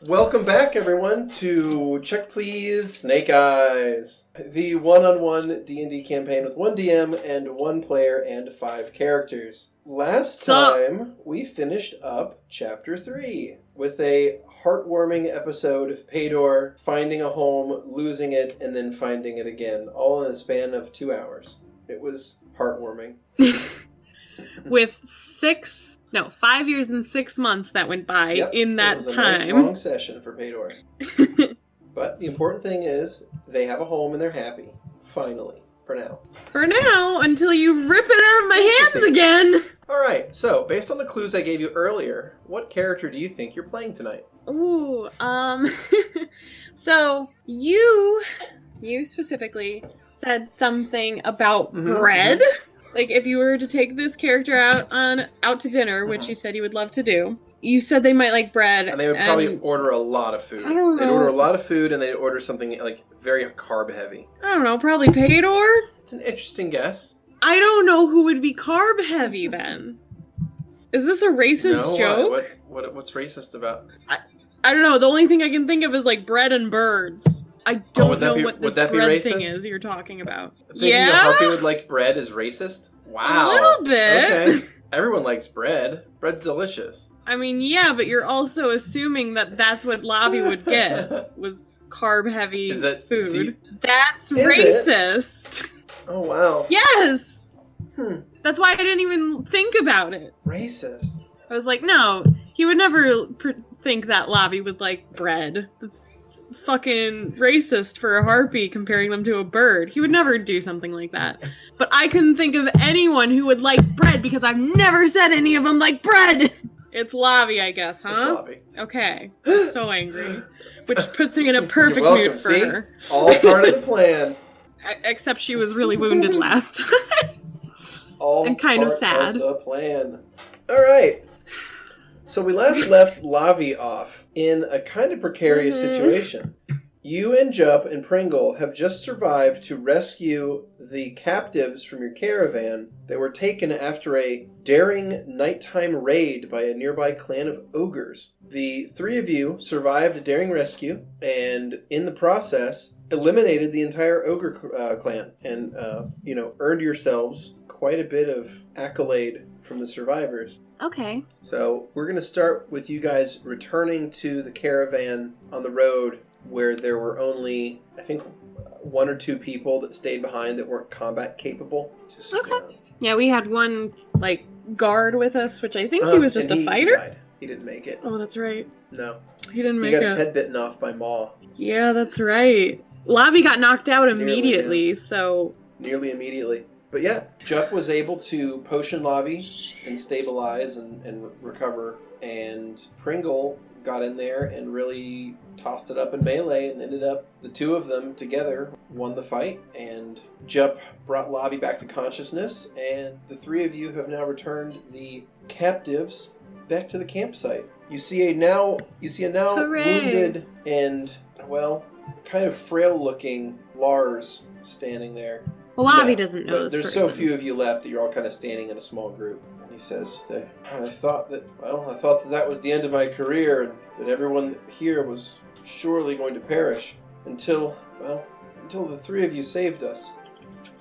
Welcome back, everyone, to Check Please Snake Eyes, the one-on-one D&D campaign with one DM and one player and 5 characters. Last time, we finished up Chapter 3 with a heartwarming episode of Paydor finding a home, losing it, and then finding it again, all in the span of 2 hours. It was heartwarming. With 5 years and 6 months that went by in that time. It was a nice long session for Paydor. But the important thing is, they have a home and they're happy. Finally. For now. For now, until you rip it out of my hands again! Alright, so, based on the clues I gave you earlier, what character do you think you're playing tonight? Ooh, so, you specifically said something about bread. Like, if you were to take this character out to dinner, which you said you would love to do, you said they might like bread. And they would probably order a lot of food. I don't know. They'd order a lot of food, and they'd order something, like, very carb-heavy. I don't know, probably Paydor? It's an interesting guess. I don't know who would be carb-heavy, then. Is this a racist joke? What's racist about? I don't know, the only thing I can think of is, like, bread and birds. I don't know what this bread thing is you're talking about. Thinking a Harpy would like bread is racist? Wow. A little bit. Okay. Everyone likes bread. Bread's delicious. I mean, yeah, but you're also assuming that that's what Lavi would get, was carb-heavy food. That's racist. Oh, wow. Yes! That's why I didn't even think about it. Racist. I was like, no, he would never think that Lavi would like bread. That's fucking racist for a Harpy comparing them to a bird. He would never do something like that. But I couldn't think of anyone who would like bread because I've never said any of them like bread! It's Lavi, I guess, huh? It's Lavi. Okay. I'm so angry. Which puts me in a perfect mood for her. All part of the plan. Except she was really wounded last time. And kind of sad. Of the plan. Alright. So we last left Lavi off in a kind of precarious situation. You and Jupp and Pringle have just survived to rescue the captives from your caravan that were taken after a daring nighttime raid by a nearby clan of ogres. The 3 of you survived a daring rescue, and in the process, eliminated the entire ogre clan, and, earned yourselves quite a bit of accolade from the survivors. Okay. So we're going to start with you guys returning to the caravan on the road where there were only, I think, 1 or 2 people that stayed behind that weren't combat capable. Yeah, we had one, guard with us, which I think he was just a fighter. He died. He didn't make it. Oh, that's right. No. He didn't make it. He got his head bitten off by Maw. Yeah, that's right. Lavi got knocked out immediately, so... Nearly immediately. But yeah, Jupp was able to potion Lavi and stabilize and recover, and Pringle got in there and really tossed it up in melee, and ended up, the 2 of them together won the fight, and Jupp brought Lavi back to consciousness, and the 3 of you have now returned the captives back to the campsite. You see a now wounded and, kind of frail-looking Lars standing there. Well, Lavi doesn't know this There's person. so few of you left that you're all kind of standing in a small group. And he says, I thought that was the end of my career, and that everyone here was surely going to perish until the 3 of you saved us.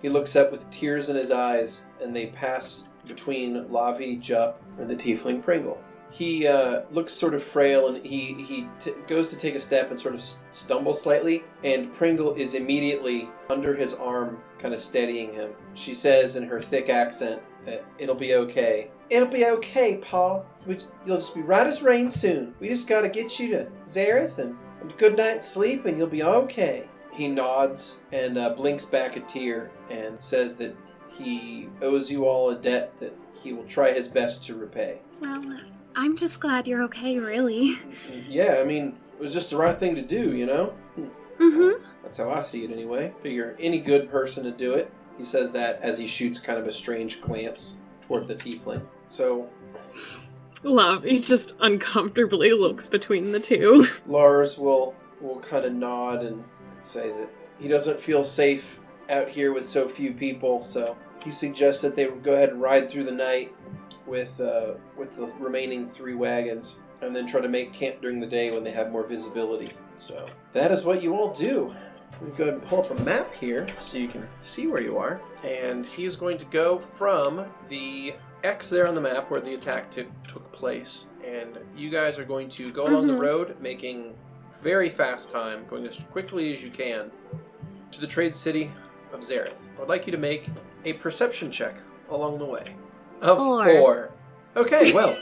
He looks up with tears in his eyes, and they pass between Lavi, Jupp, and the tiefling Pringle. He looks sort of frail, and he goes to take a step and sort of stumbles slightly, and Pringle is immediately under his arm, kind of steadying him. She says in her thick accent that it'll be okay. It'll be okay, Pa. You'll just be right as rain soon. We just gotta get you to Xerith and a good night's sleep, and you'll be okay. He nods and blinks back a tear and says that he owes you all a debt that he will try his best to repay. Well, I'm just glad you're okay, really. Yeah, I mean, it was just the right thing to do, you know? Mm-hmm. That's how I see it anyway. Figure any good person to do it. He says that as he shoots kind of a strange glance toward the tiefling. So... Lavi just uncomfortably looks between the 2. Lars will kind of nod and say that he doesn't feel safe out here with so few people, so he suggests that they go ahead and ride through the night with the remaining 3 wagons. and then try to make camp during the day when they have more visibility. So that is what you all do. Let me go ahead and pull up a map here so you can see where you are. And he's going to go from the X there on the map where the attack took place. And you guys are going to go along the road, making very fast time, going as quickly as you can, to the trade city of Xerith. I would like you to make a perception check along the way. Of 4. Okay, well.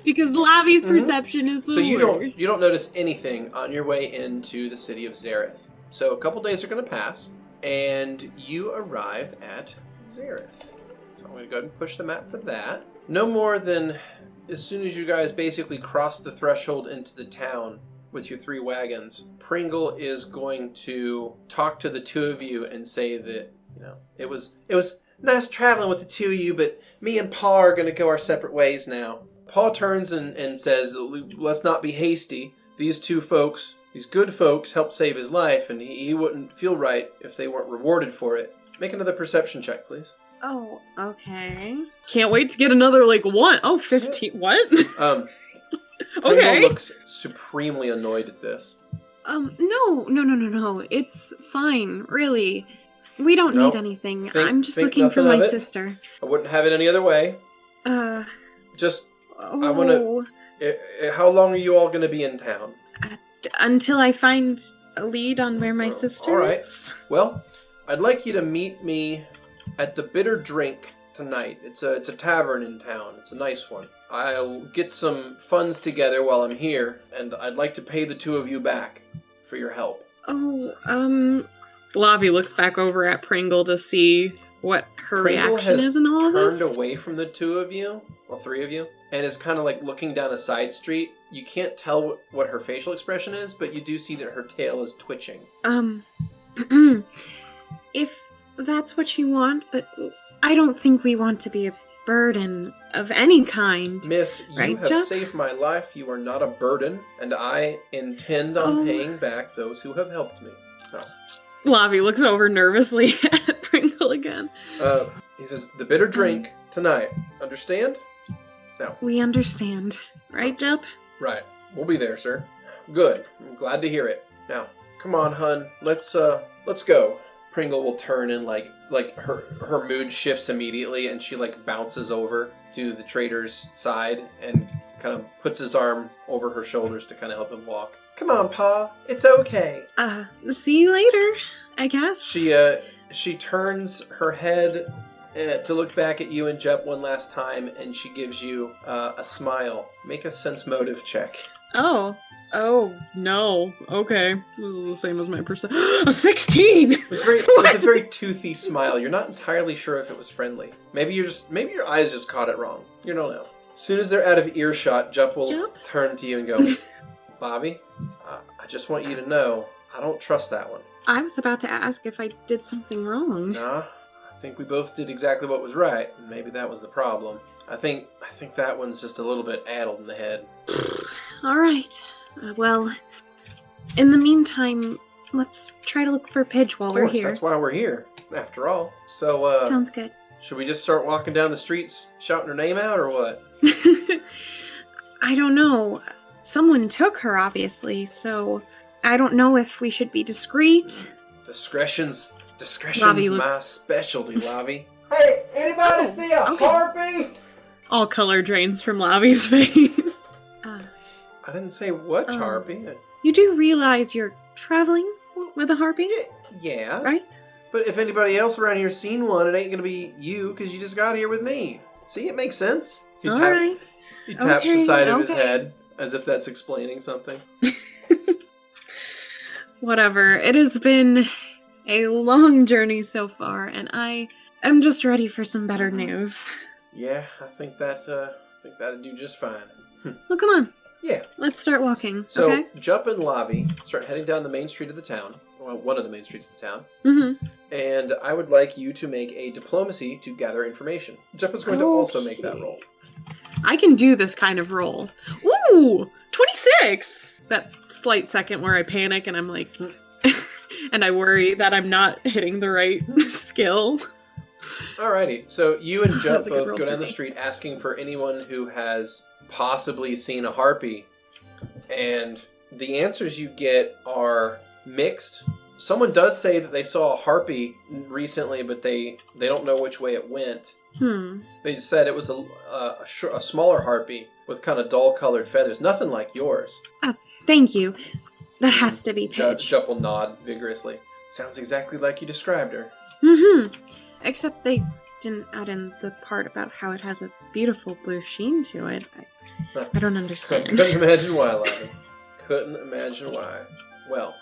Because Lavi's perception is the worst. So you don't notice anything on your way into the city of Xerith. So a couple days are going to pass, and you arrive at Xerith. So I'm going to go ahead and push the map for that. No more than as soon as you guys basically cross the threshold into the town with your 3 wagons, Pringle is going to talk to the 2 of you and say that, it was nice traveling with the 2 of you, but me and Paul are going to go our separate ways now. Paul turns and says, let's not be hasty. These 2 folks, these good folks, helped save his life, and he wouldn't feel right if they weren't rewarded for it. Make another perception check, please. Oh, okay. Can't wait to get another, 1. Oh, 15. What? Okay. Pringle looks supremely annoyed at this. No. It's fine, really. We don't need anything. I'm just looking for my sister. I wouldn't have it any other way. Just, I want to... How long are you all going to be in town? Until I find a lead on where my sister is. Well, I'd like you to meet me at the Bitter Drink tonight. It's a tavern in town. It's a nice one. I'll get some funds together while I'm here, and I'd like to pay the 2 of you back for your help. Lavi looks back over at Pringle to see what her reaction is in all this. Turned away from the 2 of you, 3 of you, and is kind of looking down a side street. You can't tell what her facial expression is, but you do see that her tail is twitching. If that's what you want, but I don't think we want to be a burden of any kind. Miss, you have saved my life. You are not a burden, and I intend on paying back those who have helped me. No. Lavi looks over nervously at Pringle again. He says, the Bitter Drink tonight. Understand? No. We understand. Right, Jupp? Right. We'll be there, sir. Good. I'm glad to hear it. Now, come on, hun. Let's go. Pringle will turn and her mood shifts immediately, and she bounces over to the trader's side and kind of puts his arm over her shoulders to kind of help him walk. Come on, Pa. It's okay. See you later, I guess. She turns her head to look back at you and Jupp one last time, and she gives you a smile. Make a sense motive check. Oh, no. Okay. This is the same as my perception. A 16! It was a very toothy smile. You're not entirely sure if it was friendly. Maybe your eyes just caught it wrong. You don't know. As soon as they're out of earshot, Jupp will turn to you and go, Lavi, I just want you to know, I don't trust that one. I was about to ask if I did something wrong. Nah, I think we both did exactly what was right. Maybe that was the problem. I think that one's just a little bit addled in the head. All right. Well, in the meantime, let's try to look for Pidge while we're here. That's why we're here, after all. So, sounds good. Should we just start walking down the streets, shouting her name out, or what? I don't know. Someone took her, obviously, so I don't know if we should be discreet. Discretion's my specialty, Lavi. Hey, anybody see a Harpy? All color drains from Lavi's face. I didn't say what Harpy. You do realize you're traveling with a Harpy? Yeah. Right? But if anybody else around here's seen one, it ain't gonna be you, because you just got here with me. See, it makes sense. He taps the side of his head, as if that's explaining something. Whatever. It has been a long journey so far, and I am just ready for some better news. Yeah, I think that'd do just fine. Well, come on. Yeah. Let's start walking. So, okay? Jupp and Lavi start heading down the main street of the town. Well, one of the main streets of the town. Mm-hmm. And I would like you to make a diplomacy to gather information. Jupp is going to also make that roll. I can do this kind of roll. Ooh! 26! That slight second where I panic and I'm like... and I worry that I'm not hitting the right skill. Alrighty, so you and Jupp That's a good both roll go for down the me. street asking for anyone who has possibly seen a harpy, and the answers you get are mixed. Someone does say that they saw a harpy recently, but they don't know which way it went. They said it was a smaller harpy with kind of dull-colored feathers, nothing like yours. Thank you. That has to be Pidge. Jupp will nod vigorously. Sounds exactly like you described her. Except they didn't add in the part about how it has a beautiful blue sheen to it. I don't understand. Couldn't imagine why, Lavi. Couldn't imagine why. Well,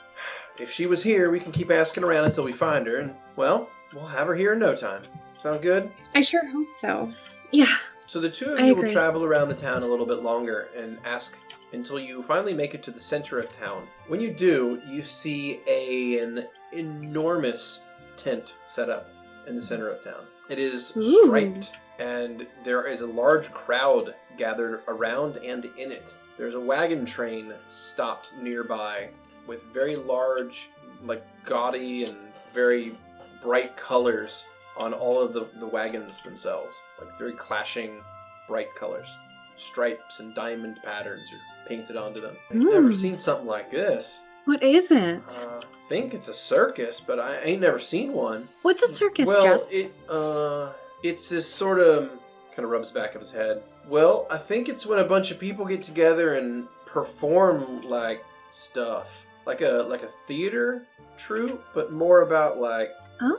if she was here, we can keep asking around until we find her, and, well, we'll have her here in no time. Sound good? I sure hope so. Yeah. So the two of I you will agree. travel around the town a little bit longer and ask until you finally make it to the center of town. When you do, you see an enormous tent set up in the center of town. It is striped, and there is a large crowd gathered around and in it. There's a wagon train stopped nearby with very large, like gaudy and very bright colors on all of the wagons themselves. Like very clashing, bright colors. Stripes and diamond patterns are painted onto them. I've never seen something like this. What is it? I think it's a circus, but I ain't never seen one. What's a circus, Well, Jeff? it's this sort of, kind of rubs back of his head. Well, I think it's when a bunch of people get together and perform, like, stuff. Like a theater troupe, but more about, like,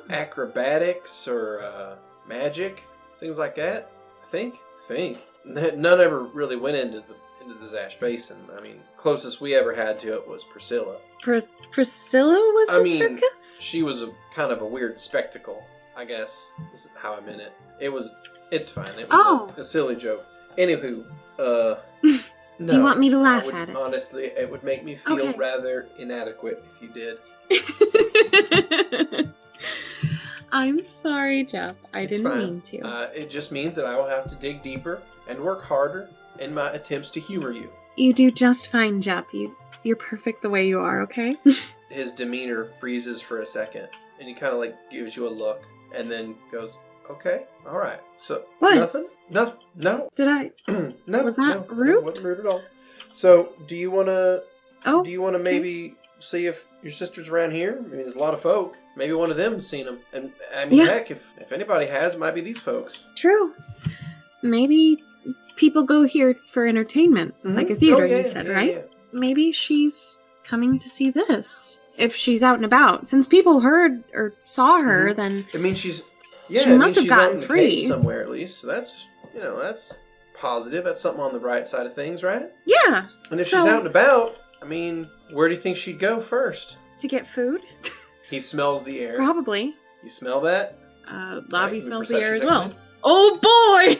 acrobatics or magic, things like that. I think. None ever really went into the Zash Basin. I mean, closest we ever had to it was Priscilla. Priscilla was a circus? She was a kind of a weird spectacle, I guess, is how I meant it. It's fine. It was a silly joke. Anywho, no, Do you want me to laugh at it? Honestly, it would make me feel rather inadequate if you did. I'm sorry, Jeff. It's didn't fine. mean to. It just means that I will have to dig deeper and work harder in my attempts to humor you. You do just fine, Jeff. You're perfect the way you are, okay? His demeanor freezes for a second, and he kind of like gives you a look, and then goes, "Okay, all right." So What? Nothing. No. Did I? No. Was that no, rude? It wasn't rude at all. So, do you want to? Oh. Do you want to maybe see if your sister's around here? I mean, there's a lot of folk. Maybe one of them's seen them. And I mean, heck, if anybody has, it might be these folks. True. Maybe people go here for entertainment, like a theater, you said, right? Yeah. Maybe she's coming to see this. If she's out and about. Since people heard or saw her, then I mean, she must have she's gotten out in the free. cave somewhere at least. So that's positive. That's something on the bright side of things, right? yeah, And if she's out and about, I mean, where do you think she'd go first? to get food, He smells the air. probably. You smell that? Lavi smells the Perception air as check, well. please. Oh boy!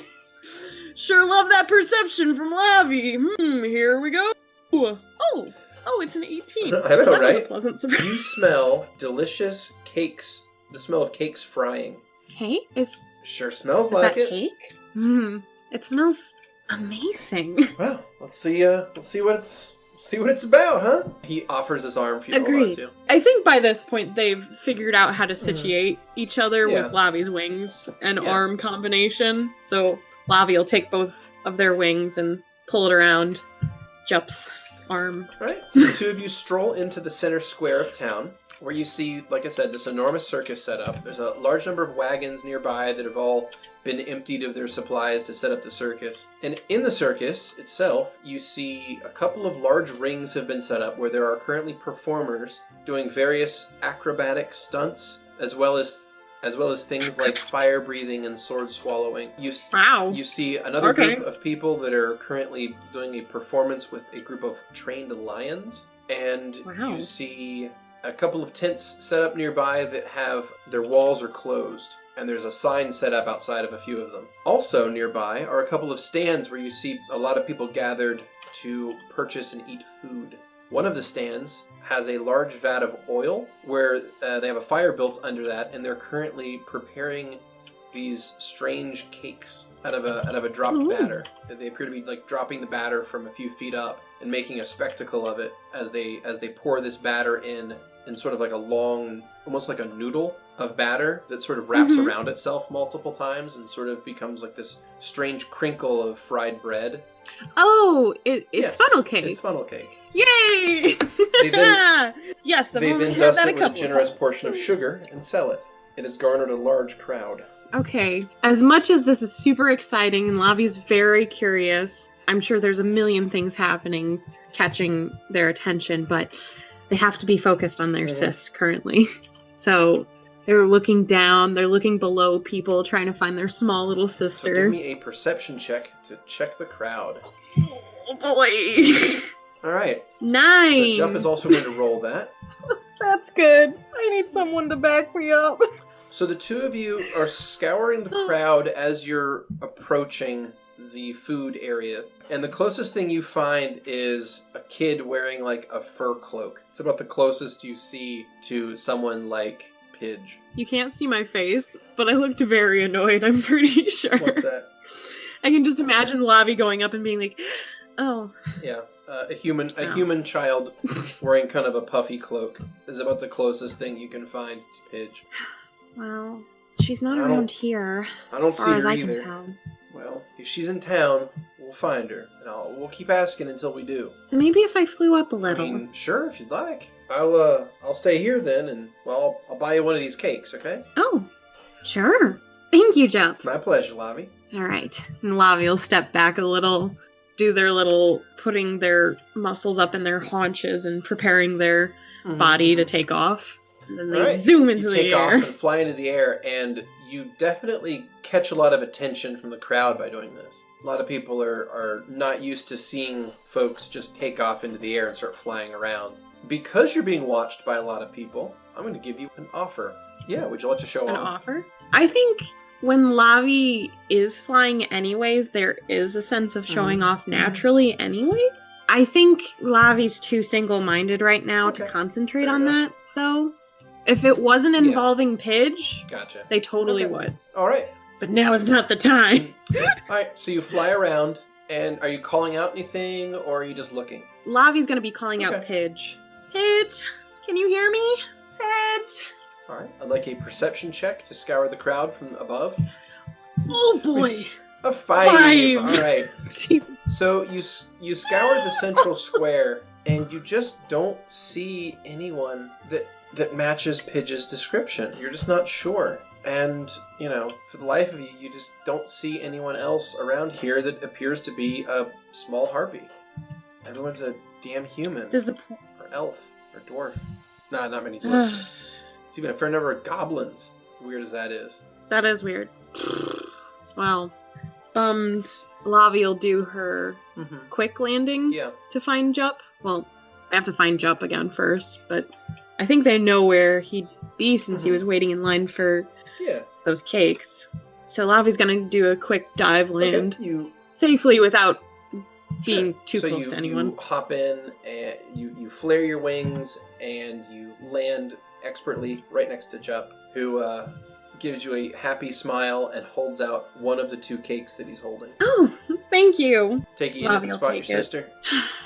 Sure love that perception from Lavi. Here we go. Oh, it's an 18. I know, That was a right? pleasant surprise. You smell delicious cakes. The smell of cakes frying. Cake? Is Sure smells that like it. cake? It smells amazing. Well, let's see what it's about, huh? He offers his arm for you to hold on Agreed. to. I think by this point they've figured out how to situate each other Yeah. with Lavi's wings and Yeah. arm combination. So Lavi will take both of their wings and pull it around Jupp's arm. Right. So the two of you stroll into the center square of town, where you see, like I said, this enormous circus set up. There's a large number of wagons nearby that have all been emptied of their supplies to set up the circus. And in the circus itself, you see a couple of large rings have been set up where there are currently performers doing various acrobatic stunts, as well as things like fire breathing and sword swallowing. Wow. You see another group of people that are currently doing a performance with a group of trained lions. And you see a couple of tents set up nearby that have their walls are closed. And there's a sign set up outside of a few of them. Also nearby are a couple of stands where you see a lot of people gathered to purchase and eat food. One of the stands has a large vat of oil where they have a fire built under that, and they're currently preparing these strange cakes out of a dropped batter. They appear to be like dropping the batter from a few feet up and making a spectacle of it as they pour this batter in sort of like a long, almost like a noodle of batter that sort of wraps around itself multiple times and sort of becomes like this strange crinkle of fried bread. Oh, it's funnel cake. It's funnel cake. Yay! Yes, they then dust it with a generous portion of sugar and sell it. It has garnered a large crowd. Okay. As much as this is super exciting and Lavi's very curious, I'm sure there's a million things happening catching their attention, but they have to be focused on their cyst currently. So they're looking down, they're looking below people, trying to find their small little sister. So give me a perception check to check the crowd. Oh boy! Alright. 9! So Jupp is also going to roll that. That's good. I need someone to back me up. So the two of you are scouring the crowd as you're approaching the food area. And the closest thing you find is a kid wearing like a fur cloak. It's about the closest you see to someone like Pidge. You can't see my face, but I looked very annoyed, I'm pretty sure. What's that? I can just imagine Lavi going up and being like, oh. Yeah. A human child wearing kind of a puffy cloak is about the closest thing you can find to Pidge. Well, she's not around here. I don't as see far her as I either. can tell. Well, if she's in town, we'll find her, and we'll keep asking until we do. Maybe if I flew up a I little. mean, sure, if you'd like. I'll stay here then, and well, I'll buy you one of these cakes, okay? Oh, sure. Thank you, Jupp. It's my pleasure, Lavi. All right. And Lavi will step back a little, do their little, putting their muscles up in their haunches and preparing their body to take off. And then they zoom into the air. You take off and fly into the air, and you definitely catch a lot of attention from the crowd by doing this. A lot of people are not used to seeing folks just take off into the air and start flying around. Because you're being watched by a lot of people, I'm going to give you an offer. Yeah, would you like to show An off? offer? I think when Lavi is flying anyways, there is a sense of showing off naturally anyways. I think Lavi's too single-minded right now to concentrate on that, though. If it wasn't involving Pidge, Gotcha. they totally would. All right. But now is not the time. All right, so you fly around, and are you calling out anything, or are you just looking? Lavi's going to be calling out Pidge. Pidge, can you hear me? Pidge. All right, I'd like a perception check to scour the crowd from above. Oh boy. A 5. All right. Jesus. So you scour the central square, and you just don't see anyone that matches Pidge's description. You're just not sure. And, for the life of you, you just don't see anyone else around here that appears to be a small harpy. Everyone's a damn human. Or elf. Or dwarf. Nah, not many dwarves. It's even a fair number of goblins. Weird as that is. That is weird. Well, bummed. Lavi will do her quick landing to find Jupp. Well, they have to find Jupp again first, but I think they know where he'd be since he was waiting in line for those cakes. So Lavi's gonna do a quick dive land safely without being too close to anyone. You hop in and you flare your wings and you land expertly right next to Jupp, who gives you a happy smile and holds out one of the 2 cakes that he's holding. Oh, thank you. Take it you didn't spot your sister.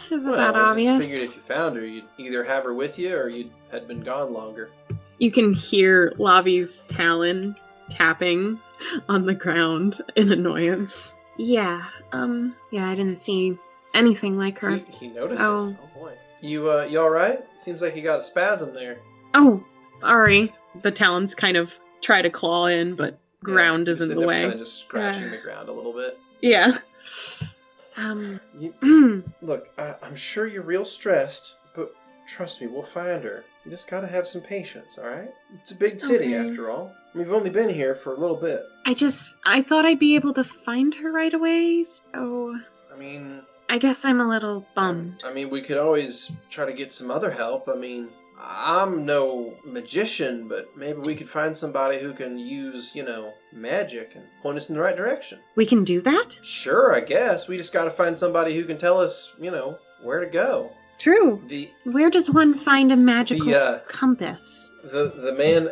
Isn't that obvious? I just figured if you found her, you'd either have her with you or you had been gone longer. You can hear Lavi's talon tapping on the ground in annoyance. Yeah, I didn't see anything like her. He notices. Oh boy. You alright? Seems like you got a spasm there. Oh, sorry. The talons kind of try to claw in, but ground is in the way. Kind of just scratching the ground a little bit. Yeah. Look, I'm sure you're real stressed, but trust me, we'll find her. You just gotta have some patience, alright? It's a big city, after all. We've only been here for a little bit. I thought I'd be able to find her right away, so... I guess I'm a little bummed. We could always try to get some other help. I'm no magician, but maybe we could find somebody who can use, magic and point us in the right direction. We can do that? Sure, I guess. We just gotta find somebody who can tell us, where to go. True. Where does one find a magical compass? The man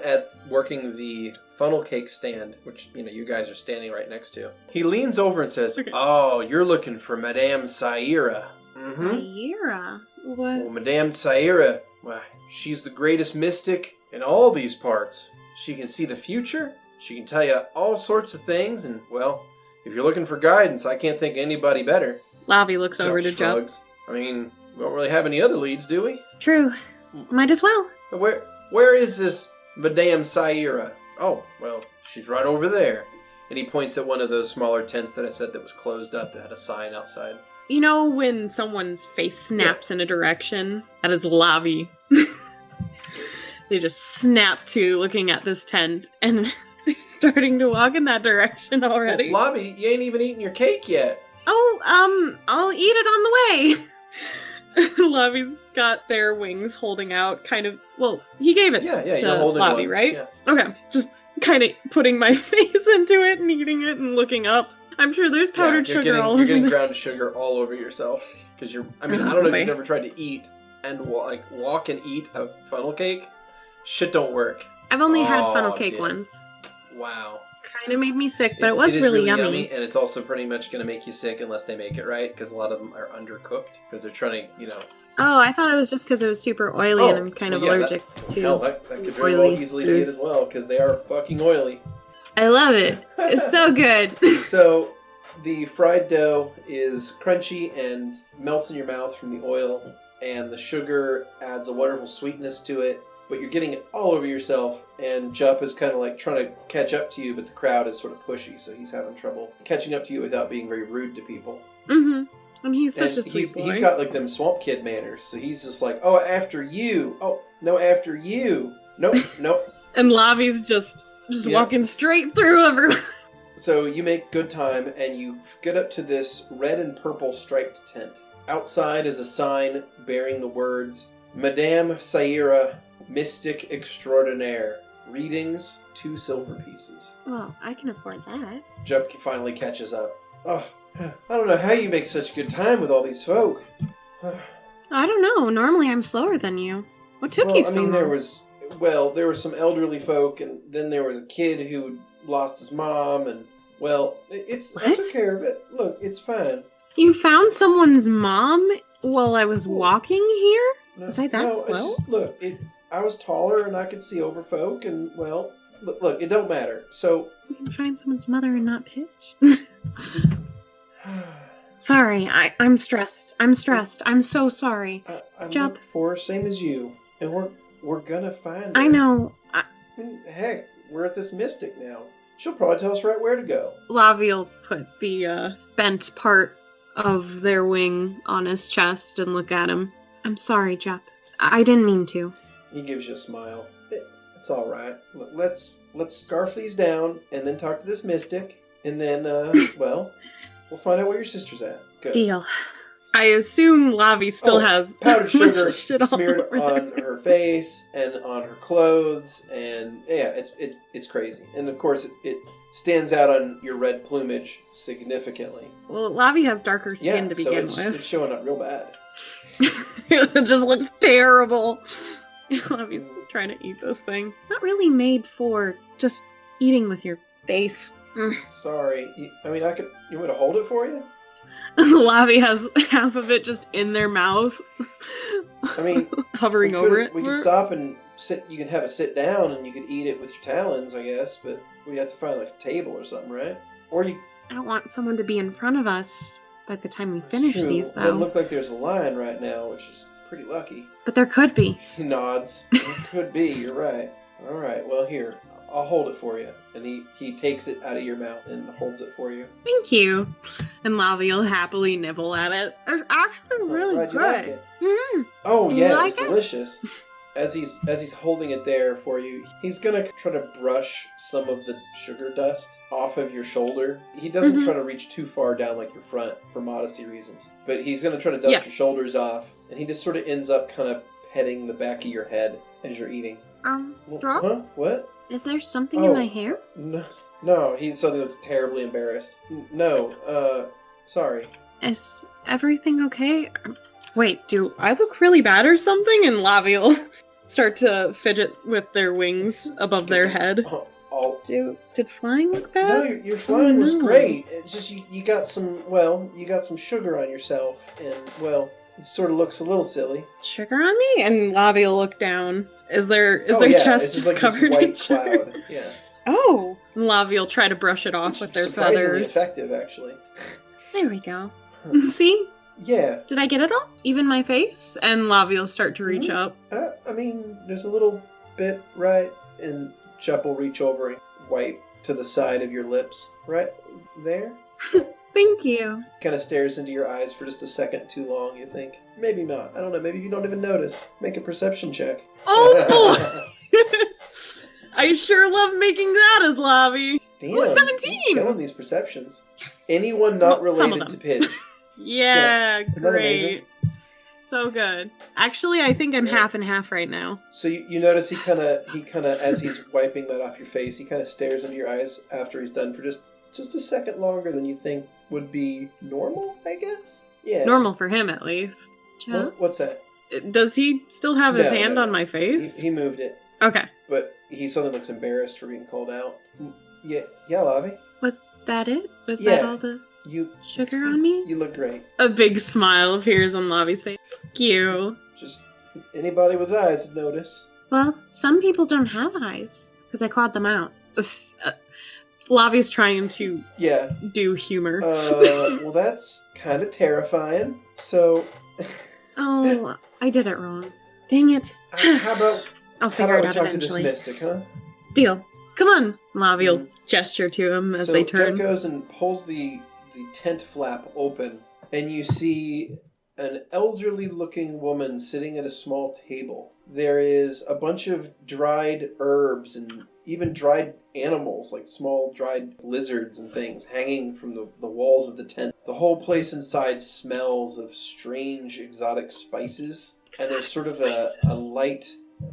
working the funnel cake stand, which, you guys are standing right next to, he leans over and says, Oh, you're looking for Madame Saira. Saira? What? Well, Madame Saira, why, she's the greatest mystic in all these parts. She can see the future. She can tell you all sorts of things, and, well, if you're looking for guidance, I can't think of anybody better. Lavi looks over to Jupp. Shrugs. I mean, we don't really have any other leads, do we? True. Might as well. Where is this Madame Saira? Oh, well, she's right over there. And he points at one of those smaller tents that I said that was closed up that had a sign outside. You know when someone's face snaps in a direction? That is Lavi. They just snap to looking at this tent, and they're starting to walk in that direction already. Well, Lavi, you ain't even eaten your cake yet. Oh, I'll eat it on the way. Lavi's got their wings holding out, kind of. Well, he gave it to Lavi, right? Yeah. Okay, just kind of putting my face into it and eating it and looking up. I'm sure there's powdered sugar all over. You're getting ground sugar all over yourself because you're. I mean, I don't know if you've ever tried to eat and walk and eat a funnel cake. Shit don't work. I've only had funnel cake once. Wow. Kind of made me sick, but it was really yummy. And it's also pretty much going to make you sick unless they make it right, because a lot of them are undercooked, because they're trying to, Oh, I thought it was just because it was super oily and I'm kind of allergic to that could very well easily be it as well, because they are fucking oily. I love it. It's so good. So, the fried dough is crunchy and melts in your mouth from the oil, and the sugar adds a wonderful sweetness to it, but you're getting it all over yourself, and Jupp is kind of trying to catch up to you, but the crowd is sort of pushy, so he's having trouble catching up to you without being very rude to people. Mm-hmm. And he's such a sweet boy. He's got them swamp kid manners, so he's just oh, after you. Oh, no, after you. Nope, nope. And Lavi's just walking straight through everyone. So you make good time, and you get up to this red and purple striped tent. Outside is a sign bearing the words, Madame Saira, Mystic Extraordinaire. Readings, 2 silver pieces. Well, I can afford that. Jupp finally catches up. Oh, I don't know how you make such good time with all these folk. I don't know. Normally I'm slower than you. What took you so long? There were some elderly folk, and then there was a kid who lost his mom, and, I took care of it. Look, it's fine. You found someone's mom while I was walking here? No, was I that slow? I was taller and I could see over folk, and, look, it don't matter. So you can find someone's mother and not Pidge? Sorry, I'm stressed. I'm so sorry. I'm Jupp. for same as you, and we're gonna find her. I know. Heck, we're at this mystic now. She'll probably tell us right where to go. Lavi'll put the bent part of their wing on his chest and look at him. I'm sorry, Jupp. I didn't mean to. He gives you a smile. It's all right. Look, let's scarf these down and then talk to this mystic, and then we'll find out where your sister's at. Good. Deal. I assume Lavi still has powdered sugar smeared on her face and on her clothes, and it's crazy. And of course, it stands out on your red plumage significantly. Well, Lavi has darker skin to begin with. It's showing up real bad. It just looks terrible. Lavi's just trying to eat this thing. Not really made for just eating with your face. Sorry. You want me to hold it for you? Lavi has half of it just in their mouth. Hovering over it. We could stop and sit. You could have it sit down and you could eat it with your talons, I guess, but we'd have to find a table or something, right? Or you... I don't want someone to be in front of us by the time we finish these, though. It doesn't look like there's a line right now, which is pretty lucky. But there could be. He nods. There could be, you're right. All right, well, here. I'll hold it for you. And he takes it out of your mouth and holds it for you. Thank you. And Lavi will happily nibble at it. It's actually really good. You like it. Mm-hmm. Oh, yeah, it's delicious. As he's holding it there for you, he's gonna try to brush some of the sugar dust off of your shoulder. He doesn't try to reach too far down your front for modesty reasons. But he's gonna try to dust your shoulders off. And he just sort of ends up kind of petting the back of your head as you're eating. Drop? Huh? What? Is there something in my hair? No, he suddenly looks terribly embarrassed. No, sorry. Is everything okay? Wait, do I look really bad or something? And Lavi will start to fidget with their wings above their head. Did flying look bad? No, your flying was great. It's just you got some sugar on yourself, and it sort of looks a little silly. Sugar on me? And Lavi will look down Is their yeah, chest it's just like covered this in white sugar? cloud. Yeah. Oh! Lavi will try to brush it off with their Surprisingly feathers. effective, actually. There we go. Huh. See? Yeah. Did I get it all? Even my face? And Lavi will start to reach up. I mean, there's a little bit, right? And Jupp will reach over and wipe to the side of your lips. Right there? Thank you. Kind of stares into your eyes for just a second too long, you think. Maybe not. I don't know. Maybe you don't even notice. Make a perception check. Oh boy! I sure love making that as Lavi. Damn. Ooh, 17! You're killing these perceptions. Yes. Anyone not Well, some of related to them. Pidge. Yeah, Isn't that great. So good. Actually, I think I'm Yeah. half and half right now. So you notice he kind of as he's wiping that off your face, he kind of stares into your eyes after he's done for just a second longer than you think would be normal, I guess. Yeah. Normal for him, at least. What's that? Does he still have his No, hand no, on no. my face? He moved it, Okay. but he suddenly looks embarrassed for being called out. Yeah, Lavi. Was that it? Was Yeah. that all the You sugar on me? You look great. A big smile appears on Lavi's face. Thank you. Just anybody with eyes would notice. Well, some people don't have eyes, because I clawed them out. Lavi's trying to Yeah. do humor. Well, that's kind of terrifying. So, Oh, I did it wrong. Dang it. how about I'll how figure about it we out talk eventually. to this mystic, huh? Deal. Come on. Lavi will gesture to him as so they turn. Jupp goes and pulls the tent flap open, and you see an elderly-looking woman sitting at a small table. There is a bunch of dried herbs and even dried animals, like small dried lizards and things, hanging from the walls of the tent. The whole place inside smells of strange exotic spices, and there's sort of a light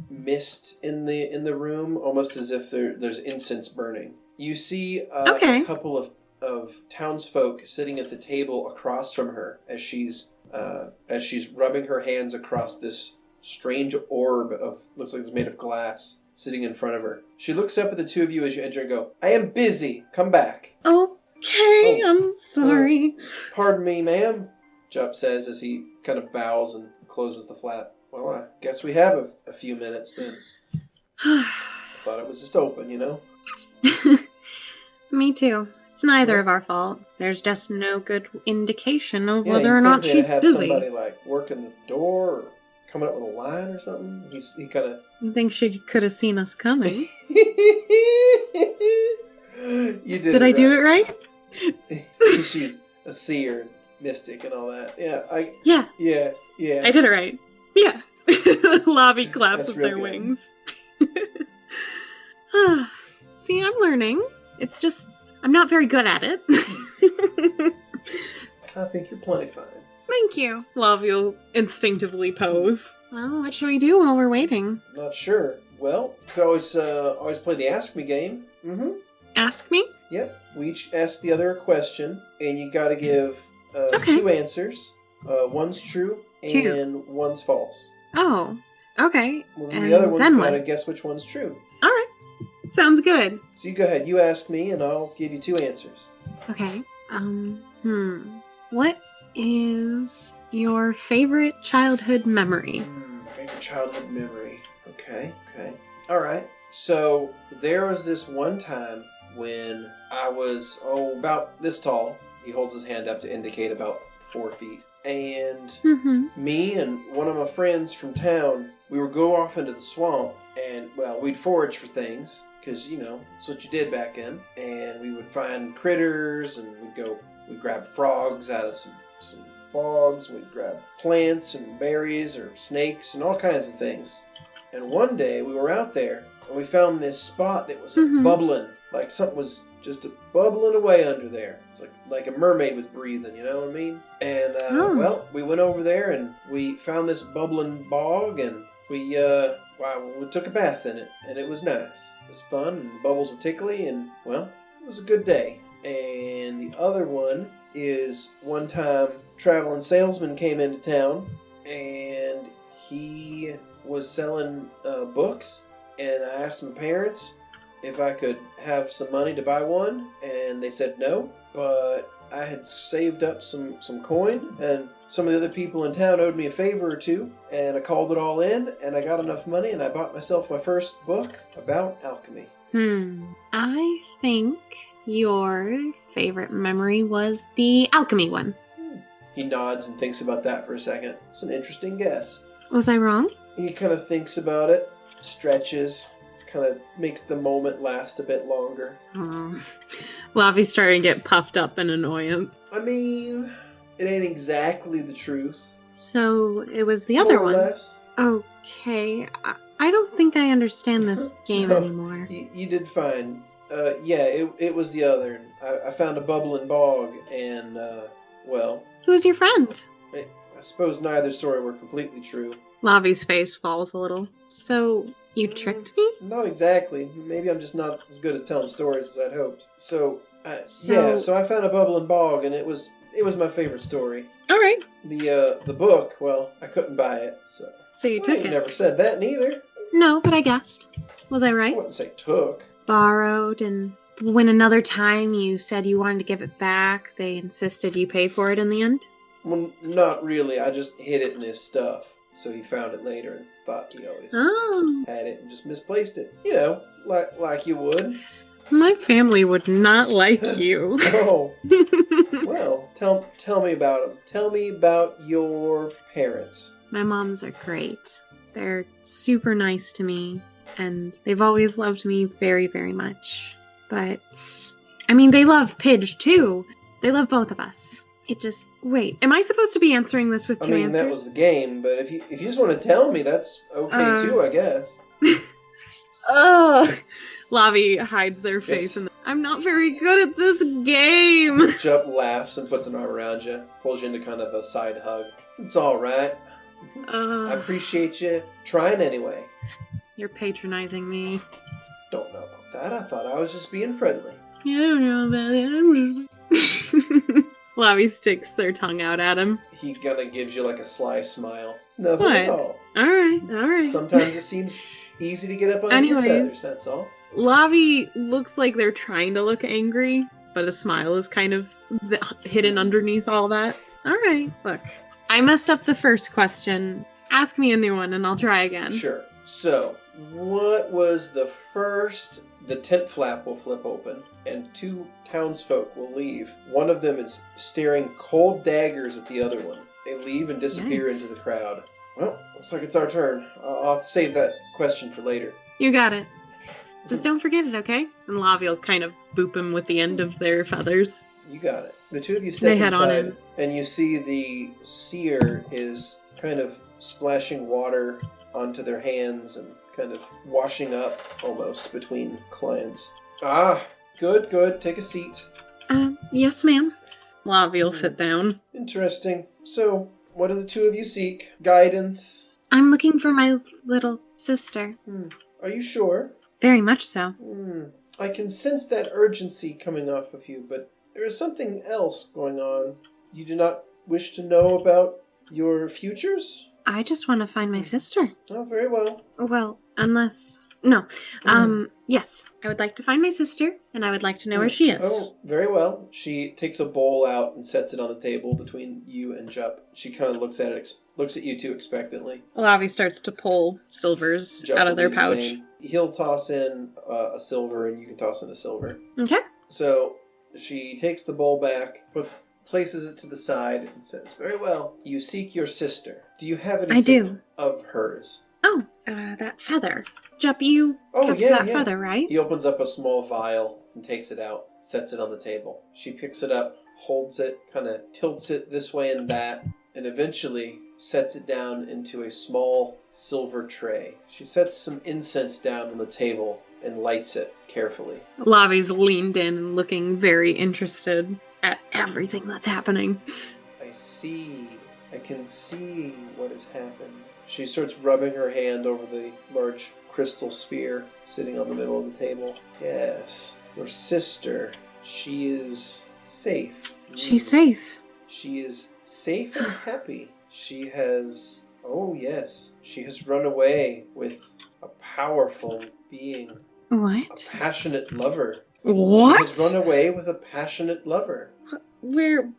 mist in the room, almost as if there's incense burning. You see a couple of townsfolk sitting at the table across from her as she's rubbing her hands across this strange orb of, looks like it's made of glass, sitting in front of her. She looks up at the two of you as you enter and go, "I am busy. Come back." Okay, I'm sorry. Pardon me, ma'am, Jupp says as he kind of bows and closes the flap. Well, I guess we have a few minutes then. I thought it was just open, you know? Me too. It's neither of our fault. There's just no good indication of Yeah, whether you or not think they'd she's have busy. somebody like working the door or coming up with a line or something. He kind of. You think she could have seen us coming? You Did I do it right? She's a seer, and mystic, and all that. Yeah, Yeah, yeah. I did it right. Yeah. Lavi claps That's with real their good. wings. See, I'm learning. It's just, I'm not very good at it. I think you're plenty fine. Thank you. Lavi will instinctively pose. Well, what should we do while we're waiting? Not sure. Well, you could always play the Ask Me game. Mm-hmm. Ask me? Yep. We each ask the other a question, and you got to give Okay. 2 answers. One's true, and 2. one's false. Oh, okay. Well, And the other one's then got to what? guess which one's true. All right. Sounds good. So you go ahead. You ask me, and I'll give you 2 answers. Okay. What is your favorite childhood memory? Favorite childhood memory. Okay. All right. So there was this one time when I was about this tall. He holds his hand up to indicate about 4 feet. And me and one of my friends from town, we would go off into the swamp and, well, we'd forage for things because, you know, that's what you did back then. And we would find critters and we'd grab frogs out of some bogs. We'd grab plants and berries or snakes and all kinds of things. And one day we were out there and we found this spot that was bubbling, like something was just bubbling away under there. It's like a mermaid was breathing, you know what I mean? And, well, we went over there and we found this bubbling bog and we took a bath in it and it was nice. It was fun and the bubbles were tickly and, well, it was a good day. And the other one is one time traveling salesman came into town and he was selling books, and I asked my parents, if I could have some money to buy one, and they said no, but I had saved up some coin, and some of the other people in town owed me a favor or two, and I called it all in, and I got enough money, and I bought myself my first book about alchemy. I think your favorite memory was the alchemy one. He nods and thinks about that for a second. It's an interesting guess. Was I wrong? He kind of thinks about it, stretches, kind of makes the moment last a bit longer. Lavi's starting to get puffed up in annoyance. I mean, it ain't exactly the truth. So it was the other one. More or less. Okay, I don't think I understand this game anymore. You did fine. Yeah, it was the other. I found a bubbling bog, and, well... Who's your friend? I suppose neither story were completely true. Lavi's face falls a little. So, you tricked me? Not exactly. Maybe I'm just not as good at telling stories as I'd hoped. So I found a bubbling bog, and it was my favorite story. All right. The book, well, I couldn't buy it, so... So you took it? You never said that neither. No, but I guessed. Was I I right? wouldn't say took. Borrowed, and when another time you said you wanted to give it back, they insisted you pay for it in the end? Well, not really. I just hid it in his stuff. So he found it later and thought he always had it and just misplaced it. You know, like you would. My family would not like you. Oh. Well, tell me about them. Tell me about your parents. My moms are great. They're super nice to me, and they've always loved me very, very much. But, I mean, they love Pidge, too. They love both of us. It just... Wait, am I supposed to be answering this with two answers? That was the game, but if you just want to tell me, that's okay, too, I guess. Lavi hides their face and I'm not very good at this game. Jupp laughs and puts an arm around you, pulls you into kind of a side hug. It's all right. I appreciate you trying anyway. You're patronizing me. Don't know about that. I thought I was just being friendly. You don't know about it. Lavi sticks their tongue out at him. He kind of gives you like a sly smile. Nothing at all. All right. Sometimes it seems easy to get up on your feathers, that's all. Lavi looks like they're trying to look angry, but a smile is kind of hidden underneath all that. All right, look. I messed up the first question. Ask me a new one and I'll try again. Sure. So, what was the first... The tent flap will flip open, and two townsfolk will leave. One of them is staring cold daggers at the other one. They leave and disappear into the crowd. Well, looks like it's our turn. I'll have to save that question for later. You got it. Just don't forget it, okay? And Lavi will kind of boop him with the end of their feathers. You got it. The two of you step inside, and you see the seer is kind of splashing water onto their hands and kind of washing up almost between clients. Good. Take a seat. Yes, ma'am. Lavi will sit down. Interesting. So, what do the two of you seek? Guidance? I'm looking for my little sister. Are you sure? Very much so. I can sense that urgency coming off of you, but there is something else going on. You do not wish to know about your futures? I just want to find my sister. Oh, very well. Well, unless... No. Yes. I would like to find my sister, and I would like to know where she is. Oh, very well. She takes a bowl out and sets it on the table between you and Jupp. She kind of looks at it, looks at you two expectantly. Lavi starts to pull silvers Jupp out of their pouch. He'll toss in a silver, and you can toss in a silver. Okay. So she takes the bowl back, places it to the side, and says, very well. You seek your sister. Do you have anything of hers? Oh, that feather. Jupp, you kept that feather, right? He opens up a small vial and takes it out, sets it on the table. She picks it up, holds it, kind of tilts it this way and that, and eventually sets it down into a small silver tray. She sets some incense down on the table and lights it carefully. Lavi's leaned in and looking very interested at everything that's happening. I see. I can see what has happened. She starts rubbing her hand over the large crystal sphere sitting on the middle of the table. Yes, your sister. She is safe. She's safe. She is safe and happy. She has... Oh, yes. She has run away with a powerful being. What? A passionate lover. What? She has run away with a passionate lover. Where?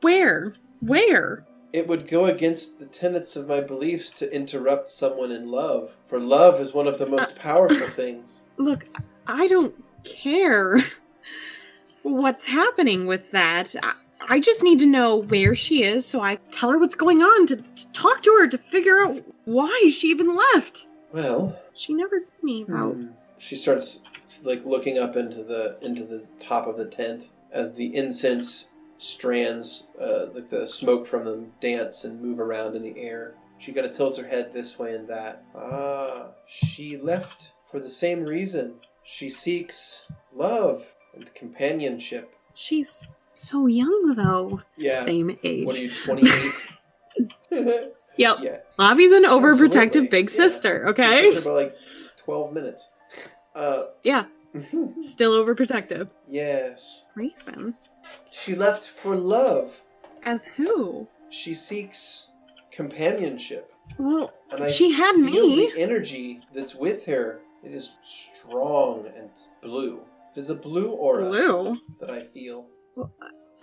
It would go against the tenets of my beliefs to interrupt someone in love, for love is one of the most powerful things. Look, I don't care what's happening with that. I just need to know where she is so I tell her what's going on, to talk to her, to figure out why she even left. Well, She never told me about... She starts looking up into the top of the tent as the incense strands, the smoke from them, dance and move around in the air. She kind of tilts her head this way and that. She left for the same reason. She seeks love and companionship. She's so young, though. Yeah. Same age. What are you, 28? Yep. Yeah. Lavi's an overprotective Absolutely. big sister, okay? Big sister by 12 minutes. Yeah. Still overprotective. Yes. Reason? She left for love. As who? She seeks companionship. Well, And I she had feel me. the energy that's with her. It is strong and blue. It is a blue aura Blue? that I feel. Well,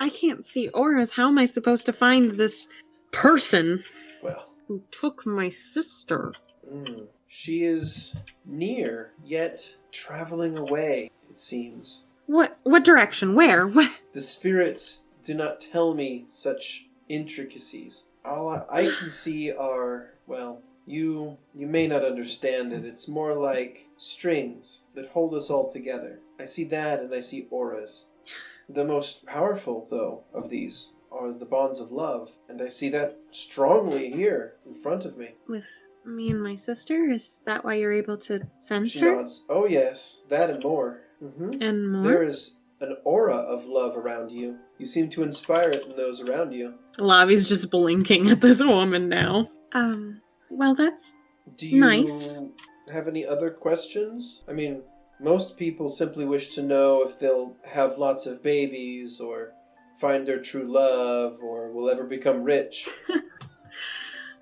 I can't see auras. How am I supposed to find this person Well, who took my sister? she is near, yet traveling away, it seems. What direction? Where? What? The spirits do not tell me such intricacies. All I can see are, well, you may not understand it. It's more like strings that hold us all together. I see that and I see auras. The most powerful, though, of these are the bonds of love, and I see that strongly here in front of me. With me and my sister? Is that why you're able to sense She her? nods. Oh yes, that and more. And more? There is an aura of love around you. You seem to inspire it in those around you. Lavi's just blinking at this woman now. Well, that's Do you nice. have any other questions? I mean, most people simply wish to know if they'll have lots of babies, or find their true love, or will ever become rich.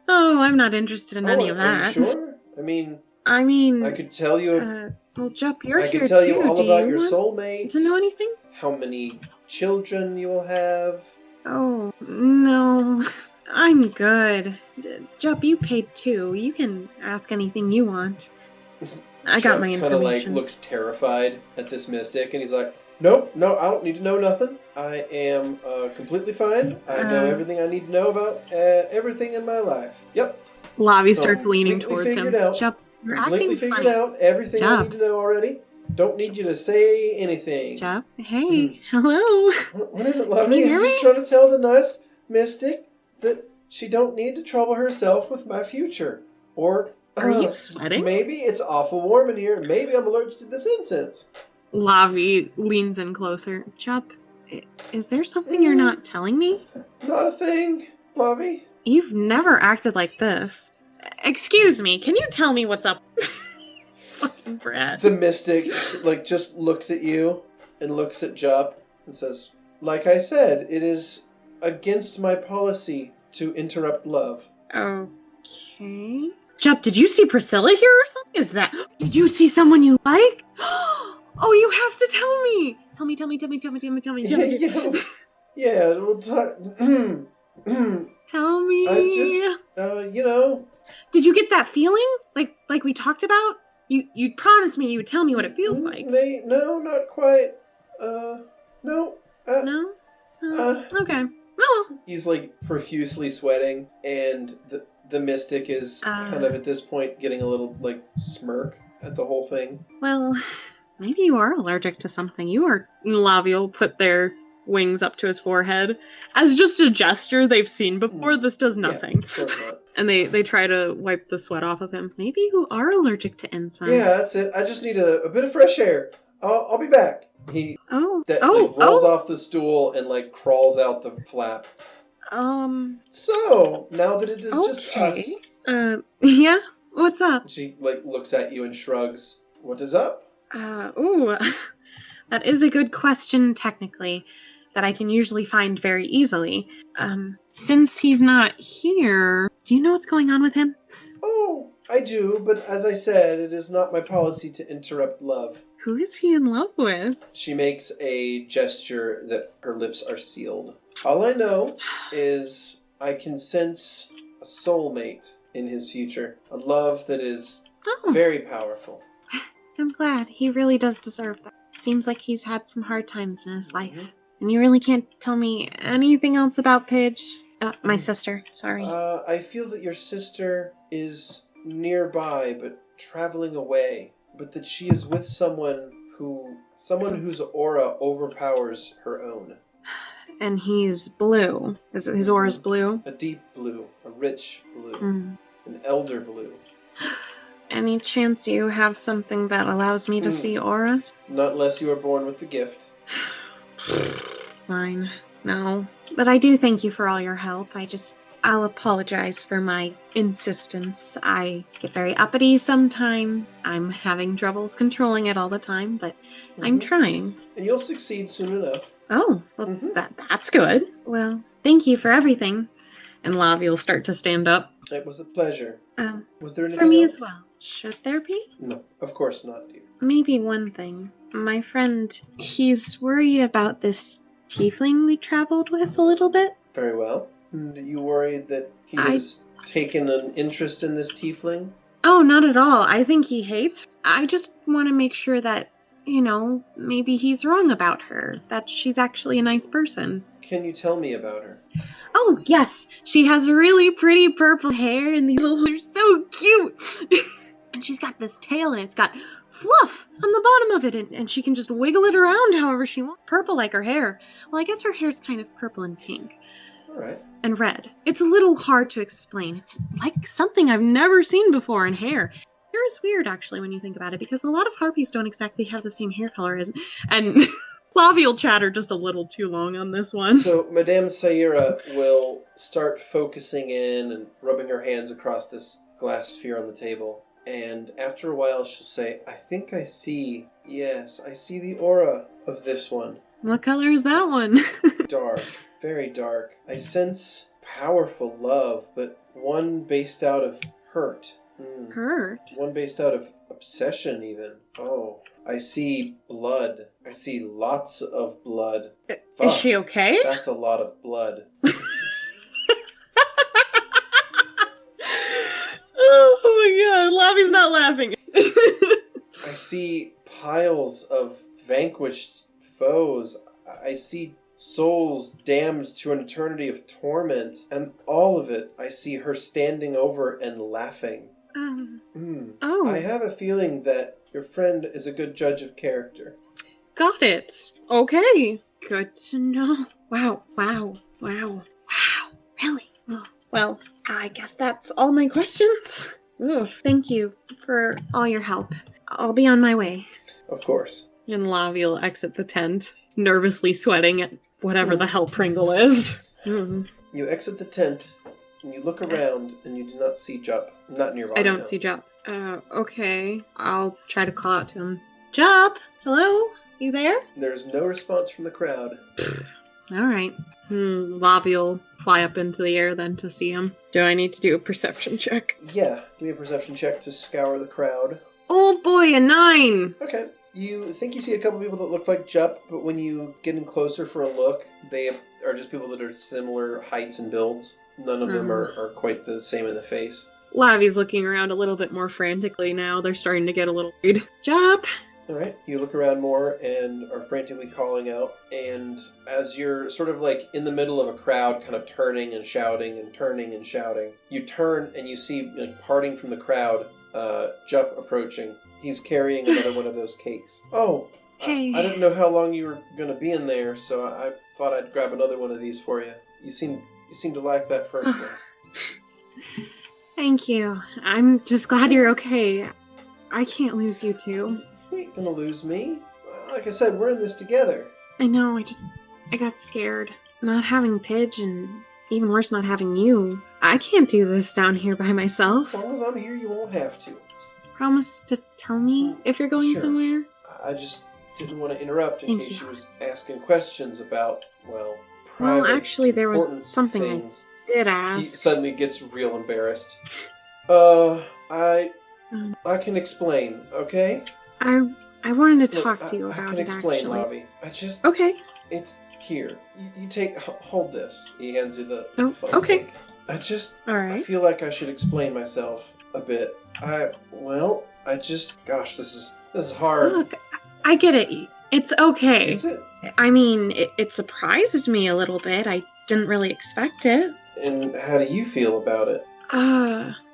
Oh, I'm not interested in any of that. Are you sure? I mean, I could tell you. well, Jupp, you're I here could tell too. you all Do about you your want soulmate. to know anything? How many children you will have. Oh, no. I'm good. Jupp, you paid too. You can ask anything you want. I got my Kind of information. looks terrified at this mystic, and he's like, Nope, no, I don't need to know nothing. I am completely fine. I know everything I need to know about everything in my life. Yep. Lavi starts leaning Completely towards him. figured out. Jupp, you're Completely acting figured funny. out everything I Jupp. need to know already. Don't need you to say anything. Jupp, hey, hello. What is it, Can you Lavi? hear I'm just me? trying to tell the nice mystic that she don't need to trouble herself with my future. Or Are you sweating? maybe it's awful warm in here. Maybe I'm allergic to this incense. Lavi leans in closer. Jupp, is there something you're not telling me? Not a thing, Lavi. You've never acted like this. Excuse me, can you tell me what's up? Fucking brat. The mystic just looks at you and looks at Jupp and says, like I said, it is against my policy to interrupt love. Okay. Jupp, did you see Priscilla here or something? Is that... Did you see someone you like? Oh, you have to tell me. Tell me. Yeah, we'll talk. Tell me. I just, Did you get that feeling? Like we talked about? You promised me you would tell me what it feels like. No, not quite. No. No? Okay. Well. He's profusely sweating, and the mystic is kind of at this point getting a little smirk at the whole thing. Well, maybe you are allergic to something. You are. Lavi will put their wings up to his forehead. As just a gesture they've seen before, this does nothing. Yeah, of course not. And they try to wipe the sweat off of him. Maybe you are allergic to incense. Yeah, that's it. I just need a bit of fresh air. I'll be back. He rolls off the stool and crawls out the flap. So now that it is just us, Yeah. What's up? she looks at you and shrugs. What is up? That is a good question, technically, that I can usually find very easily. Since he's not here, do you know what's going on with him? Oh, I do, but as I said, it is not my policy to interrupt love. Who is he in love with? She makes a gesture that her lips are sealed. All I know is I can sense a soulmate in his future. A love that is very powerful. I'm glad. He really does deserve that. Seems like he's had some hard times in his life. And you really can't tell me anything else about Pidge? My sister, sorry. I feel that your sister is nearby, but traveling away. But that she is with someone whose aura overpowers her own. And he's blue. His aura's blue? A deep blue. A rich blue. An elder blue. Any chance you have something that allows me to see auras? Not unless you are born with the gift. Fine. No. But I do thank you for all your help. I'll apologize for my insistence. I get very uppity sometimes. I'm having troubles controlling it all the time, but I'm trying. And you'll succeed soon enough. Oh, well, that's good. Well, thank you for everything. And Lavi will start to stand up. It was a pleasure. Was there anything for me else? as well. Should there be? No, of course not, dear. Maybe one thing. My friend, he's worried about this tiefling we traveled with a little bit. Very well. And are you worried that he has taken an interest in this tiefling? Oh, not at all. I think he hates her. I just want to make sure that, maybe he's wrong about her. That she's actually a nice person. Can you tell me about her? Oh, yes. She has really pretty purple hair and these little hairs so cute. And she's got this tail and it's got fluff on the bottom of it. And she can just wiggle it around however she wants. Purple like her hair. Well, I guess her hair's kind of purple and pink. All right. And red. It's a little hard to explain. It's like something I've never seen before in hair. Hair is weird, actually, when you think about it, because a lot of harpies don't exactly have the same hair color as... And Lavi will chatter just a little too long on this one. So Madame Saira will start focusing in and rubbing her hands across this glass sphere on the table. And after a while, she'll say, I think I see the aura of this one. What color is that one? Dark. Very dark. I sense powerful love, but one based out of hurt. Hurt? One based out of obsession, even. Oh, I see blood. I see lots of blood. Is she okay? That's a lot of blood. Oh my god, Lavi's not laughing. I see piles of vanquished foes. I see souls damned to an eternity of torment, and all of it, I see her standing over and laughing. Oh. I have a feeling that your friend is a good judge of character. Got it. Okay. Good to know. Wow. Really? Well, I guess that's all my questions. Ugh. Thank you for all your help. I'll be on my way. Of course. And Lavi will exit the tent, nervously sweating at whatever the hell Pringle is. You exit the tent, and you look around, and you do not see Jupp. Not nearby. I don't see Jupp. Okay. I'll try to call out to him. Jupp! Hello? You there? There's no response from the crowd. Alright. Lavi will fly up into the air then to see him. Do I need to do a perception check? Yeah, give me a perception check to scour the crowd. Oh boy, a 9! Okay. You think you see a couple people that look like Jupp, but when you get in closer for a look, they are just people that are similar heights and builds. None of them are quite the same in the face. Lavi's looking around a little bit more frantically now. They're starting to get a little worried. Jupp! Alright, you look around more and are frantically calling out, and as you're sort of like in the middle of a crowd kind of turning and shouting and turning and shouting, you turn and you see, like, parting from the crowd, Jupp approaching. He's carrying another one of those cakes. Oh, hey. I didn't know how long you were going to be in there, so I thought I'd grab another one of these for you. You seem to like that first one. Thank you. I'm just glad you're okay. I can't lose you two. You ain't gonna lose me. Like I said, we're in this together. I know, I got scared. Not having Pidge, and even worse, not having you. I can't do this down here by myself. As long as I'm here, you won't have to. Just promise to tell me if you're going somewhere? I just didn't want to interrupt in Thank case you. you was asking questions about, private, Well, actually, there was important something things. I did He ask. suddenly gets real embarrassed. I can explain, okay? I I wanted to Look, talk to you I about can it, explain, actually. Lavi. I just... Okay. It's here. You take... Hold this. He hands you the Oh, phone okay. cake. I All I right. feel like I should explain myself a bit. Gosh, this is hard. Look, I get it. It's okay. Is it? I mean, it surprised me a little bit. I didn't really expect it. And how do you feel about it?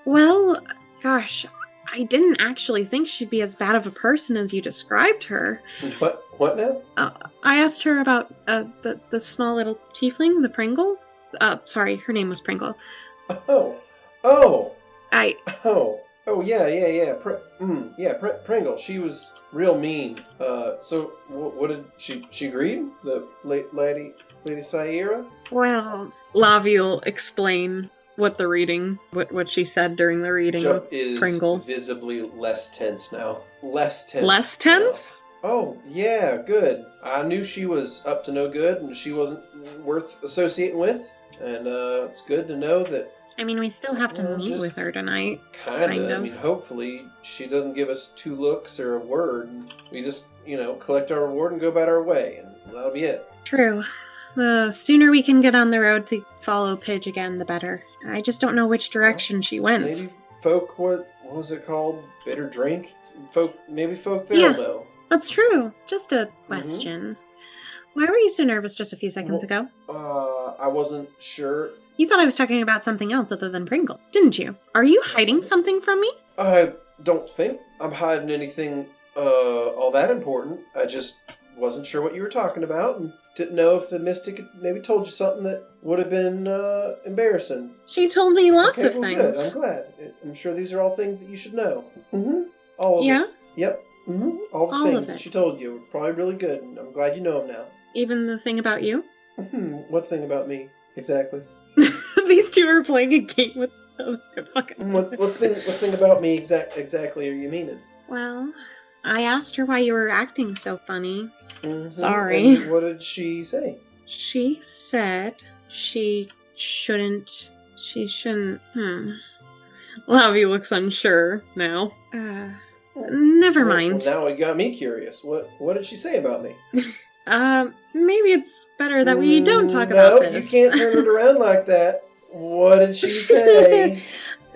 Well, gosh, I didn't actually think she'd be as bad of a person as you described her. What now? I asked her about the small little tiefling, the Pringle. Sorry, her name was Pringle. Oh, yeah. Pringle. She was real mean. So what did she agreed? The lady Saira? Well, Lavi will explain what she said during the reading Jupp of is Pringle. visibly less tense now. Less tense. Less tense? Oh, yeah, good. I knew she was up to no good and she wasn't worth associating with. And it's good to know that... I mean, we still have to meet with her tonight. Kind Kind of. I of. mean, hopefully she doesn't give us 2 looks or a word. We just, collect our reward and go about our way. And that'll be it. True. The sooner we can get on the road to follow Pidge again, the better. I just don't know which direction she went. Maybe folk, what was it called? Bitter drink? Maybe folk there'll know. That's true. Just a question. Why were you so nervous just a few seconds ago? I wasn't sure. You thought I was talking about something else other than Pringle, didn't you? Are you hiding something from me? I don't think I'm hiding anything all that important. I just wasn't sure what you were talking about and didn't know if the mystic had maybe told you something that would have been embarrassing. She told me lots of Well, things. good. I'm glad. I'm sure these are all things that you should know. All of Yeah? it. Yep. All the All things of that it. she told you were probably really good, and I'm glad you know them now. Even the thing about you? What thing about me? Exactly. These two are playing a game with fucking... What thing about me exactly are you meaning? Well, I asked her why you were acting so funny. Sorry. And what did she say? She said she shouldn't... Lavi looks unsure now. Never mind. Well, now it got me curious. What did she say about me? Maybe it's better that we don't talk about this. No, you can't turn it around like that. What did she say?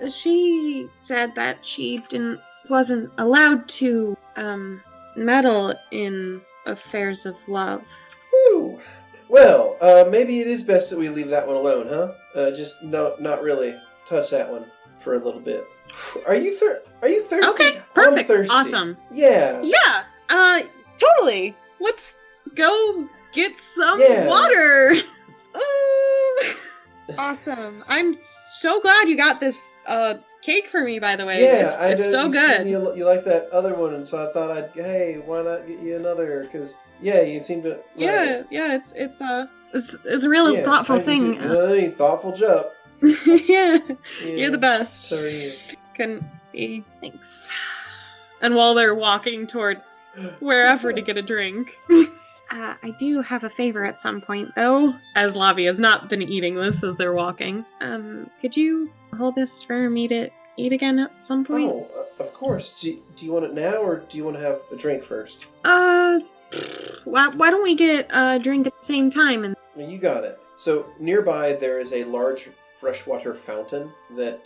She said that she wasn't allowed to, meddle in affairs of love. Woo. Well, maybe it is best that we leave that one alone, huh? Just not really touch that one for a little bit. Are you thirsty? Okay, perfect. I'm thirsty. Awesome. Yeah. Yeah, totally. Let's go get some Yeah. water. Awesome. I'm so glad you got this cake for me, by the way. Yeah, it's so good. You like that other one, and so I thought hey, why not get you another? Because you seem to. Yeah, it's a real thoughtful thing. Thoughtful Jupp. Yeah, you're the best. So are you. Couldn't be. Thanks. And while they're walking towards wherever to get a drink. I do have a favor at some point, though. As Lavi has not been eating this as they're walking. Could you hold this for me to eat again at some point? Oh, of course. Do you want it now, or do you want to have a drink first? Why don't we get a drink at the same time? And You got it. So nearby there is a large freshwater fountain that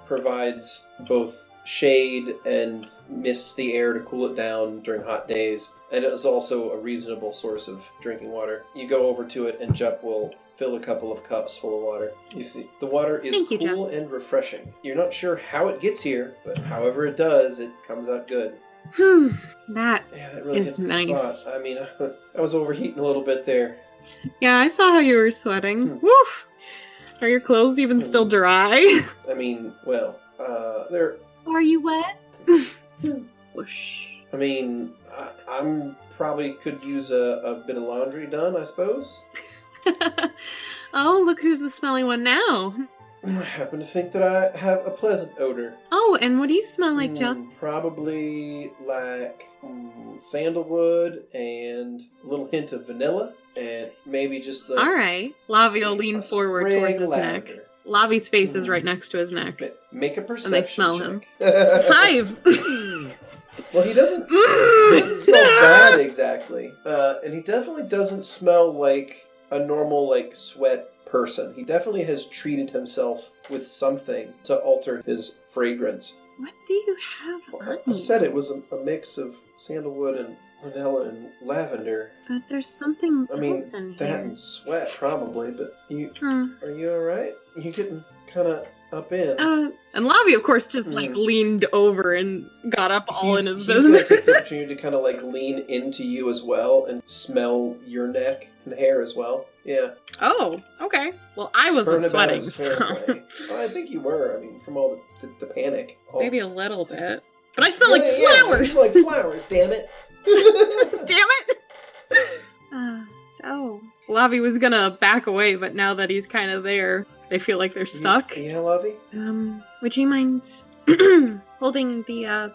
provides both shade and mists the air to cool it down during hot days, and it is also a reasonable source of drinking water. You go over to it and Jupp will fill a couple of cups full of water. You see, the water is Thank you, cool and refreshing. You're not sure how it gets here, but however it does, it comes out good. That really is hits the nice. spot. I mean, I was overheating a little bit there. Yeah, I saw how you were sweating. Woof! Are your clothes even still dry? I mean, well, they're... Are you wet? Whoosh. I mean, I'm probably could use a bit of laundry done, I suppose. Oh, look who's the smelly one now. I happen to think that I have a pleasant odor. Oh, and what do you smell like, John? Probably like sandalwood and a little hint of vanilla, and maybe just All right. Lavi will lean forward sprig towards his lavender. neck. Lavi's face is right next to his neck. Make a perception And they smell check. him. 5! Well, he doesn't smell bad exactly. And he definitely doesn't smell like a normal, like, sweat person. He definitely has treated himself with something to alter his fragrance. What do you have on I said it was a mix of sandalwood and vanilla and lavender. But there's something I mean, else in that here. and sweat, probably, but you... Huh. Are you alright? You're getting kind of up in. And Lavi, of course, just like leaned over and got up all in his He's going to business. take the opportunity to kind of like lean into you as well and smell your neck and hair as well. Yeah. Oh, okay. Well, I wasn't Turn about sweating, his hair so away. Well, I think you were. I mean, from all the panic. All... maybe a little bit. But I smell like Yeah, flowers. you smell like flowers, damn it. Damn it! So, Lavi was gonna back away, but now that he's kind of there, they feel like they're stuck. Yeah, Lavi? would you mind holding the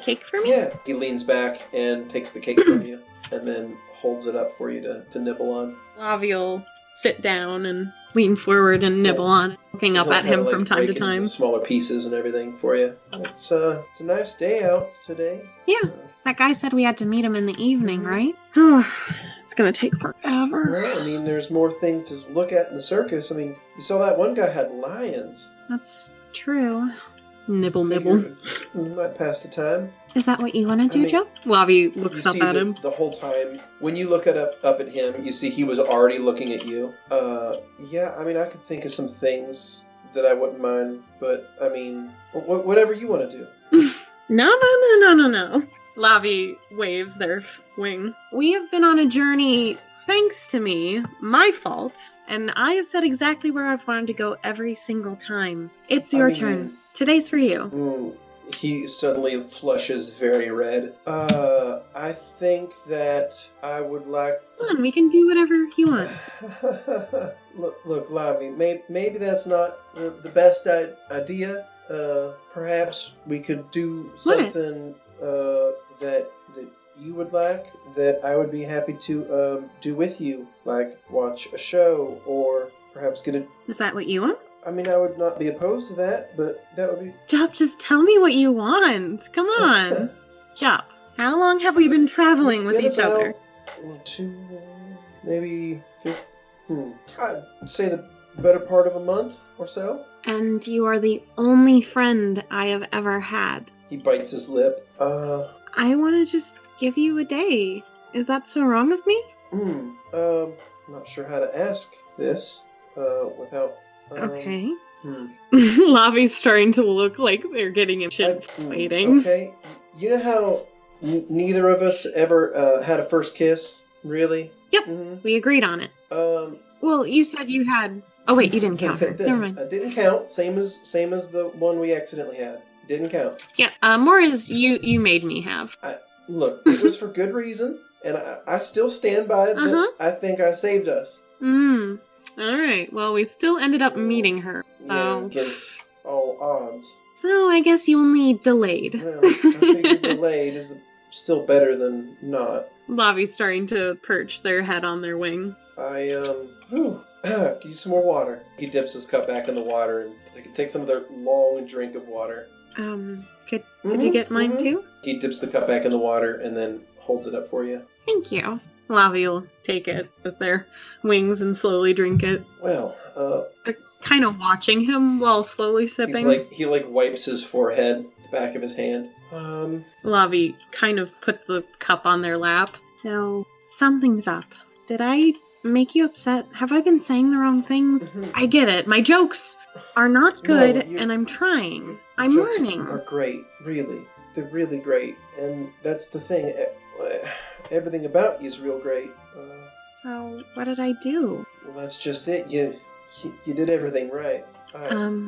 cake for me? Yeah. He leans back and takes the cake from you and then holds it up for you to nibble on. Lavi will sit down and lean forward and nibble on it, looking up He'll at him kinda, from like, time to break it time. into smaller pieces and everything for you. It's a nice day out today. Yeah. That guy said we had to meet him in the evening, right? It's gonna take forever. Well, I mean, there's more things to look at in the circus. I mean, you saw that one guy had lions. That's true. Nibble, nibble. We might pass the time. Is that what you want to do, I mean, Joe? Lavi You looks up see at him. the whole time. When you look up at him, you see he was already looking at you. Yeah, I mean, I could think of some things that I wouldn't mind, but, I mean, whatever you want to do. No. Lavi waves their wing. We have been on a journey thanks to me, my fault, and I have said exactly where I've wanted to go every single time. It's your turn. Today's for you. He suddenly flushes very red. I think that I would like... Come on, we can do whatever you want. Look, Lavi, maybe that's not the best idea. Perhaps we could do something that you would like, that I would be happy to do with you, like watch a show or perhaps get a... Is that what you want? I mean, I would not be opposed to that, but that would be... Jupp, just tell me what you want. Come on. Jupp, how long have we been traveling with each other? 2, maybe... I'd say the better part of a month or so. And you are the only friend I have ever had. He bites his lip. I want to just give you a day. Is that so wrong of me? Not sure how to ask this, without... Okay. Lavi's starting to look like they're getting him shit waiting. Okay. You know how neither of us ever had a first kiss? Really? Yep. Mm-hmm. We agreed on it. Well, you said you had... Oh, wait, you didn't count her. Never mind. I didn't count. Same as the one we accidentally had. Didn't count. Yeah, more as you made me have. Look, it was for good reason, and I still stand by it that I think I saved us. Alright, well, we still ended up meeting her. Yeah, against all odds. So, I guess you only delayed. Well, I figured delayed is still better than not. Lavi's starting to perch their head on their wing. Give you some more water. He dips his cup back in the water and takes some of their long drink of water. Could you get mine too? He dips the cup back in the water and then holds it up for you. Thank you. Lavi will take it with their wings and slowly drink it. Well, they're kind of watching him while slowly sipping. He wipes his forehead, the back of his hand. Lavi kind of puts the cup on their lap. So, something's up. Did I make you upset? Have I been saying the wrong things? I get it. My jokes are not good, and I'm trying. I'm learning. Are great, really. They're really great, and that's the thing. Everything about you is real great. So, what did I do? Well, that's just it. You did everything right. I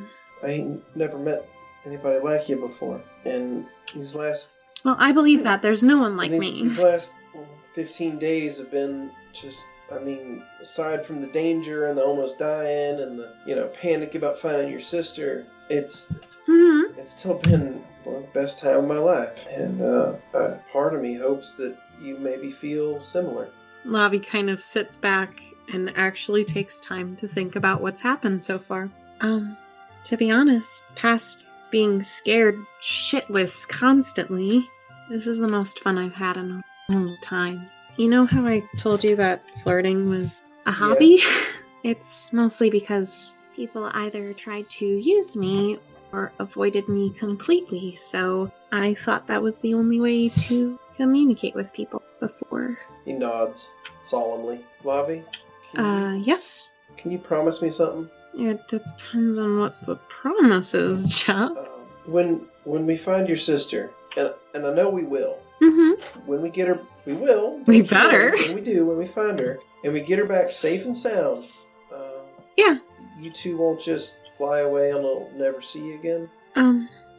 ain't never met anybody like you before, and these last... Well, I believe that. There's no one like me. These last 15 days have been just... I mean, aside from the danger and the almost dying and the, panic about finding your sister, it's still been one of the best time of my life. And part of me hopes that you maybe feel similar. Lavi kind of sits back and actually takes time to think about what's happened so far. To be honest, past being scared shitless constantly, This is the most fun I've had in a long time. You know how I told you that flirting was a hobby? It's mostly because people either tried to use me or avoided me completely, so I thought that was the only way to communicate with people before. He nods solemnly. Lavi, Yes? can you promise me something? It depends on what the promise is, Jupp. When we find your sister, and I know we will. Mm-hmm. When we get her, we will. We Don't you know? better. When we do, when we find her, and we get her back safe and sound. Yeah. You two won't just fly away and I'll never see you again?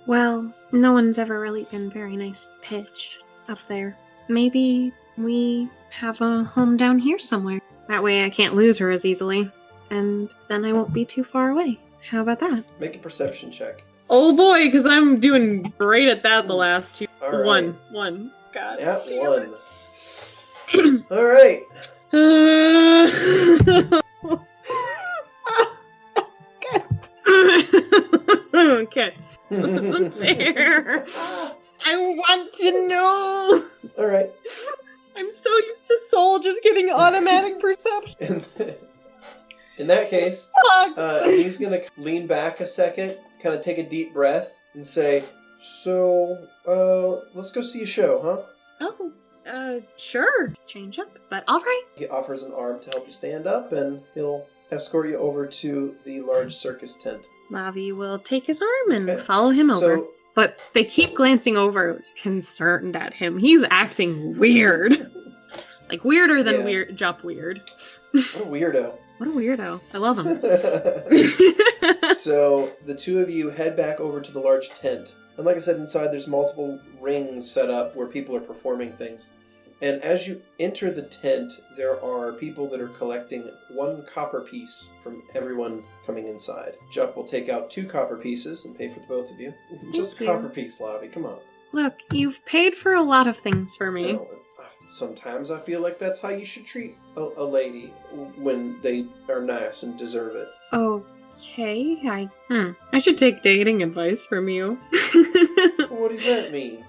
Well, no one's ever really been very nice to Pidge up there. Maybe we have a home down here somewhere. That way I can't lose her as easily. And then I won't be too far away. How about that? Make a perception check. Oh boy, because I'm doing great at that the last two. All right. One. God. Nat damn 1. All right. it. Okay. This isn't fair. I want to know. All right. I'm so used to Soul just getting automatic perception. In that case, Sucks. he's going to lean back a second, kind of take a deep breath, and say, so, let's go see a show, huh? Oh, sure. Change up, but alright. He offers an arm to help you stand up, and he'll escort you over to the large circus tent. Lavi will take his arm and Okay. follow him over. So, But they keep glancing over, concerned at him. He's acting weird. Like, weirder than Yeah. Jupp weird. what a weirdo. What a weirdo. I love him. So, the two of you head back over to the large tent. And like I said, inside there's multiple rings set up where people are performing things. And as you enter the tent, there are people that are collecting 1 copper piece from everyone coming inside. Jupp will take out 2 copper pieces and pay for the both of you. Just a Thank you. copper piece, Lavi. Come on. Look, you've paid for a lot of things for me. Well, sometimes I feel like that's how you should treat a lady when they are nice and deserve it. Okay, I should take dating advice from you. What does that mean?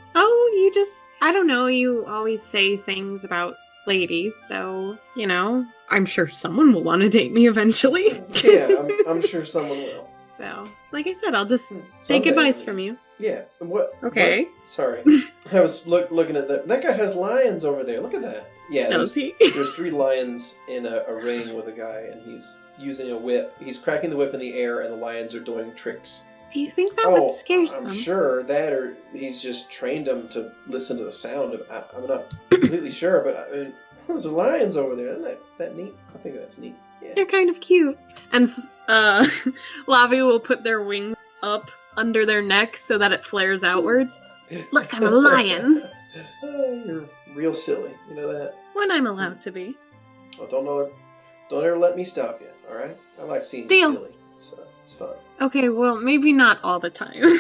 I don't know, you always say things about ladies, so, you know. I'm sure someone will want to date me eventually. Yeah, I'm sure someone will. So, Like I said, I'll just take Someday. advice from you. Yeah. And what? Okay. What? Sorry. I was looking at that. That guy has lions over there. Look at that. Yeah. Does he? There's 3 lions in a ring with a guy, and he's using a whip. He's cracking the whip in the air, and the lions are doing tricks. do you think that would scare I'm them? sure that, or he's just trained them to listen to the sound. I'm not completely sure, but I mean, there's lions over there. Isn't that neat? I think that's neat. Yeah. They're kind of cute. And Lavi will put their wings up under their neck so that it flares outwards. Look, I'm a lion. Oh, you're real silly. You know that? When I'm allowed to be. Well, don't ever let me stop you. All right? I like seeing Deal. you silly. It's fun. Okay, well, maybe not all the time.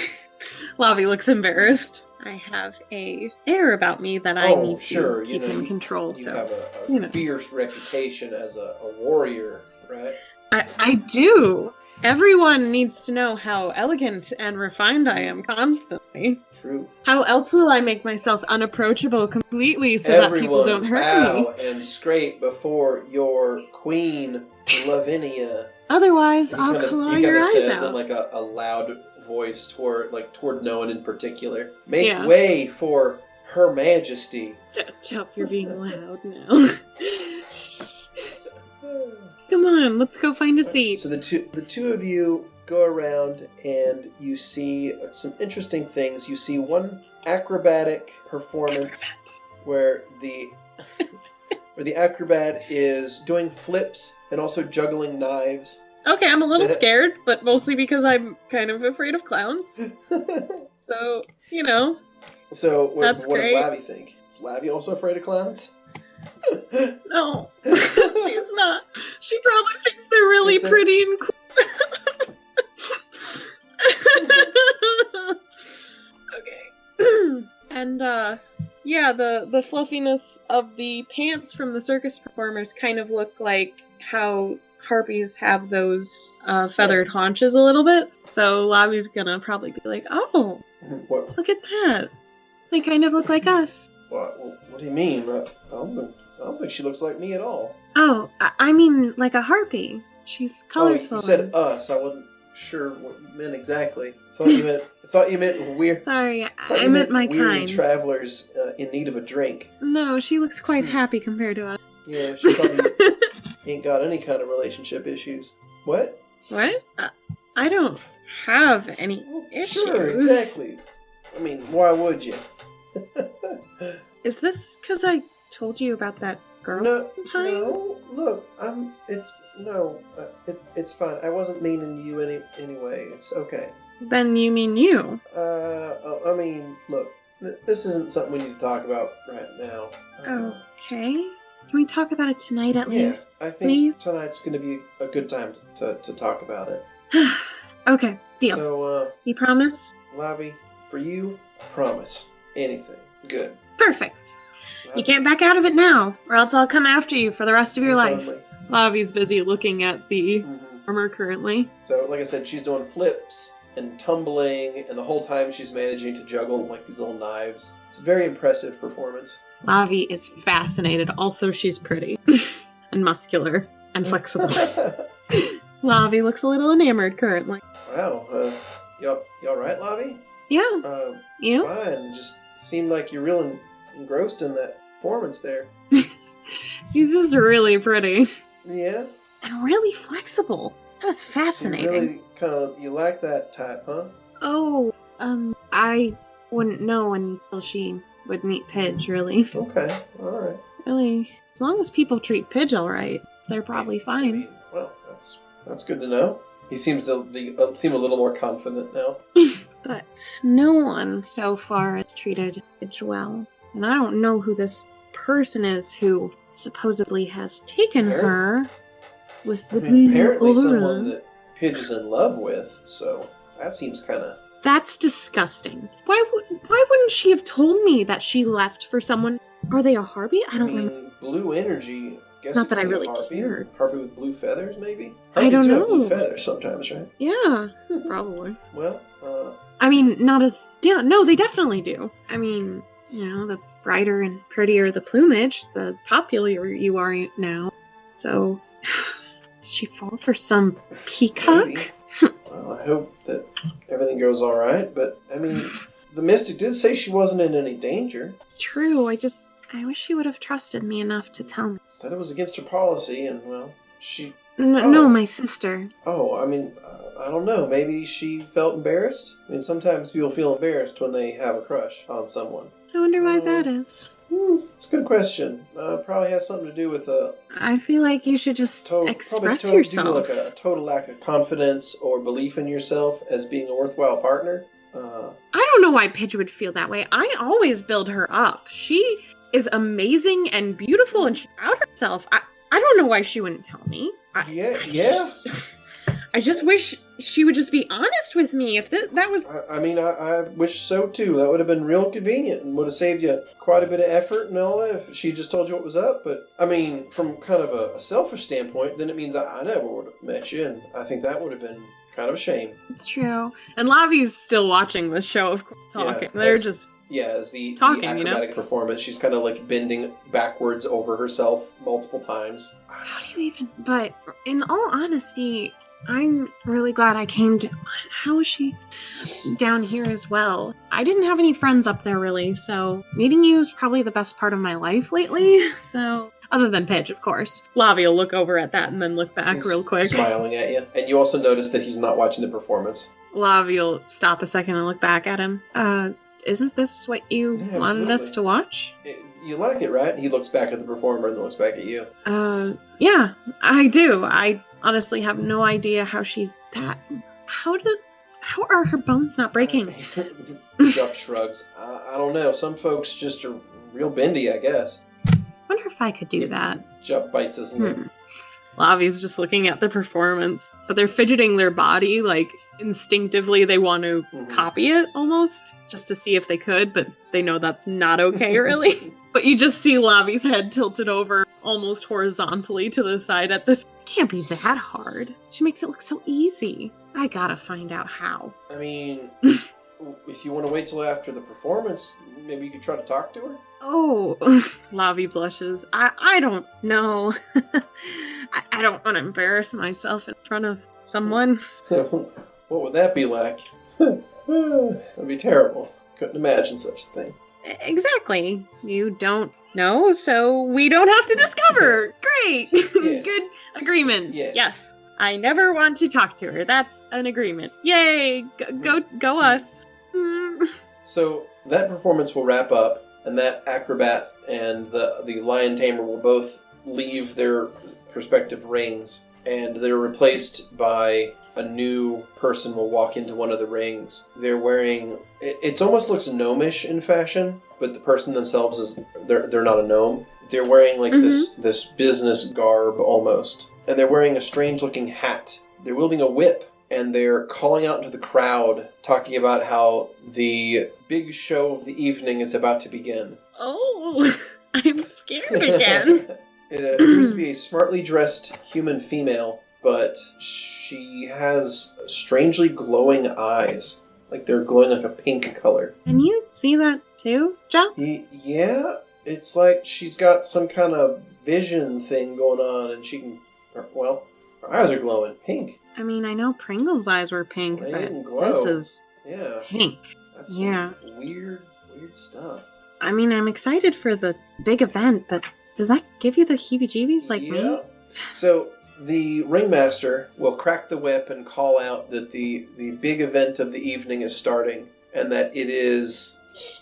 Lavi looks embarrassed. I have a air about me that I need to keep in control. You So have a fierce reputation as a warrior, right? I do. Everyone needs to know how elegant and refined I am constantly. True. How else will I make myself unapproachable completely so that people don't hurt me? bow and scrape before your queen, Lavinia. Otherwise, I'll claw your eyes says in out. like a loud voice toward no one in particular. Make Yeah. way for Her Majesty. Jupp, you're being loud now. Come on, let's go find a seat. So the two of you go around and you see some interesting things. You see one acrobatic performance where the acrobat is doing flips and also juggling knives. Okay, I'm a little scared, but mostly because I'm kind of afraid of clowns. So, you know. So what That's does great. Lavi think? Is Lavi also afraid of clowns? No, she's not. She probably thinks they're really pretty and cool. Okay. And, yeah, the fluffiness of the pants from the circus performers kind of look like how harpies have those feathered haunches a little bit. So Lavi's gonna probably be like, oh, What? look at that. They kind of look like us. What do you mean? I don't think she looks like me at all. Oh, I mean like a harpy. She's colorful. Oh, you said us. I wasn't sure what you meant exactly. Thought you meant weird. Sorry, I meant my weary kind. travelers in need of a drink. No, she looks quite happy compared to us. Yeah, she probably ain't got any kind of relationship issues. What? What? I don't have any issues. Sure, exactly. I mean, why would you? Is this because I told you about that girl time? No, look, it's fine. I wasn't meaning you anyway. It's okay. Then you mean you? I mean, look, this isn't something we need to talk about right now. Okay. Can we talk about it tonight at least? I think please? Tonight's going to be a good time to talk about it. Okay, deal. So, you promise? Lavi, for you, I promise. Anything. Good. Perfect. You can't back out of it now, or else I'll come after you for the rest of your life. Lavi's busy looking at the armor currently. So, like I said, she's doing flips and tumbling, and the whole time she's managing to juggle like these little knives. It's a very impressive performance. Lavi is fascinated. Also, she's pretty and muscular and flexible. Lavi looks a little enamored currently. Wow. You all right, Lavi? Yeah. You? Fine. Just seemed like you're real engrossed in that performance there. She's just really pretty. Yeah? And really flexible. That was fascinating. You like that type, huh? Oh, I wouldn't know until she would meet Pidge, really. Okay, alright. Really, as long as people treat Pidge alright, they're probably fine. I mean, well, that's good to know. He seems to seem a little more confident now. But no one so far has treated Pidge well. And I don't know who this person is who supposedly has taken her with the apparently aura. someone that Pidge is in love with, so that seems kind of... That's disgusting. Why wouldn't she have told me that she left for someone? Are they a Harpy? I don't remember. Blue energy. Guess not that I really Harpy. cared. Harpy with blue feathers, maybe? I don't Harpies do have know. blue feathers sometimes, right? Yeah, probably. Well, I mean, not as... Yeah, no, they definitely do. I mean, the brighter and prettier the plumage, the popular you are now. So, did she fall for some peacock? maybe. Well, I hope that everything goes all right, but, I mean, the Mystic did say she wasn't in any danger. It's true, I wish she would have trusted me enough to tell me. Said it was against her policy, and, well, she... No, my sister. Oh, I mean, I don't know. Maybe she felt embarrassed? I mean, sometimes people feel embarrassed when they have a crush on someone. I wonder why that is. It's a good question. Probably has something to do with I feel like you should just express probably yourself. do like a total lack of confidence or belief in yourself as being a worthwhile partner. I don't know why Pidge would feel that way. I always build her up. She is amazing and beautiful, and she's proud of herself. I don't know why she wouldn't tell me. I just wish she would just be honest with me. If that was... I wish so too. That would have been real convenient and would have saved you quite a bit of effort and all that if she just told you what was up. But, I mean, from kind of a selfish standpoint, then it means I never would have met you, and I think that would have been kind of a shame. It's true. And Lavi's still watching the show, of course, talking. Yeah, They're just... Yeah, as the talking, acrobatic performance, she's kind of like bending backwards over herself multiple times. How do you even... But, in all honesty... I'm really glad I came to... How is she down here as well? I didn't have any friends up there, really, so meeting you is probably the best part of my life lately, so... Other than Pidge, of course. Lavi will look over at that and then look back real quick. Smiling at you. And you also notice that he's not watching the performance. Lavi will stop a second and look back at him. Isn't this what you wanted us to watch? You like it, right? He looks back at the performer and then looks back at you. Yeah, I do. I honestly have no idea how she's that... How are her bones not breaking? Jupp shrugs. I don't know. Some folks just are real bendy, I guess. Wonder if I could do that. Jupp bites his lip. Lavi's just looking at the performance, but they're fidgeting their body, like, instinctively they want to copy it, almost, just to see if they could, but they know that's not okay, really. But you just see Lavi's head tilted over almost horizontally to the side at this. It can't be that hard. She makes it look so easy. I gotta find out how. I mean, if you want to wait till after the performance, maybe you could try to talk to her? Oh, Lavi blushes. I don't know. I don't want to embarrass myself in front of someone. What would that be like? That'd be terrible. Couldn't imagine such a thing. Exactly. You don't know, so we don't have to discover. Great. Yeah. Good agreement. Yeah. Yes. I never want to talk to her. That's an agreement. Yay. Go us. So that performance will wrap up, and that acrobat and the lion tamer will both leave their respective rings, and they're replaced by a new person will walk into one of the rings. They're wearing... It almost looks gnomish in fashion, but the person themselves is... They're not a gnome. They're wearing like this business garb almost. And they're wearing a strange-looking hat. They're wielding a whip, and they're calling out into the crowd, talking about how the big show of the evening is about to begin. Oh, I'm scared again. It appears to be a smartly dressed human female, but she has strangely glowing eyes. Like they're glowing like a pink color. Can you see that too, Jeff? Yeah, it's like she's got some kind of vision thing going on, and she can... Well, her eyes are glowing pink. I mean, I know Pringle's eyes were pink, They but didn't glow. this is Yeah, pink. that's Yeah. some weird stuff. I mean, I'm excited for the big event, but does that give you the heebie-jeebies like me? So the ringmaster will crack the whip and call out that the big event of the evening is starting, and that it is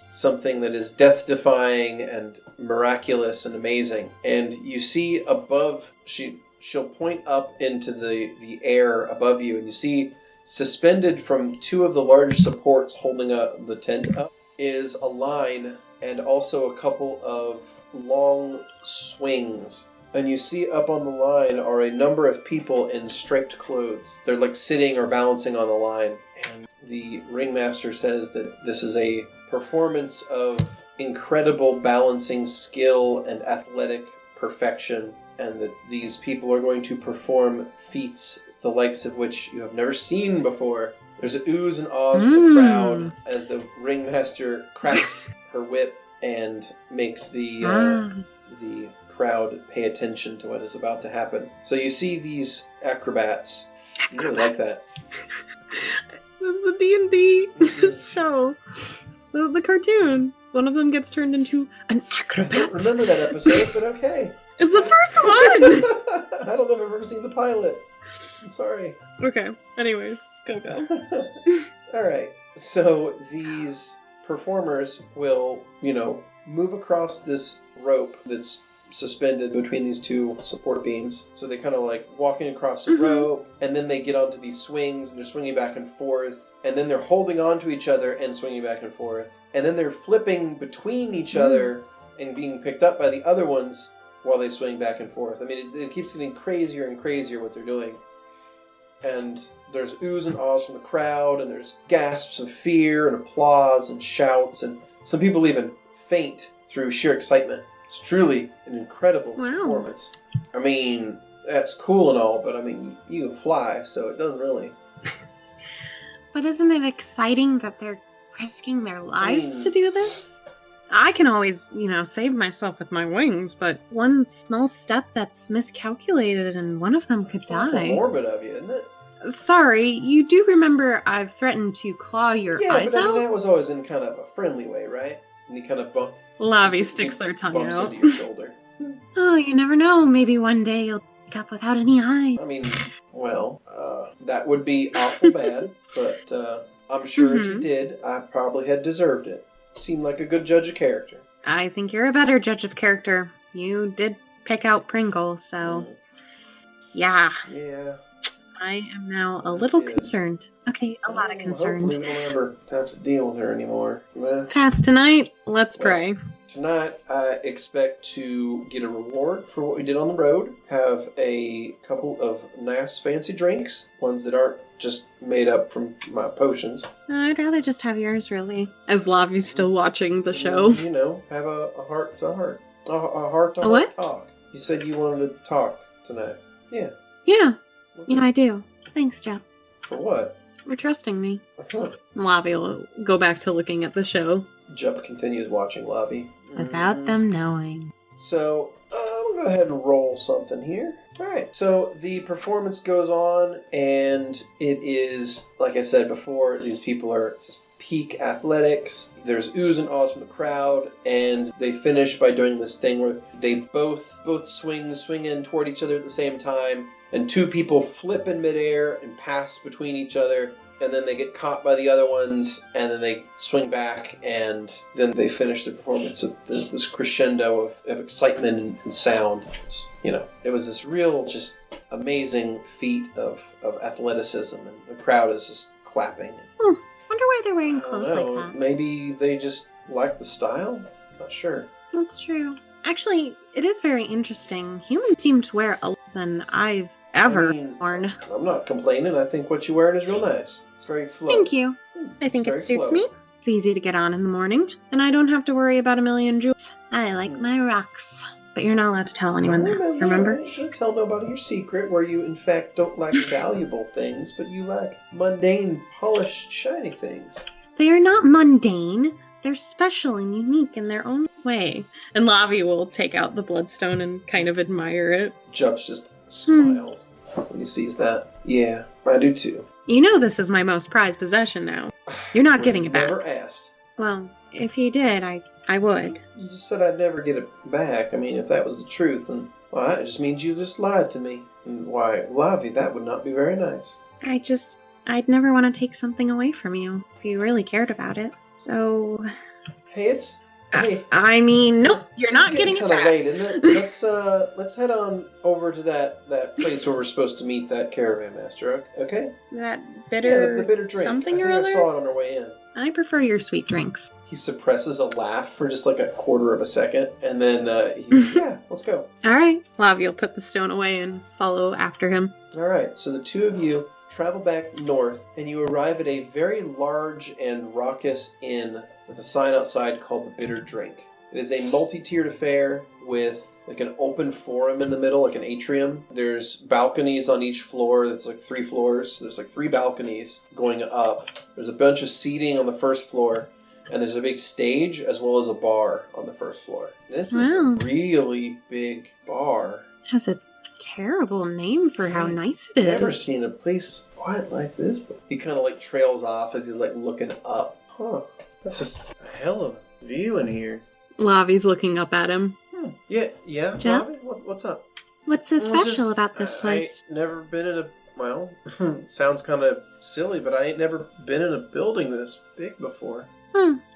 something that is death-defying and miraculous and amazing. And you see above, she'll point up into the air above you, and you see suspended from two of the large supports holding the tent up is a line and also a couple of long swings. And you see up on the line are a number of people in striped clothes. They're like sitting or balancing on the line. And the ringmaster says that this is a performance of incredible balancing skill and athletic perfection, and that these people are going to perform feats the likes of which you have never seen before. There's an oohs and ahs from the crowd as the ringmaster cracks her whip and makes the crowd pay attention to what is about to happen. So you see these acrobats. You really like that. This is the D&D show. The cartoon. One of them gets turned into an I acrobat. don't remember that episode, but okay. It's the first one! I don't know if I've ever seen the pilot. I'm sorry. Okay, anyways, go. Alright, so these performers will, move across this rope that's suspended between these two support beams. So they kind of like walking across the rope, and then they get onto these swings, and they're swinging back and forth, and then they're holding on to each other and swinging back and forth, and then they're flipping between each other and being picked up by the other ones while they swing back and forth. I mean, it keeps getting crazier and crazier what they're doing. And there's oohs and ahs from the crowd, and there's gasps of fear and applause and shouts, and some people even faint through sheer excitement. It's truly an incredible performance. I mean, that's cool and all, but I mean, you can fly, so it doesn't really... But isn't it exciting that they're risking their lives to do this? I can always, save myself with my wings, but one small step that's miscalculated and one of them could die. It's morbid of you, isn't it? Sorry, you do remember I've threatened to claw your eyes but I out? mean, that was always in kind of a friendly way, right? And you kind of Lavi sticks their tongue bumps out. into your shoulder. Oh, you never know. Maybe one day you'll wake up without any eyes. I mean, well, that would be awful bad, but I'm sure if you did, I probably had deserved it. Seemed like a good judge of character. I think you're a better judge of character. You did pick out Pringle, so... Yeah. Yeah. I am now a little Yeah. concerned. Okay, a lot of concerned. Hopefully we don't ever have to deal with her anymore. Past tonight, let's pray. Tonight, I expect to get a reward for what we did on the road. Have a couple of nice fancy drinks. Ones that aren't just made up from my potions. I'd rather just have yours, really. As Lavi's still watching the show. Have a heart-to-heart. A heart-to-heart A what? talk. You said you wanted to talk tonight. Yeah. Yeah, I do. Thanks, Jeff. For what? for trusting me. Uh-huh. Lavi will go back to looking at the show. Jupp continues watching Lavi. Without them knowing. So, we'll go ahead and roll something here. Alright, so the performance goes on, and it is, like I said before, these people are just peak athletics. There's oohs and ahs from the crowd, and they finish by doing this thing where they both swing in toward each other at the same time, and two people flip in midair and pass between each other, and then they get caught by the other ones, and then they swing back, and then they finish the performance at this crescendo of excitement and sound. It was this real, just amazing feat of athleticism, and the crowd is just clapping. Wonder why they're wearing clothes like that. Maybe they just like the style? Not sure. That's true. Actually, it is very interesting. Humans seem to wear a lot than I've ever worn. I'm not complaining. I think what you're wearing is real nice. It's very flowy. Thank you. I think it suits me. It's easy to get on in the morning, and I don't have to worry about a million jewels. I like my rocks. But you're not allowed to tell anyone that, remember? Don't tell nobody your secret, where you in fact don't like valuable things, but you like mundane, polished, shiny things. They are not mundane. They're special and unique in their own way. And Lavi will take out the bloodstone and kind of admire it. Jumps just smiles when he sees that. Yeah, I do too. You know this is my most prized possession now. You're not getting it back. Never asked. Well, if you did, I would. You just said I'd never get it back. I mean, if that was the truth, then it just means you just lied to me. And why, Lavi, that would not be very nice. I'd never want to take something away from you if you really cared about it. So... Hey, I mean, nope, you're not getting it back. It's kind of late, isn't it? Let's head on over to that place where we're supposed to meet that caravan master, okay? That bitter... Yeah, the bitter drink. Something I or other? I saw it on our way in. I prefer your sweet drinks. He suppresses a laugh for just like a quarter of a second, and then yeah, let's go. Alright. Lavi will put the stone away and follow after him. Alright, so the two of you travel back north, and you arrive at a very large and raucous inn with a sign outside called the Bitter Drink. It is a multi-tiered affair with like an open forum in the middle, like an atrium. There's balconies on each floor. That's like 3 floors. There's like 3 balconies going up. There's a bunch of seating on the first floor, and there's a big stage as well as a bar on the first floor. This is a really big bar. Has a terrible name for how nice it is. I've never seen a place quite like this. He kind of like trails off as he's like looking up. Huh. That's just a hell of a view in here. Lavi's looking up at him. Yeah, Jeff? Lavi? What's up? What's so special about this place? I ain't never been in sounds kind of silly, but I ain't never been in a building this big before.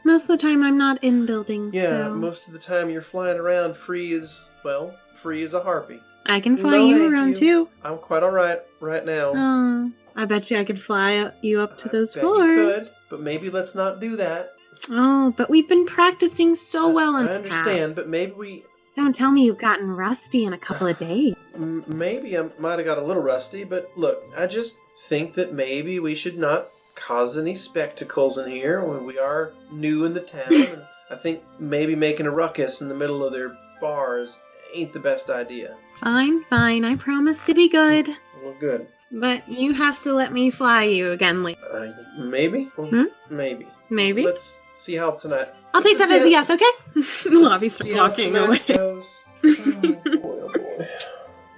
Most of the time I'm not in buildings. Yeah, so... most of the time you're flying around free as a harpy. I can fly you around too. I'm quite alright right now. Oh, I bet you I could fly you up to those bet floors. You could, but maybe let's not do that. Oh, but we've been practicing so well in I understand, but maybe we... Don't tell me you've gotten rusty in a couple of days. Maybe I might have got a little rusty, but look, I just think that maybe we should not cause any spectacles in here when we are new in the town. And I think maybe making a ruckus in the middle of their bars ain't the best idea. Fine. I promise to be good. Well, good. But you have to let me fly you again later. Maybe? Well, maybe. Maybe? Let's see how tonight... I'll take that as a yes, okay? Lavi's talking away. Oh boy.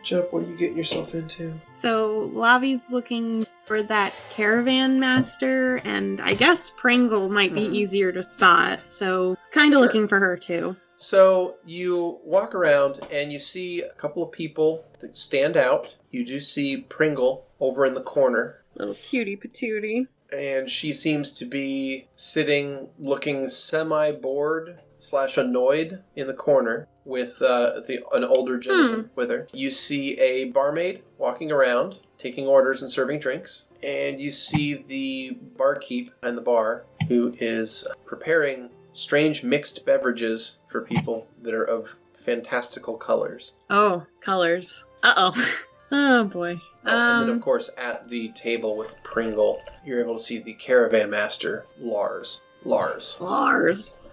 Jupp, what are you getting yourself into? So, Lavi's looking for that caravan master, and I guess Pringle might be easier to spot, so kind of looking for her too. So, you walk around and you see a couple of people that stand out. You do see Pringle over in the corner. Little cutie patootie. And she seems to be sitting, looking semi-bored / annoyed in the corner with an older gentleman with her. You see a barmaid walking around, taking orders and serving drinks. And you see the barkeep behind the bar who is preparing strange mixed beverages for people that are of fantastical colors. Oh, colors. Uh-oh. Oh, boy. And then, of course, at the table with Pringle, you're able to see the caravan master, Lars. Lars.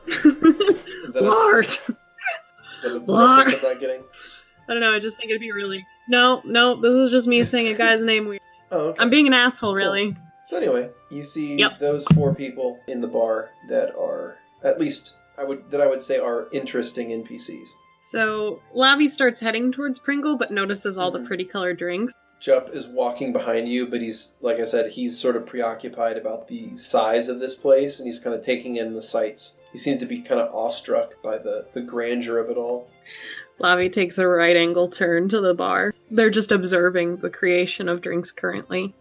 Is that Lars. Is that a Lars. reference I'm not getting? I don't know, I just think it'd be really... No, this is just me saying a guy's name weird. Oh, okay. I'm being an asshole, really. So anyway, you see Yep. those 4 people in the bar that are, at least, I would say are interesting NPCs. So Lavi starts heading towards Pringle, but notices all the pretty colored drinks. Jupp is walking behind you, but he's, like I said, he's sort of preoccupied about the size of this place, and he's kind of taking in the sights. He seems to be kind of awestruck by the grandeur of it all. Lavi takes a right angle turn to the bar. They're just observing the creation of drinks currently.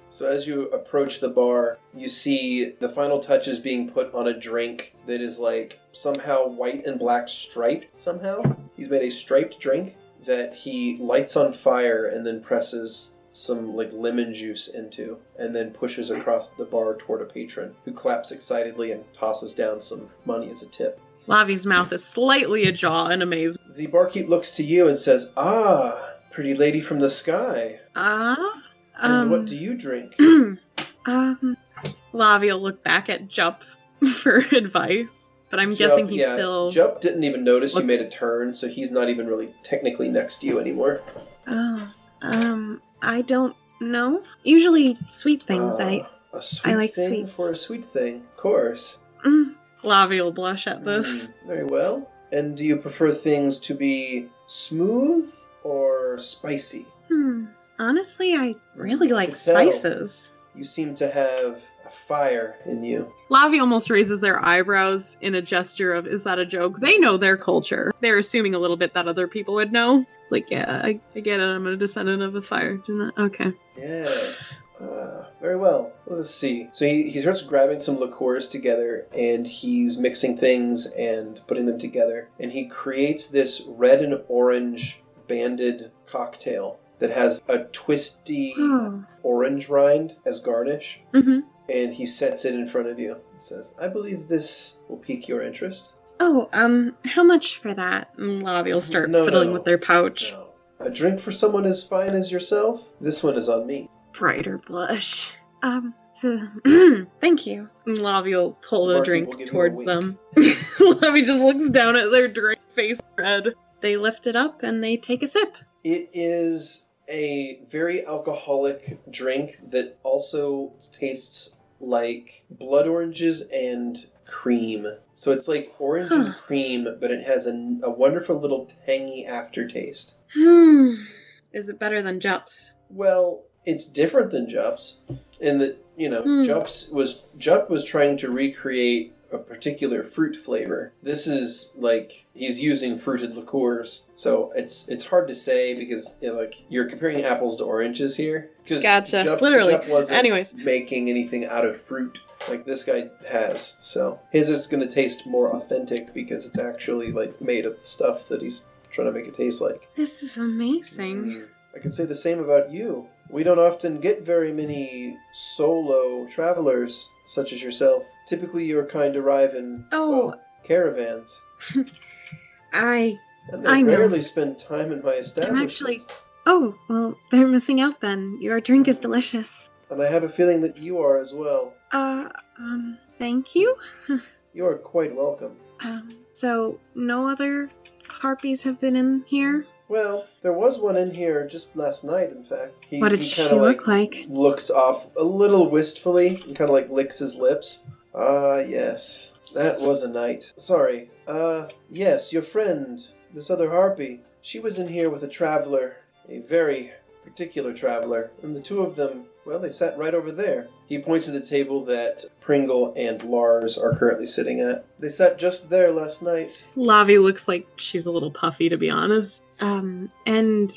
So as you approach the bar, you see the final touches being put on a drink that is like somehow white and black striped somehow. He's made a striped drink that he lights on fire and then presses some like lemon juice into and then pushes across the bar toward a patron who claps excitedly and tosses down some money as a tip. Lavi's mouth is slightly ajar in amazement. The barkeep looks to you and says, "Ah, pretty lady from the sky. And what do you drink?" Lavi will look back at Jupp for advice, but I'm guessing he's still... Jupp didn't even notice you made a turn, so he's not even really technically next to you anymore. I don't know. Usually sweet things. A sweet I like thing sweets. for a sweet thing, of course. Lavi will blush at this. Very well. And do you prefer things to be smooth or spicy? Honestly, I really like can tell. spices. You seem to have a fire in you. Lavi almost raises their eyebrows in a gesture of, is that a joke? They know their culture. They're assuming a little bit that other people would know. It's like, yeah, I get it. I'm a descendant of the fire. Okay. Yes. Very well. Let's see. So he starts grabbing some liqueurs together, and he's mixing things and putting them together. And he creates this red and orange banded cocktail that has a twisty orange rind as garnish. Mm-hmm. And he sets it in front of you and says, "I believe this will pique your interest." Oh, how much for that? And Lavi will start No, fiddling no. with their pouch. No. A drink for someone as fine as yourself? This one is on me. Brighter blush. Thank you. And Lavi will pull the Barkeep drink will give you a towards wink. them. Lavi just looks down at their drink, face red. They lift it up and they take a sip. It is a very alcoholic drink that also tastes like blood oranges and cream. So it's like orange and cream, but it has a wonderful little tangy aftertaste. Is it better than Jupp's? Well, it's different than Jupp's in that, Jupp was trying to recreate a particular fruit flavor. This is like he's using fruited liqueurs, so it's hard to say because you're comparing apples to oranges here. Gotcha. Jupp wasn't making anything out of fruit like this guy has. So his is going to taste more authentic because it's actually like made of the stuff that he's trying to make it taste like. This is amazing. I can say the same about you. We don't often get very many solo travelers such as yourself. Typically, your kind arrive in caravans. I And they know. rarely spend time in my establishment. I'm actually... Oh, well, they're missing out then. Your drink is delicious. And I have a feeling that you are as well. Thank you? You are quite welcome. So no other harpies have been in here? Well, there was one in here just last night, in fact. What did she look like? Looks off a little wistfully and kind of like licks his lips. Yes. That was a night. Sorry. Yes, your friend, this other harpy, she was in here with a traveler, a very particular traveler, and the two of them, well, they sat right over there. He points to the table that Pringle and Lars are currently sitting at. They sat just there last night. Lavi looks like she's a little puffy, to be honest. And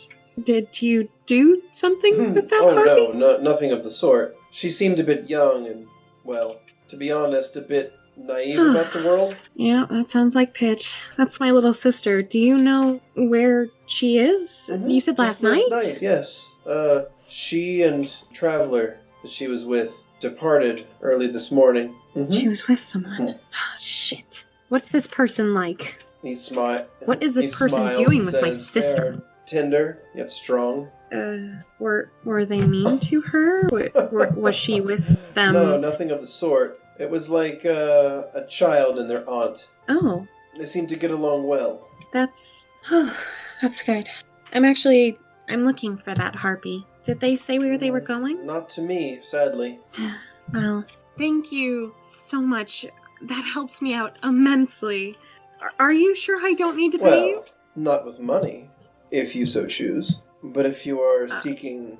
did you do something with that harpy? No, nothing of the sort. She seemed a bit young and, well, to be honest, a bit naive about the world. Yeah, that sounds like Pidge. That's my little sister. Do you know where she is? You said last night? Last night, yes. She and traveler that she was with departed early this morning. She was with someone. Shit. What's this person like? He smiled. What is this person doing with my sister? They're tender, yet strong. Were they mean to her? Was she with them? No, nothing of the sort. It was like a child and their aunt. Oh. They seemed to get along well. That's good. I'm actually I'm looking for that Harpy. Did they say where they were going? Not to me, sadly. Well, thank you so much. That helps me out immensely. Are you sure I don't need to pay you? Well, not with money, if you so choose. But if you are seeking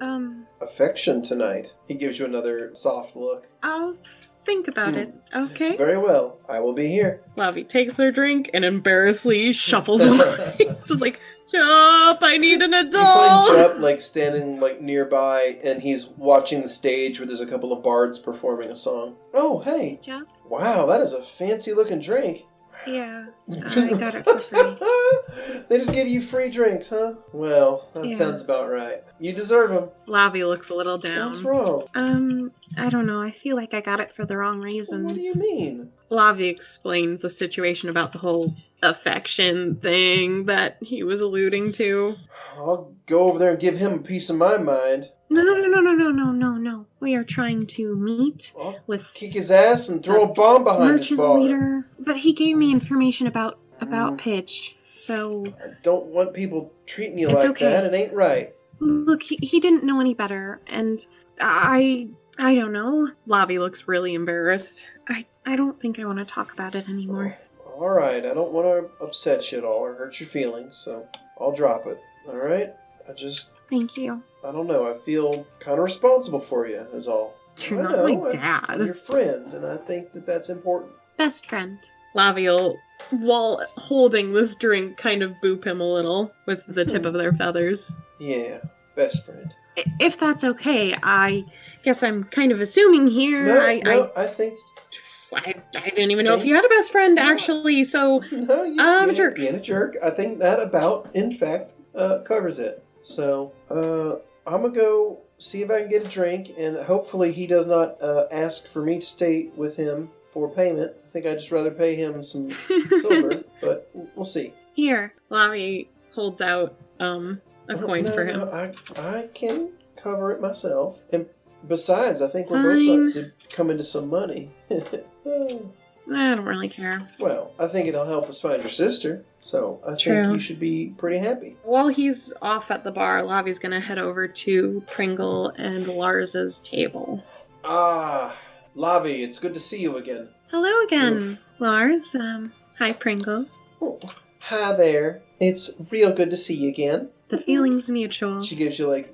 affection tonight, he gives you another soft look. I'll think about it, okay? Very well. I will be here. Lavi takes their drink and embarrassedly shuffles away. Just like, Jupp, I need an You find adult! Jupp, standing, nearby, and he's watching the stage where there's a couple of bards performing a song. Oh, hey. Jupp? Wow, that is a fancy-looking drink. Yeah, I got it for free. They just give you free drinks, huh? Well, that sounds about right. You deserve them. Lavi looks a little down. What's wrong? I don't know. I feel like I got it for the wrong reasons. What do you mean? Lavi explains the situation about the whole affection thing that he was alluding to. I'll go over there and give him a piece of my mind. No. We are trying to meet with Kick his ass and throw a bomb behind his merchant bar. leader. But he gave me information about Pidge, so... I don't want people treating you It's like okay. that. It ain't right. Look, he didn't know any better, and I don't know. Lavi looks really embarrassed. I don't think I want to talk about it anymore. All right, I don't want to upset you at all or hurt your feelings, so I'll drop it. All right? Thank you. I don't know. I feel kind of responsible for you, is all. You're I not my know, I'm dad. your friend, and I think that that's important. Best friend. Lavi will, while holding this drink, kind of boop him a little with the tip of their feathers. Yeah, best friend. If that's okay, I guess I'm kind of assuming here. I think... I didn't even know if you had a best friend, actually, so... No, I'm a jerk. Being a jerk. I think that about, in fact, covers it. So, I'm gonna go see if I can get a drink, and hopefully he does not ask for me to stay with him for payment. I think I'd just rather pay him some silver, but we'll see. Here. Lavi holds out a coin for him. I can cover it myself. And besides, I think we're Fine. both about to come into some money. I don't really care. Well, I think it'll help us find your sister, so I True. think you should be pretty happy. While he's off at the bar, Lavi's gonna head over to Pringle and Lars's table. Ah, Lavi, it's good to see you again. Hello again, Oof. Lars. Hi, Pringle. Oh, hi there. It's real good to see you again. The feeling's mutual. She gives you a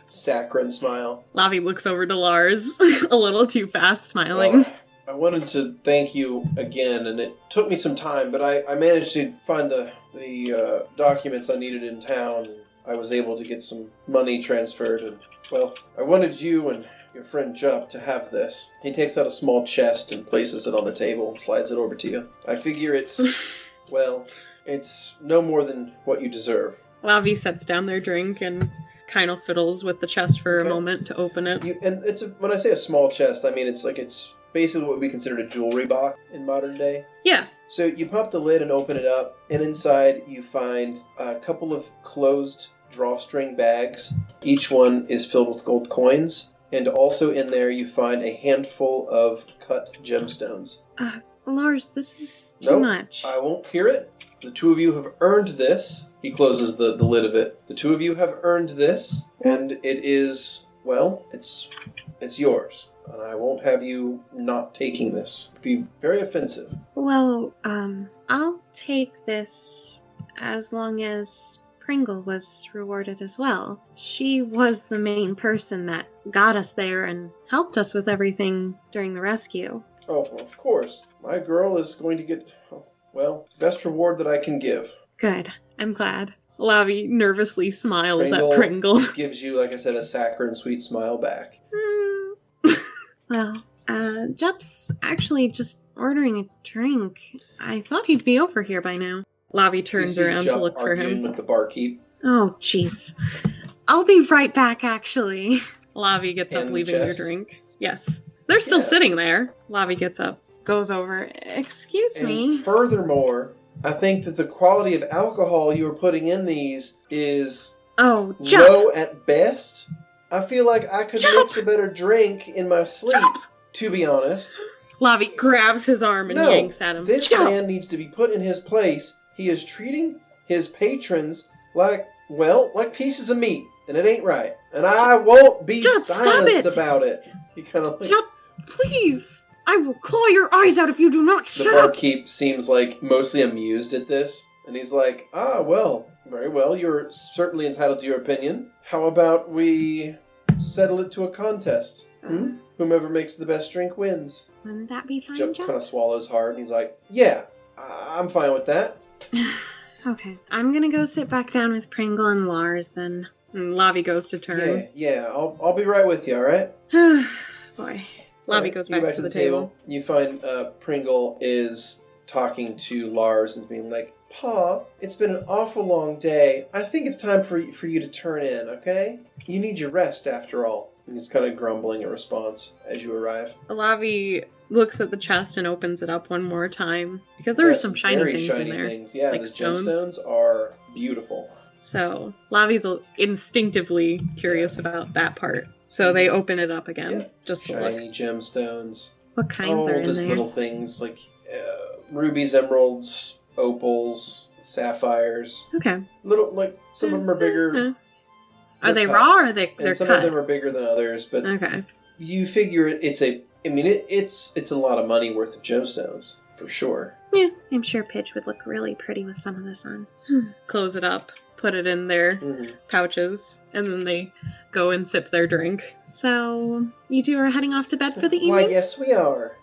saccharine smile. Lavi looks over to Lars, a little too fast, smiling. Well, I wanted to thank you again, and it took me some time, but I managed to find the documents I needed in town, and I was able to get some money transferred, and, well, I wanted you and your friend Jupp to have this. He takes out a small chest and places it on the table and slides it over to you. I figure it's, well, it's no more than what you deserve. Lavi sets down their drink and kind of fiddles with the chest for a moment to open it. When I say a small chest, I mean it's basically what we consider a jewelry box in modern day. Yeah. So you pop the lid and open it up, and inside you find a couple of closed drawstring bags. Each one is filled with gold coins, and also in there you find a handful of cut gemstones. Lars, this is too much. I won't hear it. The two of you have earned this. He closes the lid of it. The two of you have earned this, and it is, well, it's yours. And I won't have you not taking this. It'd be very offensive. Well, I'll take this as long as Pringle was rewarded as well. She was the main person that got us there and helped us with everything during the rescue. Oh, well, of course. My girl is going to get, best reward that I can give. Good. I'm glad. Lavi nervously smiles at Pringle. Gives you, like I said, a saccharine sweet smile back. Well, Jupp's actually just ordering a drink. I thought he'd be over here by now. Lavi turns around to look for him. With the barkeep. Oh, jeez. I'll be right back, actually. Lavi gets up, And the leaving their chest. drink. Yes. They're still sitting there. Lavi gets up, goes over. Excuse me. And furthermore, I think that the quality of alcohol you are putting in these is Oh, Jupp! low at best. I feel like I could mix a better drink in my sleep, to be honest. Lavi grabs his arm and yanks at him. This man needs to be put in his place. He is treating his patrons like pieces of meat. and it ain't right. And I won't be Jupp, stop silenced it. about it. He kind of like... Jupp, please! I will claw your eyes out if you do not The shut up! barkeep seems like mostly amused at this. And he's like, well, very well. You're certainly entitled to your opinion. How about we settle it to a contest? Whomever makes the best drink wins. Wouldn't that be fine, Jupp Jupp? kind of swallows hard, and he's like, yeah, I'm fine with that. Okay, I'm gonna go sit back down with Pringle and Lars then. And Lavi goes to turn. Yeah, I'll be right with you, alright? Boy. Lavi goes back to the table. You find Pringle is talking to Lars and being like, Pa, it's been an awful long day. I think it's time for you to turn in, okay? You need your rest after all. And he's kind of grumbling in response as you arrive. Lavi looks at the chest and opens it up one more time. Because there were some shiny things in there. Yeah, like the stones. gemstones are beautiful. So Lavi's instinctively curious about that part. So they open it up again, just to look. Shiny gemstones. What kinds are in Just there? little things like rubies, emeralds, opals, sapphires. Okay. Little, like, some of them are bigger. Are they cut. raw or they're And some cut? of them are bigger than others, but Okay. you figure it's a lot of money worth of gemstones, for sure. Yeah, I'm sure Pidge would look really pretty with some of this on. Close it up, put it in their Mm-hmm. pouches, and then they go and sip their drink. So, you two are heading off to bed for the evening? Why, yes, we are.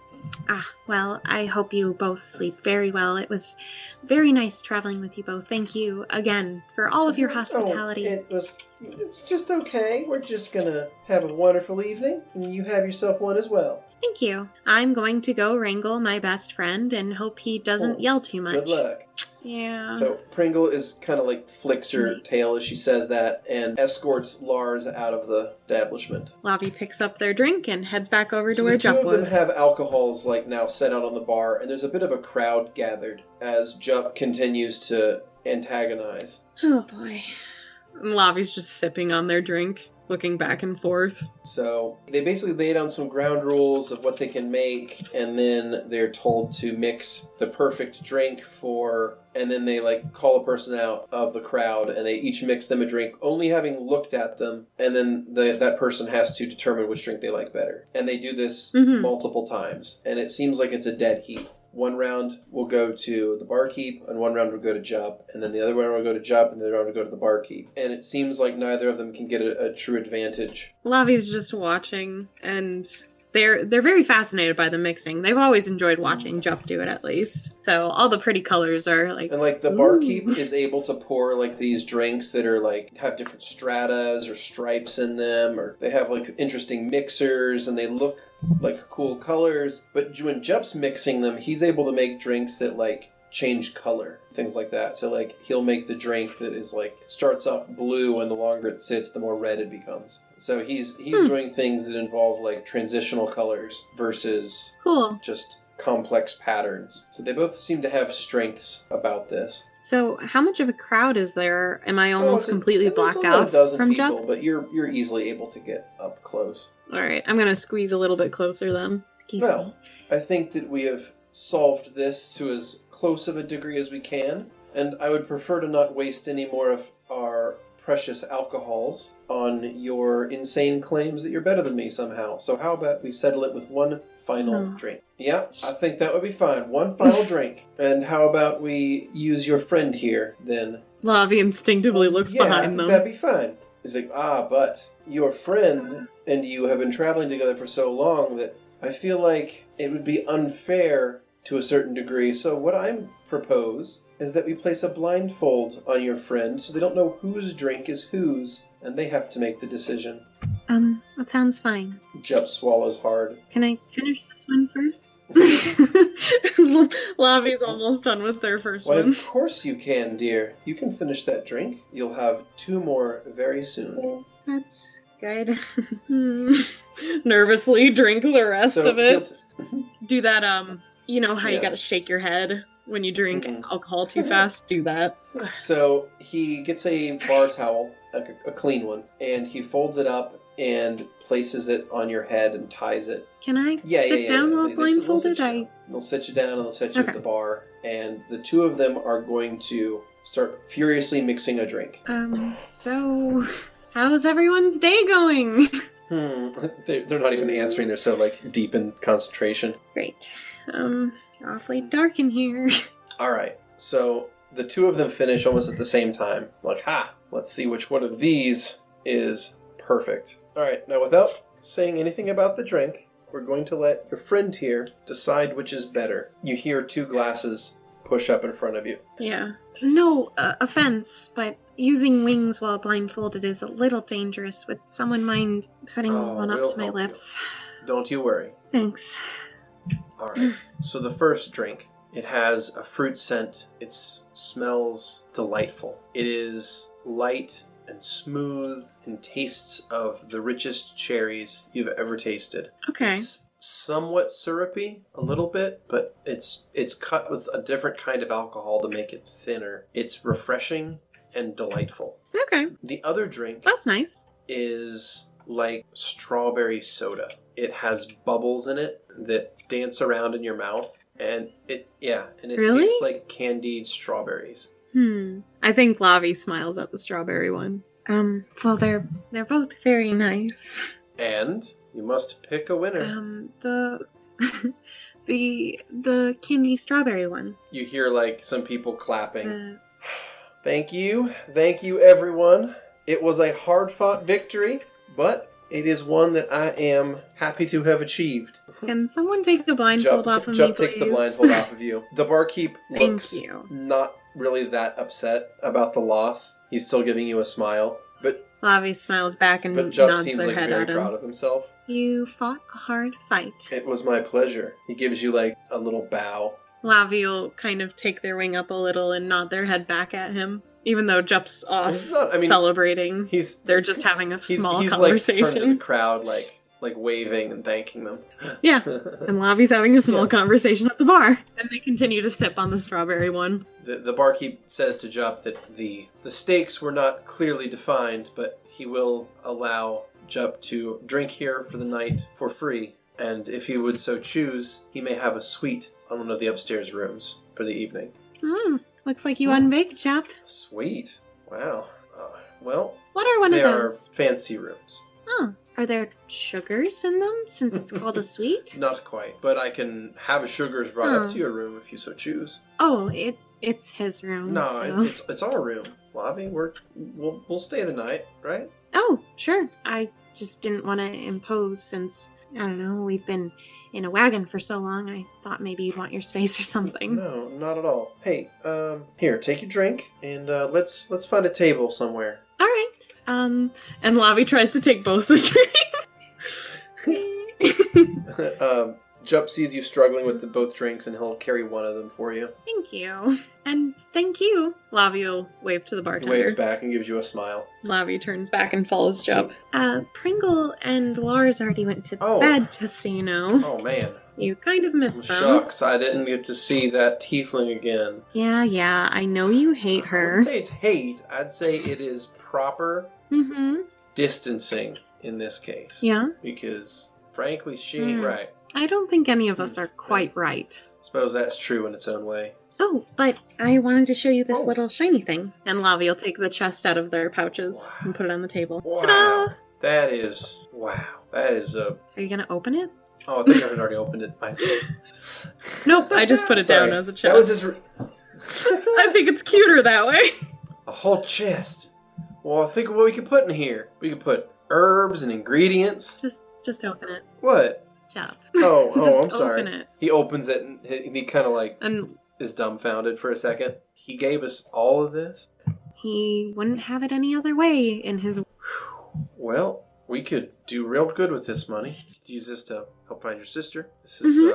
Well, I hope you both sleep very well. It was very nice traveling with you both. Thank you again for all of your hospitality. It's just okay. We're just gonna have a wonderful evening, and you have yourself one as well. Thank you. I'm going to go wrangle my best friend and hope he doesn't yell too much. Good luck. Yeah. So Pringle is kind of like flicks her tail as she says that and escorts Lars out of the establishment. Lavi picks up their drink and heads back over to where The Jupp two of them was. have alcohols like now set out on the bar, and there's a bit of a crowd gathered as Jupp continues to antagonize. Oh boy. And Lavi's just sipping on their drink, looking back and forth. So they basically lay down some ground rules of what they can make, and then they're told to mix the perfect drink and then they like call a person out of the crowd, and they each mix them a drink, only having looked at them, and then that person has to determine which drink they like better. And they do this multiple times, and it seems like it's a dead heat. One round will go to the barkeep, and one round will go to Jupp, and then the other round will go to Jupp, and the other round will go to the barkeep. And it seems like neither of them can get a true advantage. Lavi's just watching, and they're very fascinated by the mixing. They've always enjoyed watching Jupp do it, at least. So all the pretty colors are like... And like the barkeep is able to pour like these drinks that are like have different stratas or stripes in them, or they have like interesting mixers, and they look like cool colors. But when Jupp's mixing them, he's able to make drinks that like change color, things like that. So like he'll make the drink that is like it starts off blue, and the longer it sits, the more red it becomes. So he's doing things that involve like transitional colors versus just complex patterns. So they both seem to have strengths about this. So how much of a crowd is there? Am I almost completely blacked out from people, Jupp? but you're easily able to get up close. All right, I'm gonna squeeze a little bit closer then. Well, I think that we have solved this to as close of a degree as we can, and I would prefer to not waste any more of our precious alcohols on your insane claims that you're better than me somehow. So how about we settle it with one final drink? Yeah, I think that would be fine. One final drink. And how about we use your friend here, then? Lavi instinctively looks behind them. That'd be fine. He's like, but your friend and you have been traveling together for so long that I feel like it would be unfair to a certain degree. So what I propose is that we place a blindfold on your friend so they don't know whose drink is whose, and they have to make the decision. That sounds fine. Jupp swallows hard. Can I finish this one first? Lavi's almost done with their first Why, one. of course you can, dear. You can finish that drink. You'll have 2 more very soon. That's good. Nervously drink the rest of it. he'll- Do that, you know how you Yeah. gotta shake your head when you drink alcohol too fast? Do that. So he gets a bar towel, like a clean one, and he folds it up and places it on your head and ties it. Can I sit down while blindfolded? They'll sit you down and they'll set you at the bar, and the 2 of them are going to start furiously mixing a drink. So How's everyone's day going? They're not even answering. They're so, like, deep in concentration. Great. Awfully dark in here. Alright, so the two of them finish almost at the same time. Like, let's see which one of these is perfect. Alright, now without saying anything about the drink, we're going to let your friend here decide which is better. You hear two glasses push up in front of you. Yeah. No offense, but using wings while blindfolded is a little dangerous. Would someone mind putting one up to my lips? Don't you worry. Thanks. Alright, so the first drink, it has a fruit scent. It smells delightful. It is light and smooth and tastes of the richest cherries you've ever tasted. Okay. It's somewhat syrupy, a little bit, but it's cut with a different kind of alcohol to make it thinner. It's refreshing and delightful. Okay. The other drink That's nice. is like strawberry soda. It has bubbles in it that dance around in your mouth, and it Really? tastes like candied strawberries. I think Lavi smiles at the strawberry one. Well, they're both very nice. And you must pick a winner. The candy strawberry one. You hear like some people clapping. Thank you everyone. It was a hard-fought victory, but it is one that I am happy to have achieved. Can someone take the blindfold off of me, Jupp please? takes the blindfold off of you. The barkeep looks Thank you. not really that upset about the loss. He's still giving you a smile, but Lavi smiles back and Jupp nods seems their like head very at him. proud of himself. You fought a hard fight. It was my pleasure. He gives you like a little bow. Lavi will kind of take their wing up a little and nod their head back at him. Even though Jupp's off celebrating. They're just having a small conversation. Like, turned to the crowd, like waving and thanking them. Yeah, and Lavi's having a small conversation at the bar. And they continue to sip on the strawberry one. The barkeep says to Jupp that the stakes were not clearly defined, but he will allow Jupp to drink here for the night for free. And if he would so choose, he may have a suite on one of the upstairs rooms for the evening. Looks like you won big, chap. Sweet. Wow. Well, what are one of they those? are fancy rooms. Oh, are there sugars in them since it's called a suite? Not quite, but I can have sugars brought up to your room if you so choose. Oh, it's his room. No, so. it's our room. Lavi, we'll stay the night, right? Oh, sure. I just didn't want to impose since, I don't know, we've been in a wagon for so long. I thought maybe you'd want your space or something. No, not at all. Hey, here, take your drink, and let's find a table somewhere. All right. And Lavi tries to take both the drinks. Jupp sees you struggling with both drinks, and he'll carry one of them for you. Thank you. And thank you. Lavi will wave to the He bartender. waves back and gives you a smile. Lavi turns back and follows Jupp. Pringle and Lars already went to bed, just so you know. Oh, man. You kind of missed them. Shucks, I didn't get to see that tiefling again. Yeah, I know you hate I her. wouldn't say it's hate. I'd say it is proper distancing in this case. Yeah? Because, frankly, she ain't right. I don't think any of us are quite right. Suppose that's true in its own way. Oh, but I wanted to show you this little shiny thing. And Lavi will take the chest out of their pouches and put it on the table. Wow. Ta-da! That is a... Are you gonna open it? Oh, I think I had already opened it. Nope, I just put it down as a chest. That was his... I think it's cuter that way. A whole chest. Well, think of what we could put in here. We could put herbs and ingredients. Just open it. What? Chop. Oh, I'm sorry. Open it. He opens it and he kind of like And is dumbfounded for a second. He gave us all of this? He wouldn't have it any other way in his... Well, we could do real good with this money. Use this to help find your sister. This is,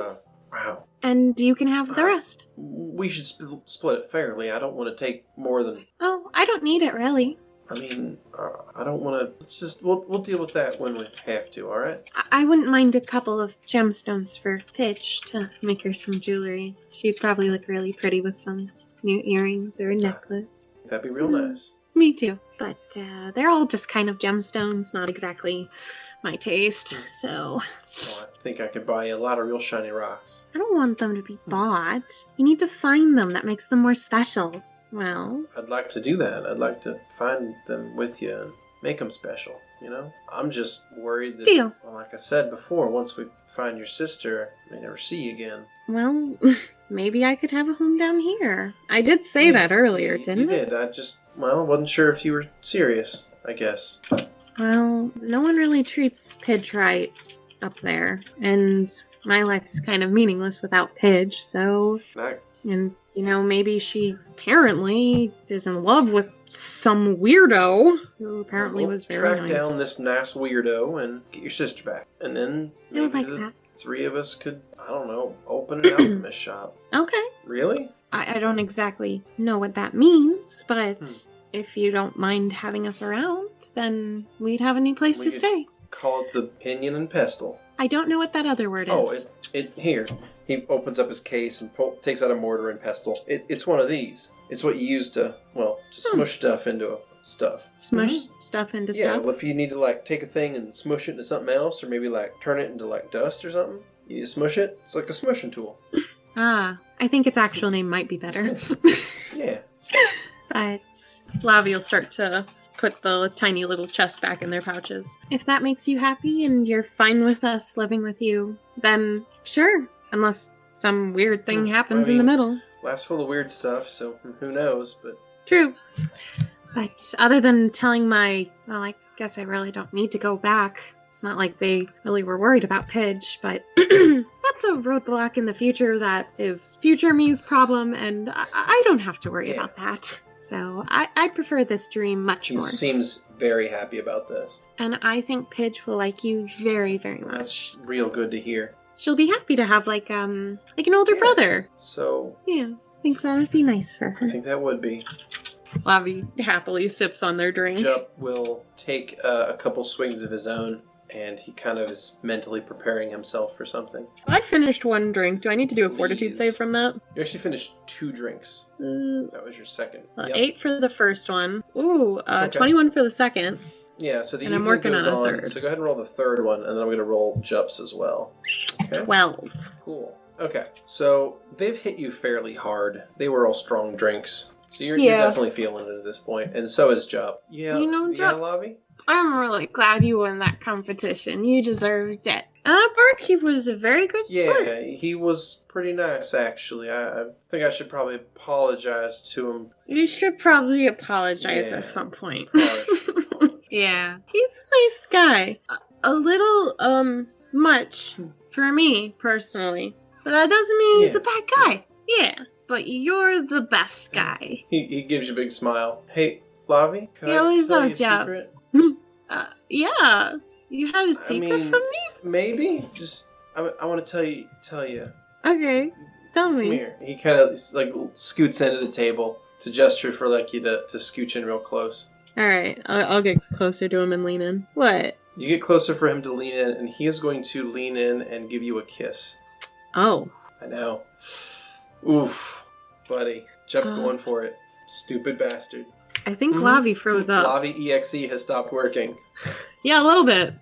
wow. And you can have the rest. We should split it fairly. I don't want to take more than... Oh, I don't need it, really. I mean, I don't want to... Let's just... We'll deal with that when we have to, alright? I wouldn't mind a couple of gemstones for Pidge to make her some jewelry. She'd probably look really pretty with some new earrings or a necklace. That'd be real nice. Me too. But they're all just kind of gemstones, not exactly my taste, so... Well, I think I could buy you a lot of real shiny rocks. I don't want them to be bought. You need to find them. That makes them more special. Well... I'd like to do that. I'd like to find them with you and make them special, you know? I'm just worried that, Deal. well, like I said before, once we find your sister, we may never see you again. Well, maybe I could have a home down here. I did say that earlier, didn't I? You did. I just, wasn't sure if you were serious, I guess. Well, no one really treats Pidge right up there, and my life's kind of meaningless without Pidge, so... And, maybe she apparently is in love with some weirdo who apparently was very track nice. down this nice weirdo and get your sister back. And then I would maybe like the that. three of us could, I don't know, open an alchemist shop. Okay. Really? I don't exactly know what that means, but if you don't mind having us around, then we'd have a new place to stay. Call it the Pinion and Pestle. I don't know what that other word is. Oh, here. He opens up his case and takes out a mortar and pestle. It's one of these. It's what you use to smush stuff into stuff. Smush stuff into stuff? Yeah, well, if you need to, take a thing and smush it into something else, or maybe, turn it into, dust or something, you need to smush it. It's like a smushing tool. I think its actual name might be better. Yeah. But Lavi will start to put the tiny little chest back in their pouches. if that makes you happy and you're fine with us living with you, then sure. Unless some weird thing happens in the middle. Life's full of weird stuff, so who knows, but... True. But other than telling I guess I really don't need to go back. It's not like they really were worried about Pidge, but that's a roadblock in the future that is future me's problem, and I don't have to worry about that. So I prefer this dream much more. He seems very happy about this. And I think Pidge will like you very, very much. That's real good to hear. She'll be happy to have like an older brother. So Yeah, I think that would be nice for her. I think that would be. Lavi happily sips on their drink. Jupp will take a couple swings of his own, and he kind of is mentally preparing himself for something. I finished one drink. Do I need to do a fortitude save from that? You actually finished 2 drinks. That was your second. Yep. 8 for the first one. Ooh, Okay. 21 for the second. Yeah, so the And I'm evening working goes on a on. third. So go ahead and roll the third one, and then I'm going to roll Jupp's as well. Okay. 12. Cool. Okay, so they've hit you fairly hard. They were all strong drinks. So you're definitely feeling it at this point, and so is Jupp. Yeah, Jupp, Lavi? I'm really glad you won that competition. You deserved it. Barkeep was a very good sport. Yeah, he was pretty nice, actually. I think I should probably apologize to him. You should probably apologize at some point. Yeah. He's a nice guy. A little, much for me, personally. But that doesn't mean he's a bad guy. Yeah. But you're the best guy. He gives you a big smile. Hey, Lavi, can I tell you a secret? Yeah. You had a secret from me? Maybe. Just, I want to tell you. Okay. Tell me. Come here. He kind of, scoots into the table to gesture for, you to scooch in real close. Alright, I'll get closer to him and lean in. What? You get closer for him to lean in, and he is going to lean in and give you a kiss. Oh. I know. Oof. Buddy. Jupp going for it. Stupid bastard. I think Lavi froze up. Lavi EXE has stopped working. Yeah, a little bit.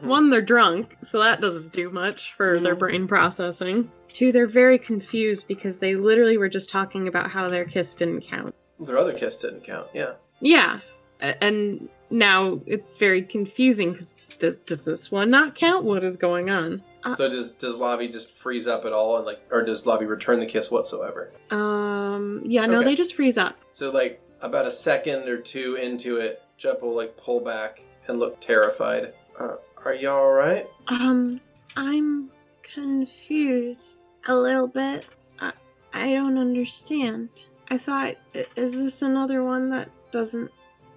One, they're drunk, so that doesn't do much for their brain processing. 2, they're very confused because they literally were just talking about how their kiss didn't count. Their other kiss didn't count, yeah. Yeah, and now it's very confusing because does this one not count? What is going on? So does Lavi just freeze up at all, and or does Lavi return the kiss whatsoever? Yeah, no, they just freeze up. So about a second or 2 into it, Jupp will pull back and look terrified. Are you all right? I'm confused a little bit. I don't understand. I thought, is this another one that doesn't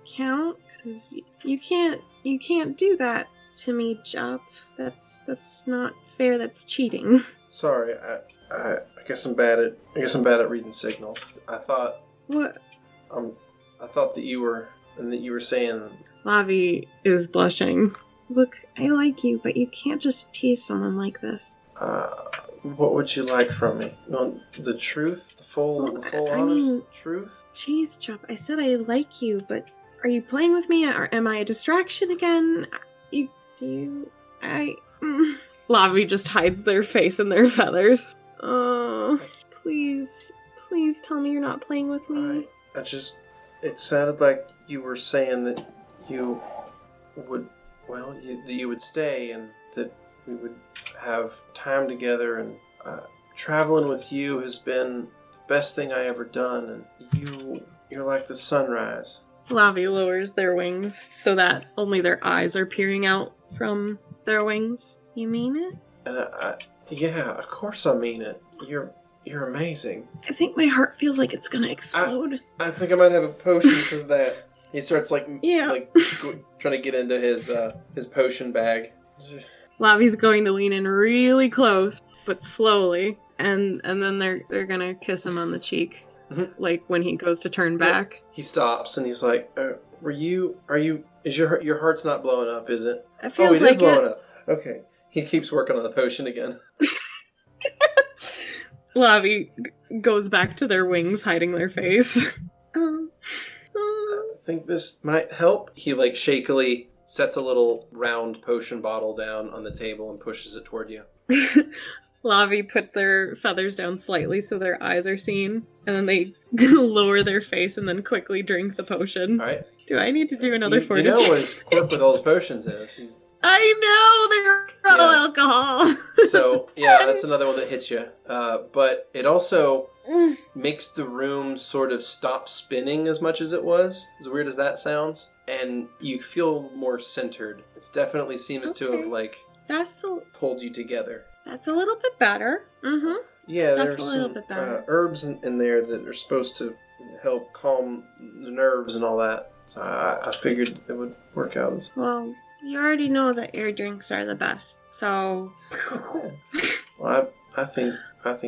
count? Because you can't do that to me, Jupp. That's not fair. That's cheating. Sorry, I guess I'm bad at reading signals. I thought. What? I thought that you were saying. Lavi is blushing. Look, I like you, but you can't just tease someone like this. What would you like from me? You want the truth? The full honest truth? Jeez, Jupp, I said I like you, but are you playing with me, or am I a distraction again? Lavi just hides their face in their feathers. Please tell me you're not playing with me. It sounded like you were saying that you that you would stay and that we would have time together, and traveling with you has been the best thing I ever done, and you're like the sunrise. Lavi lowers their wings so that only their eyes are peering out from their wings. You mean it? And yeah, of course I mean it. You're amazing. I think my heart feels like it's gonna explode. I think I might have a potion for that. He starts trying to get into his potion bag. Lavi's going to lean in really close, but slowly, and then they're gonna kiss him on the cheek, like when he goes to turn back. He stops and he's like, is your heart's not blowing up, is it? It feels it like is blowing up. Okay. He keeps working on the potion again. Lavi goes back to their wings, hiding their face. I think this might help. He shakily sets a little round potion bottle down on the table and pushes it toward you. Lavi puts their feathers down slightly so their eyes are seen, and then they lower their face and then quickly drink the potion. All right. Do I need to do another fortitude? You know what his quirk with all his potions is. I know, they're all alcohol. So, yeah, that's another one that hits you. But it also makes the room sort of stop spinning as much as it was. As weird as that sounds. And you feel more centered. It definitely seems to have, pulled you together. That's a little bit better. Mm-hmm. Yeah, that's there's a little some bit better. herbs in there that are supposed to help calm the nerves and all that. So I figured it would work out. Well, you already know that your drinks are the best, so... Well, I think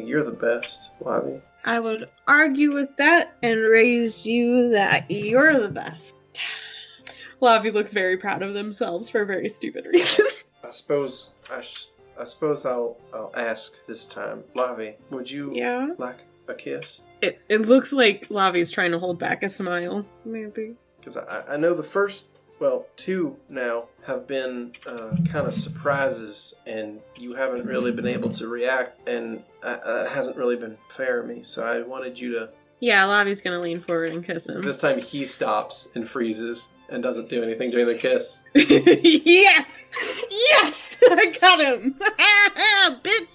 you're the best, Lavi. I would argue with that and raise you that you're the best. Lavi looks very proud of themselves for a very stupid reason. I suppose I'll ask this time. Lavi, would you like a kiss? It looks like Lavi's trying to hold back a smile. Maybe. Because I know the first, two now have been kind of surprises, and you haven't really been able to react, and that hasn't really been fair to me, so I wanted you to... Yeah, Lavi's gonna lean forward and kiss him. This time he stops and freezes and doesn't do anything during the kiss. Yes! Yes! I got him! Bitch!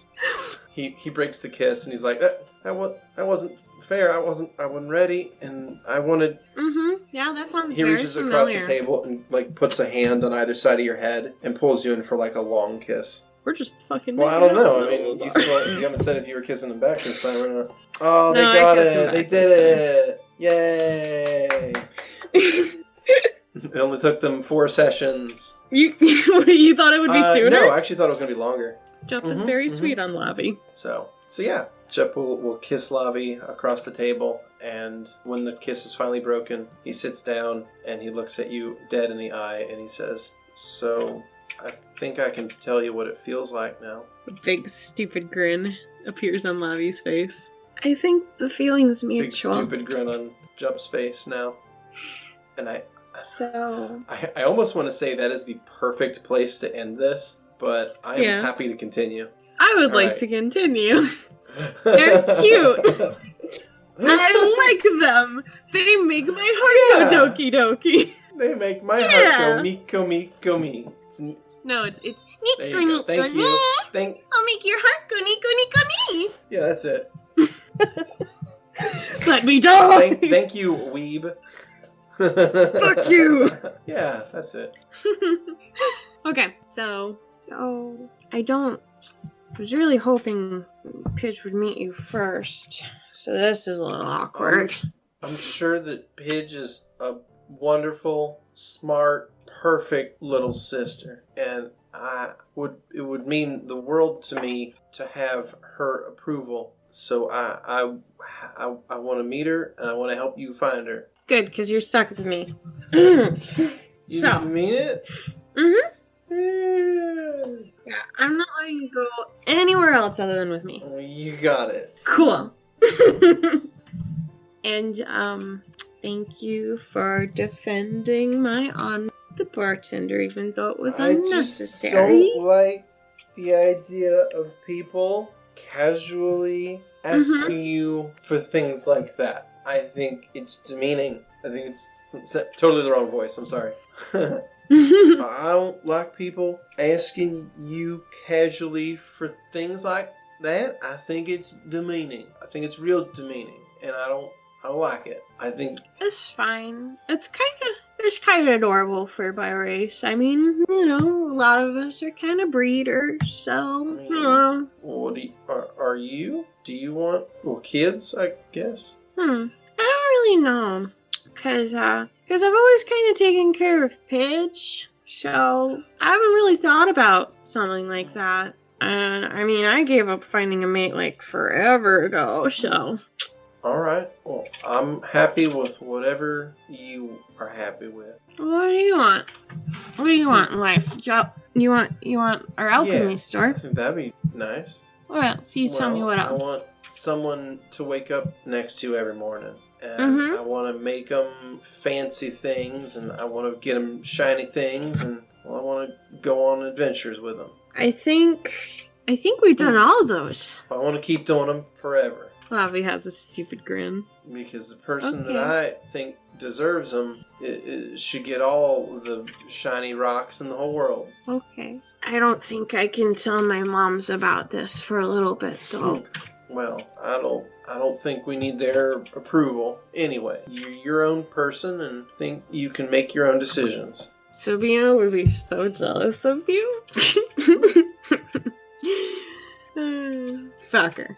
He breaks the kiss, and he's like, that wasn't fair. I wasn't ready, and I wanted... Mm-hmm. Yeah, that sounds He very reaches familiar. across the table and puts a hand on either side of your head and pulls you in for a long kiss. We're just fucking... Well, I don't know. I mean, you haven't said if you were kissing him back this time or not. Oh, they got it. They did it. Yay. It only took them 4 sessions. You thought it would be sooner? No, I actually thought it was going to be longer. Jupp is very sweet on Lavi. So yeah. Jupp will kiss Lavi across the table, and when the kiss is finally broken, he sits down and he looks at you dead in the eye and he says, "So, I think I can tell you what it feels like now." A big stupid grin appears on Lavi's face. I think the feeling's mutual. Big stupid grin on Jupp's face now. And I almost want to say that is the perfect place to end this, but I am happy to continue. I would like to continue. They're cute. I like them. They make my heart go doki doki. They make my heart go meeko meeko me. No, it's there you go. Thank you. I'll make your heart go nico nico nee. Yeah, that's it. Let me die. Thank you, weeb. Fuck you. Yeah, that's it. Okay, so I was really hoping Pidge would meet you first, so this is a little awkward. I'm sure that Pidge is a wonderful, smart, perfect little sister, and it would mean the world to me to have her approval. So I want to meet her, and I want to help you find her. Good, because you're stuck with me. You mean it? Mm-hmm. Yeah, I'm not letting you go anywhere else other than with me. You got it. Cool. And, thank you for defending my honor, the bartender, even though it was unnecessary. I just don't like the idea of people casually asking you for things like that. I think it's demeaning. I think it's totally the wrong voice. I'm sorry. I don't like people asking you casually for things like that. I think it's demeaning. I think it's real demeaning, and I don't like it. I think It's fine. It's kind of adorable for my race. I mean, a lot of us are kind of breeders, so, What are you? Do you want kids? I guess. I don't really know, cause I've always kind of taken care of Pidge, so I haven't really thought about something like that. And I mean, I gave up finding a mate like forever ago, so. Alright, well, I'm happy with whatever you are happy with. What do you want? What do you want in life? Job? You want our alchemy I store? think that'd be nice. What else? You tell me what else. I want someone to wake up next to every morning. And I want to make them fancy things, and I want to get them shiny things, and I want to go on adventures with them. I think we've done all those. I want to keep doing them forever. Lavi has a stupid grin. Because the person that I think deserves them should get all the shiny rocks in the whole world. Okay. I don't think I can tell my moms about this for a little bit, though. Well, I don't think we need their approval. Anyway, you're your own person and think you can make your own decisions. Sabina would be so jealous of you. Fucker.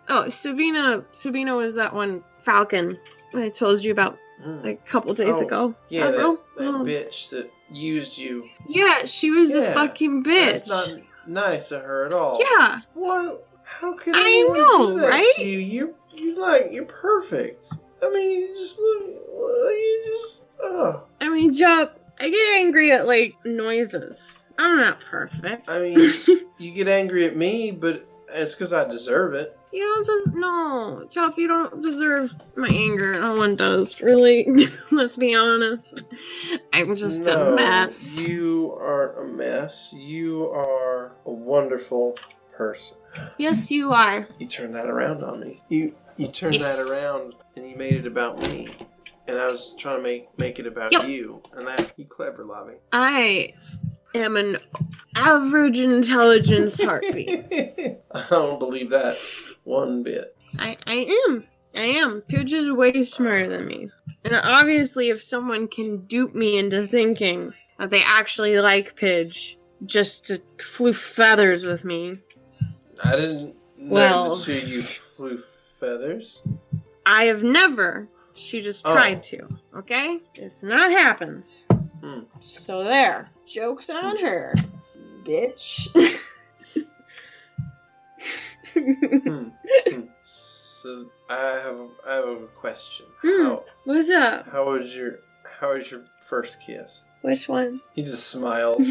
Oh, Sabina was that one falcon I told you about like a couple days ago. Yeah, that bitch that used you. Yeah, she was a fucking bitch. That's not nice of her at all. Yeah. What? How can I know, do that right? to you? You're perfect. I mean, you just. I mean, Jupp, I get angry at like noises. I'm not perfect. I mean, you get angry at me, but it's because I deserve it. You don't no, Jupp, you don't deserve my anger. No one does, really. Let's be honest. I'm just a mess. You aren't a mess. You are a wonderful person. Yes, you are. You turned that around on me. You turned that around and you made it about me. And I was trying to make it about you. And you clever, Lavi. I am an average intelligence Harpy. I don't believe that one bit. I am. Pidge is way smarter than me. And obviously if someone can dupe me into thinking that they actually like Pidge just to floof feathers with me. I didn't know that you flew feathers. I have never. She just tried to. Okay? It's not happened. So there. Joke's on her. Bitch. So I have a question. What's up? How was your first kiss? Which one? He just smiles.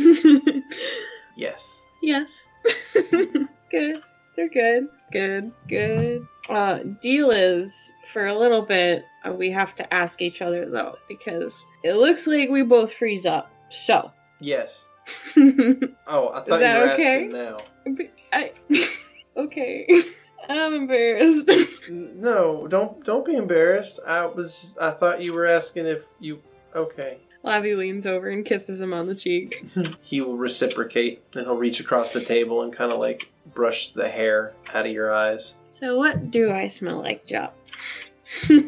Yes. Yes. Good. They're good. Good. Deal is, for a little bit, we have to ask each other, though, because it looks like we both freeze up. So. Yes. Oh, I thought you were asking now. Okay. I'm embarrassed. No, don't be embarrassed. I thought you were asking if you... Okay. Lavi leans over and kisses him on the cheek. He will reciprocate, and he'll reach across the table and kind of like brush the hair out of your eyes. So what do I smell like, Jupp? You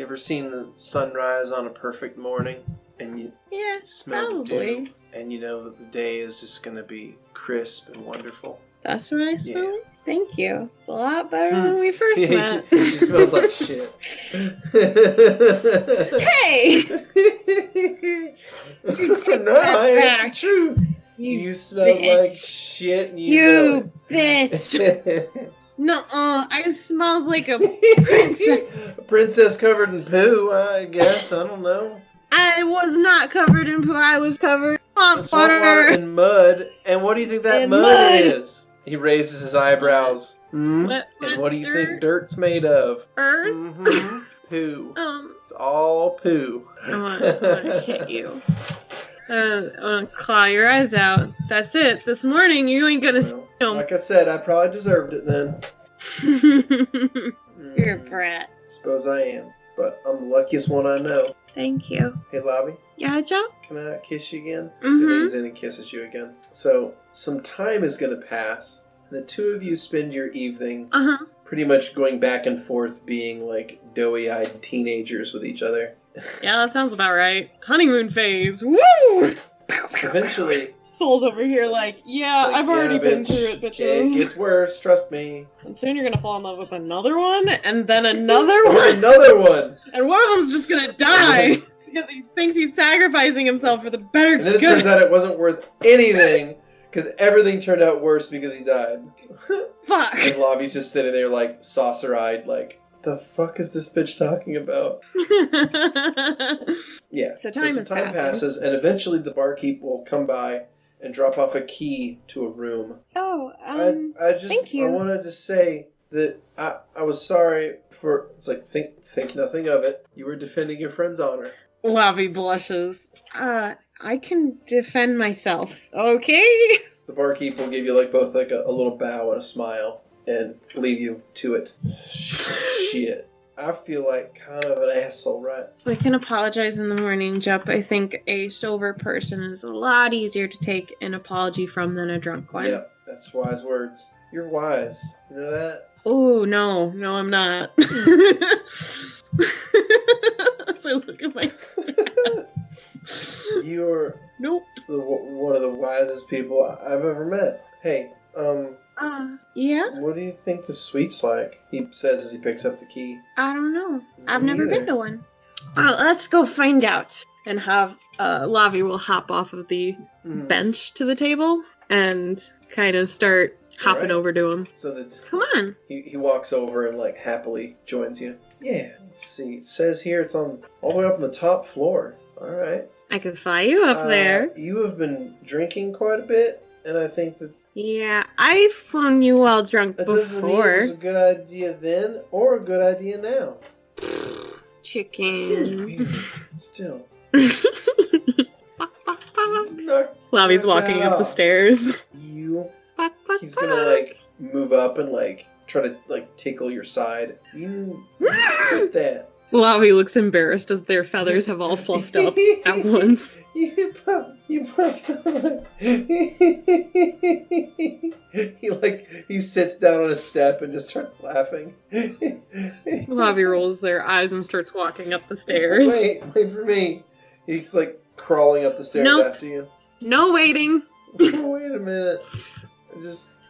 ever seen the sunrise on a perfect morning? And you smell the dew, and you know that the day is just going to be crisp and wonderful. That's what I smell like? Thank you. It's a lot better than we first met. You smelled like shit. Hey! No, it's the truth. You smelled like shit. And you bitch. Nuh-uh, I smelled like a princess. Princess covered in poo, I guess. I don't know. I was not covered in poo. I was covered in water. And mud. And what do you think that mud is? He raises his eyebrows. And what do you think dirt's made of? Earth? Mm-hmm. Poo. It's all poo. I want to hit you. I want to claw your eyes out. That's it. This morning, you ain't gonna see them. Like I said, I probably deserved it then. You're a brat. Suppose I am, but I'm the luckiest one I know. Thank you. Hey, Lavi, Yeah, Joe? can I kiss you again? Mm-hmm. He leans in and kisses you again. So, some time is going to pass, and the two of you spend your evening Uh-huh. pretty much going back and forth being like doughy-eyed teenagers with each other. Yeah, that sounds about right. Honeymoon phase. Woo! Eventually, Soul's over here like, yeah, like, I've already yeah, been bitch, through it, it bitches. gets worse, trust me. And soon you're gonna fall in love with another one, and then another Or one, another one! and one of them's just gonna die because he thinks he's sacrificing himself for the better And then it good. turns out it wasn't worth anything, because everything turned out worse because he died. Fuck. And Lavi's just sitting there like saucer-eyed, like, the fuck is this bitch talking about? Yeah. So time is some time passing. passes, and eventually the barkeep will come by and drop off a key to a room. Oh, I just thank you. I wanted to say that I was sorry for. It's like think nothing of it. You were defending your friend's honor. Lavi blushes. I can defend myself. Okay? The barkeep will give you like both like a little bow and a smile and leave you to it. Shit. I feel like kind of an asshole, right? We can apologize in the morning, Jupp. I think a sober person is a lot easier to take an apology from than a drunk one. Yep, that's wise words. You're wise. You know that? Oh, no, I'm not. So look at my stats. You're Nope. one of the wisest people I've ever met. Hey, Yeah? what do you think the suite's like? He says as he picks up the key. I don't know. I've Me never neither. been to one. Let's go find out. And have Lavi will hop off of the Mhm. bench to the table and kind of start hopping Alright. over to him. So Come on. he walks over and like happily joins you. Yeah, let's see. It says here it's on all the way up on the top floor. All right. I could fly you up there. You have been drinking quite a bit, and I think that Yeah, I've flown you while drunk that doesn't mean it before. was a good idea then or a good idea now. Chicken. Seems weird. Still. Knock Lavi's that walking up the off. stairs. You. He's gonna like move up and like try to like tickle your side. You did that. Lavi looks embarrassed as their feathers have all fluffed up at once. You puffed up. He sits down on a step and just starts laughing. Lavi rolls their eyes and starts walking up the stairs. Wait for me. He's like crawling up the stairs Nope. after you. No waiting. Wait a minute.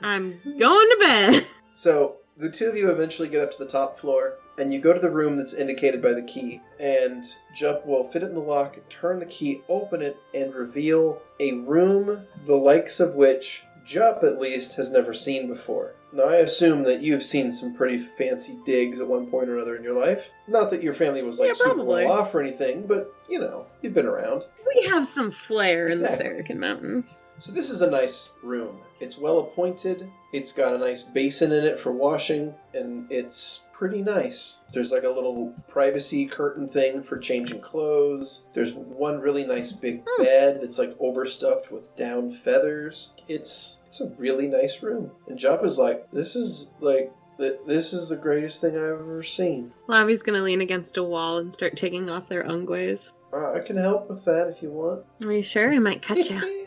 I'm going to bed. So, the two of you eventually get up to the top floor, and you go to the room that's indicated by the key, and Jupp will fit it in the lock, turn the key, open it, and reveal a room the likes of which Jupp, at least, has never seen before. Now, I assume that you've seen some pretty fancy digs at one point or another in your life. Not that your family was, like, Yeah, super probably. well off or anything, but, you know, you've been around. We have some flair in the Exactly. Saerrican Mountains. So this is a nice room. It's well appointed. It's got a nice basin in it for washing, and it's pretty nice. There's like a little privacy curtain thing for changing clothes. There's one really nice big bed that's like overstuffed with down feathers. It's a really nice room. And Jupp is like, this is the greatest thing I've ever seen. Lavi's gonna lean against a wall and start taking off their ungways. I can help with that if you want. Are you sure? I might cut you.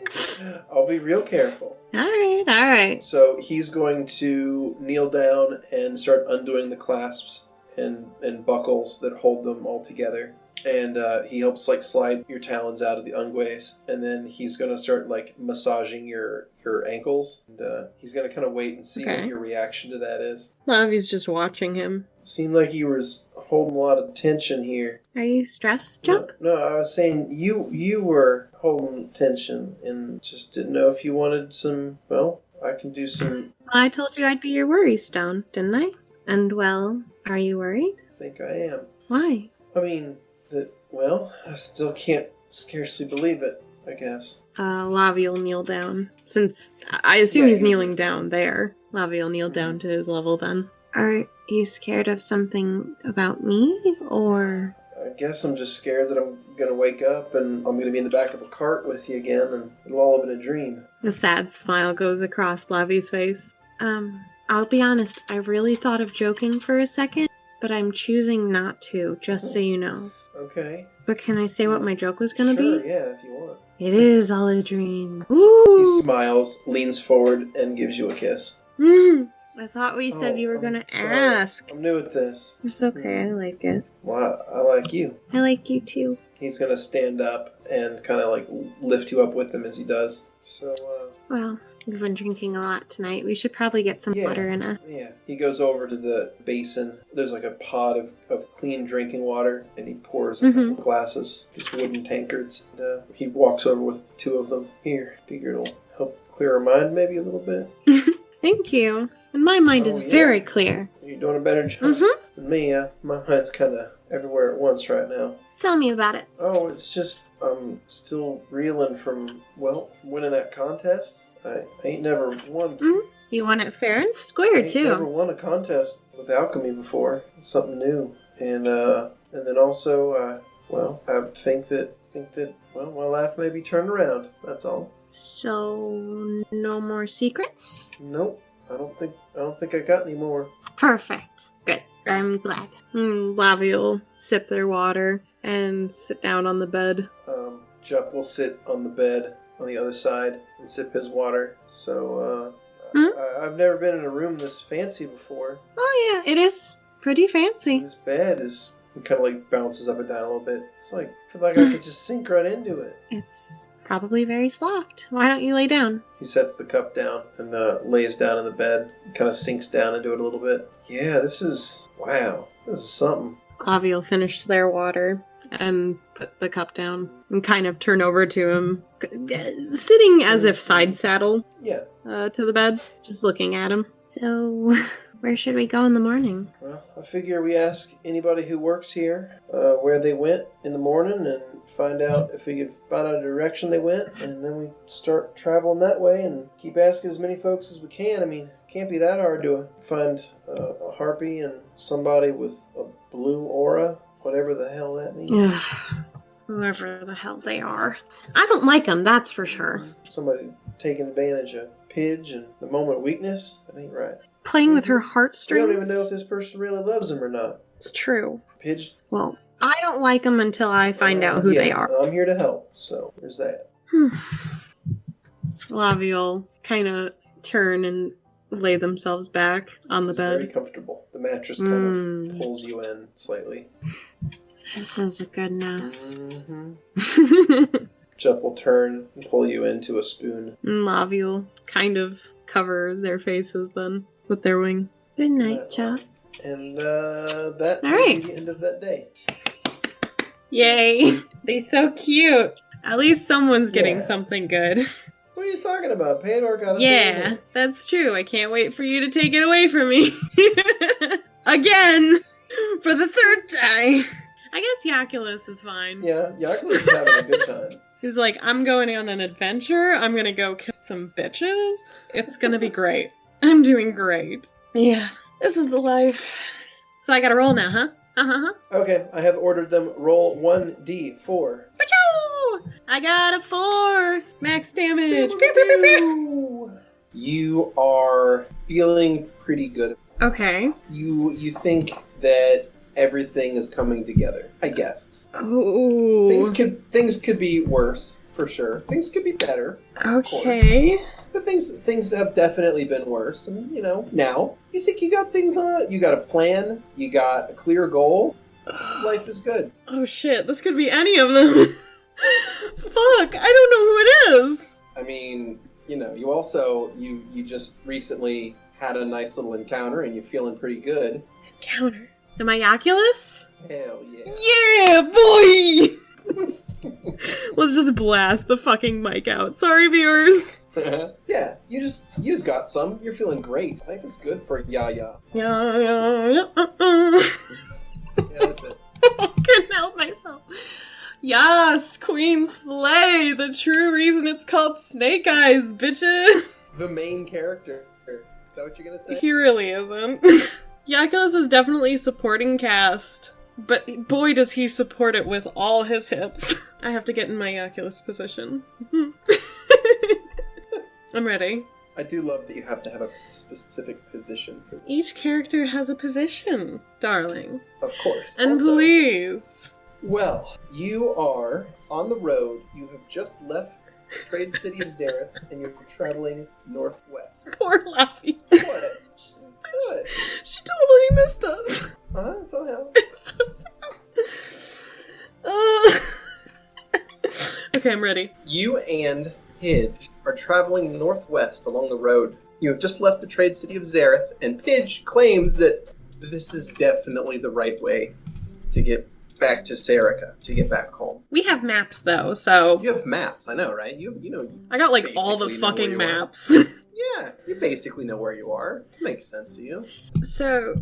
I'll be real careful. Alright. So he's going to kneel down and start undoing the clasps and buckles that hold them all together. And he helps like slide your talons out of the ungways. And then he's going to start like massaging your ankles. And he's going to kind of wait and see Okay. what your reaction to that is. Lavi's just watching him. Seemed like you was holding a lot of tension here. Are you stressed, Jupp? No, I was saying you were holding tension and just didn't know if you wanted some, well, I can do some, I told you I'd be your worry stone, didn't I? And well, are you worried? I think I am. Why? I mean, I still can't scarcely believe it, I guess. Lavi will kneel down. Since I assume Yeah, he's you- kneeling down there. Lavi will kneel down to his level then. Are you scared of something about me? Or... I guess I'm just scared that I'm gonna wake up and I'm gonna be in the back of a cart with you again and it'll all have been a dream. A sad smile goes across Lavi's face. I'll be honest, I really thought of joking for a second, but I'm choosing not to, just so you know. Okay. But can I say what my joke was gonna Sure, be? yeah, if you want. It is all a dream. Ooh! He smiles, leans forward, and gives you a kiss. I thought we said you were I'm gonna sorry. ask. I'm new at this. It's okay, I like it. Well, I like you. I like you too. He's gonna stand up and kind of like lift you up with him as he does. So, Well, we've been drinking a lot tonight. We should probably get some Yeah. water in a... yeah. He goes over to the basin. There's like a pot of clean drinking water, and he pours a couple glasses, these wooden tankards. And, he walks over with 2 of them. Here, figure it'll help clear our mind maybe a little bit. Thank you. And my mind is yeah. very clear. You're doing a better job than me. My mind's kind of everywhere at once right now. Tell me about it. Oh, it's just I'm still reeling from winning that contest. I ain't never won. You won it fair and square, I too. never won a contest with alchemy before. It's something new, and then also, I think that my life may be turned around. That's all. So, no more secrets? Nope. I don't think I got any more. Perfect. Good. I'm glad. Lavi will sip their water and sit down on the bed. Jupp will sit on the bed on the other side and sip his water. So, I've never been in a room this fancy before. Oh yeah, it is pretty fancy. This bed is kind of like bounces up and down a little bit. It's like I feel like I could just sink right into it. It's probably very soft. Why don't you lay down? He sets the cup down and lays down in the bed. Kind of sinks down into it a little bit. Yeah, this is something. Lavi will finish their water and put the cup down and kind of turn over to him, sitting as if side saddle to the bed, just looking at him. So, where should we go in the morning? Well, I figure we ask anybody who works here where they went in the morning and find out if we could find out a direction they went, and then we start traveling that way and keep asking as many folks as we can. I mean, it can't be that hard to find a harpy and somebody with a blue aura, whatever the hell that means. Whoever the hell they are. I don't like them, that's for sure. Somebody taking advantage of Pidge and the moment of weakness? That ain't right. Playing with her We heartstrings. don't even know if this person really loves him or not. It's true. Pidge? Well, I don't like them until I find out who they are. I'm here to help, so there's that. Lavi will kind of turn and lay themselves back on the It's bed. very comfortable. The mattress kind of pulls you in slightly. This is a good nest. Jupp will turn and pull you into a spoon. Lavi will kind of cover their faces then with their wing. Good night, Chop. And that All will right. be the end of that day. Yay! They're so cute. At least someone's getting Yeah. something good. What are you talking about? Paydor got a Yeah, family. that's true. I can't wait for you to take it away from me. Again! For the 3rd time! I guess Jaculus is fine. Yeah, Jaculus is having a good time. He's like, I'm going on an adventure. I'm gonna go kill some bitches. It's gonna be great. I'm doing great. Yeah, this is the life. So I gotta roll now, huh? Okay, I have ordered them roll 1d4. Pachoo! I got a 4! Max damage! Pew, pew, pew, pew. You are feeling pretty good. Okay. You think that everything is coming together, I guess. Oh. Things could be worse, for sure. Things could be better. Okay. But things have definitely been worse. And, now you think you got things on. You got a plan. You got a clear goal. Life is good. Oh shit, this could be any of them. Fuck, I don't know who it is. I mean, you also, you just recently had a nice little encounter and you're feeling pretty good. Encounter. Am I Jaculus? Hell yeah. Yeah, boy! Let's just blast the fucking mic out. Sorry, viewers. Yeah, you just got some. You're feeling great. Life is good for Yaya. Yeah, Yeah, that's it. I couldn't help myself. Yes, Queen Slay, the true reason it's called Snake Eyes, bitches. The main character. Is that what you're gonna say? He really isn't. Jaculus is definitely supporting cast, but boy does he support it with all his hips. I have to get in my Jaculus position. I'm ready. I do love that you have to have a specific position for this. Each character has a position, darling. Of course. And Also, please. well, you are on the road. You have just left the trade city of Xerith, and you're traveling northwest. Poor Lavi. What? Good. She totally missed us. Somehow. It's so sad. Okay, I'm ready. You and Pidge are traveling northwest along the road. You have just left the trade city of Xerith, and Pidge claims that this is definitely the right way to get back to Saerrica, to get back home. We have maps, though, so... You have maps, I know, right? You know. I got, like, all the basically know fucking where you are. maps. Yeah, you basically know where you are. This makes sense to you. So...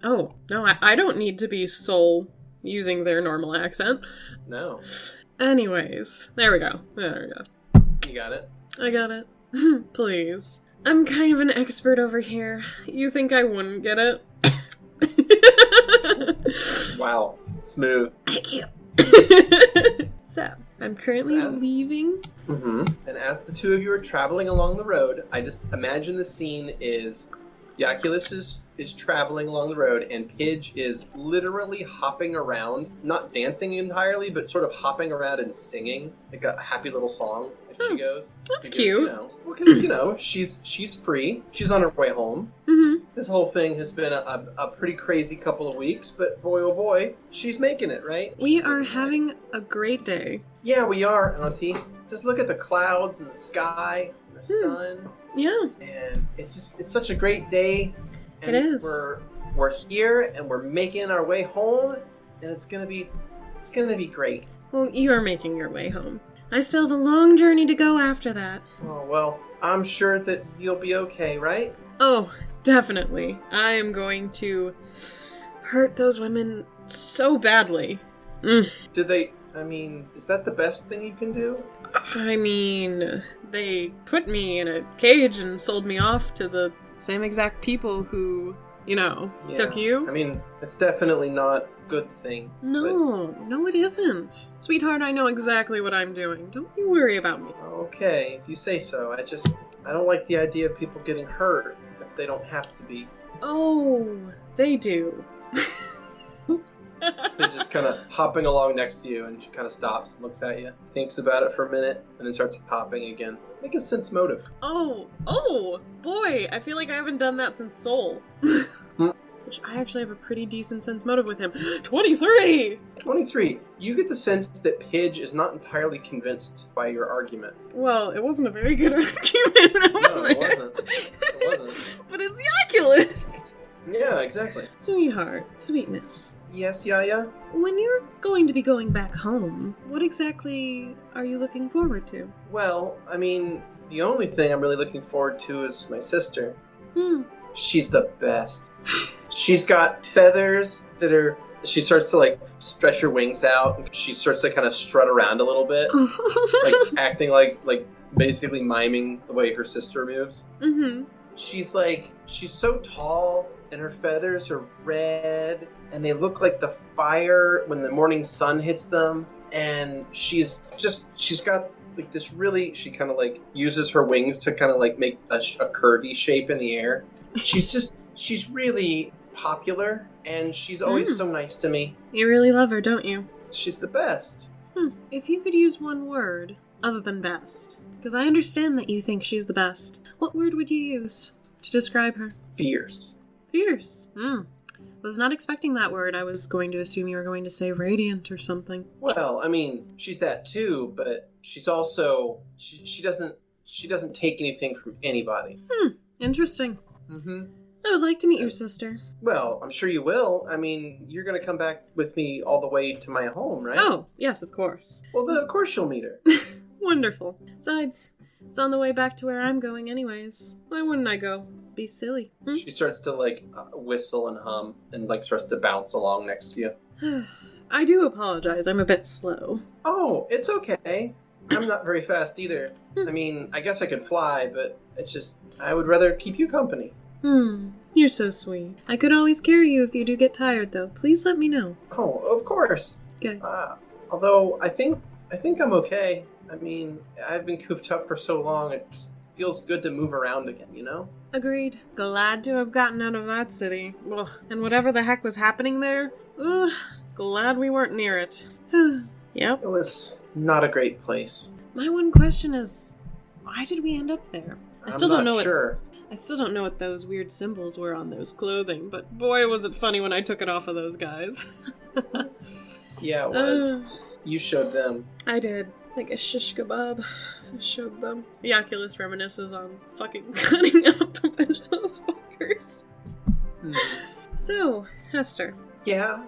oh, no, I don't need to be Soul using their normal accent. No. Anyways, there we go. You got it. I got it. Please. I'm kind of an expert over here. You think I wouldn't get it? Wow. Smooth. Thank you. So, I'm currently leaving. Mm-hmm. And as the two of you are traveling along the road, I just imagine the scene is Jaculus is traveling along the road, and Pidge is literally hopping around, not dancing entirely, but sort of hopping around and singing like a happy little song as she goes. That's because, cute. Because she's free. She's on her way home. Mm-hmm. This whole thing has been a pretty crazy couple of weeks, but boy oh boy, she's making it, right? We are having a great day. Yeah, we are, Auntie. Just look at the clouds and the sky and the sun. Yeah. And it's such a great day. And It is. We're here and we're making our way home, and it's gonna be great. Well, you are making your way home. I still have a long journey to go after that. Oh well, I'm sure that you'll be okay, right? Oh, definitely. I am going to hurt those women so badly. Did they? I mean, is that the best thing you can do? I mean, they put me in a cage and sold me off to the same exact people who, took you. I mean, it's definitely not a good thing. No, it isn't. Sweetheart, I know exactly what I'm doing. Don't you worry about me. Okay, if you say so. I don't like the idea of people getting hurt if they don't have to be. Oh, they do. They're just kind of hopping along next to you, and she kind of stops and looks at you, thinks about it for a minute, and then starts hopping again. Make a sense motive. Oh, boy, I feel like I haven't done that since Soul. Which I actually have a pretty decent sense motive with him. 23! 23. You get the sense that Pidge is not entirely convinced by your argument. Well, it wasn't a very good argument, was it wasn't. It wasn't. But it's Jaculus! Yeah, exactly. Sweetheart, sweetness. Yes, Yaya? When you're going to be going back home, what exactly are you looking forward to? Well, I mean, the only thing I'm really looking forward to is my sister. She's the best. She's got feathers that are... She starts to, stretch her wings out, and she starts to kind of strut around a little bit. Acting like basically miming the way her sister moves. Mm-hmm. She's so tall, and her feathers are red, and they look like the fire when the morning sun hits them. And she's got this really, she kind of uses her wings to kind of make a curvy shape in the air. She's really popular, and she's always so nice to me. You really love her, don't you? She's the best. If you could use one word other than best, because I understand that you think she's the best, what word would you use to describe her? Fierce. Fierce. Was not expecting that word. I was going to assume you were going to say radiant or something. Well, I mean, she's that too, but she's also she doesn't take anything from anybody. Interesting. Mm-hmm. I would like to meet your sister. Well, I'm sure you will. I mean, you're going to come back with me all the way to my home, right? Oh, yes, of course. Well, then of course you'll meet her. Wonderful. Besides, it's on the way back to where I'm going anyways. Why wouldn't I go? Be silly. She starts to whistle and hum and starts to bounce along next to you. I do apologize. I'm a bit slow. Oh, it's okay. I'm not very fast either. I mean, I guess I could fly, but it's just I would rather keep you company. You're so sweet. I could always carry you if you do get tired, though. Please let me know. Oh, of course. Okay. Although I think I'm okay. I mean, I've been cooped up for so long. It just feels good to move around again, you know? Agreed. Glad to have gotten out of that city. Ugh. And whatever the heck was happening there, ugh, glad we weren't near it. Yep. It was not a great place. My one question is, why did we end up there? I still don't know I still don't know what those weird symbols were on those clothing, but boy was it funny when I took it off of those guys. Yeah, it was. You showed them. I did. Like a shish kebab. I showed them. Jaculus reminisces on fucking cutting up a bunch of those fuckers. So, Hester. Yeah?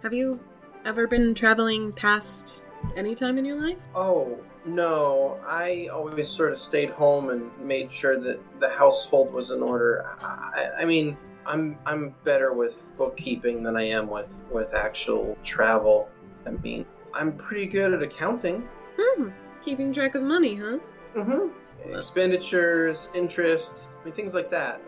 Have you ever been traveling past any time in your life? Oh, no. I always sort of stayed home and made sure that the household was in order. I mean, I'm better with bookkeeping than I am with actual travel. I mean, I'm pretty good at accounting. Keeping track of money, huh? Mm-hmm. Expenditures, interest, I mean, things like that.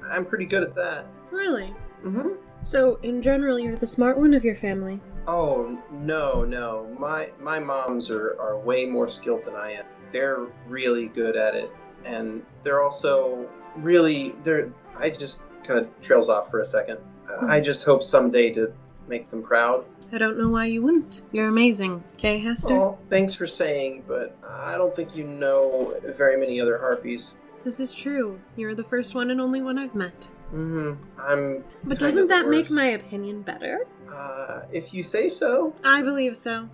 I'm pretty good at that. Really? Mm-hmm. So, in general, you're the smart one of your family? Oh, no. My moms are way more skilled than I am. They're really good at it. And they're also I just kind of trails off for a second. I just hope someday to make them proud. I don't know why you wouldn't. You're amazing. Okay, Hester? Oh, thanks for saying, but I don't think you know very many other Harpies. This is true. You're the first one and only one I've met. Mm-hmm. But doesn't that make my opinion better? If you say so. I believe so.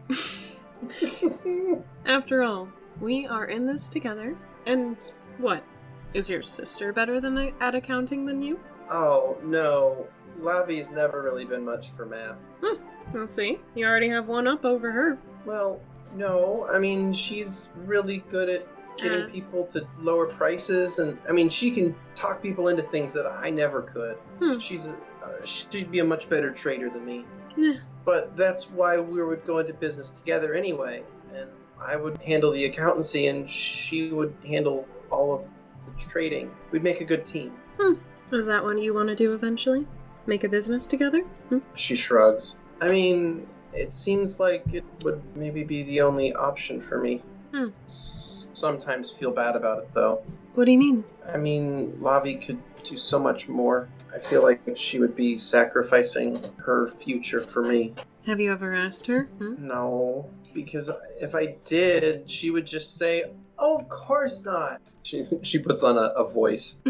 After all, we are in this together. And what? Is your sister better at accounting than you? Oh, no. Lavi's never really been much for math. We'll see. You already have one up over her. Well, no. I mean, she's really good at getting people to lower prices, and I mean, she can talk people into things that I never could. She'd be a much better trader than me. But that's why we would go into business together anyway, and I would handle the accountancy, and she would handle all of the trading. We'd make a good team. Is that what you want to do eventually? Make a business together? She shrugs. I mean, it seems like it would maybe be the only option for me. Sometimes feel bad about it, though. What do you mean? I mean, Lavi could do so much more. I feel like she would be sacrificing her future for me. Have you ever asked her? No, because if I did, she would just say, "Oh, of course not." She puts on a voice.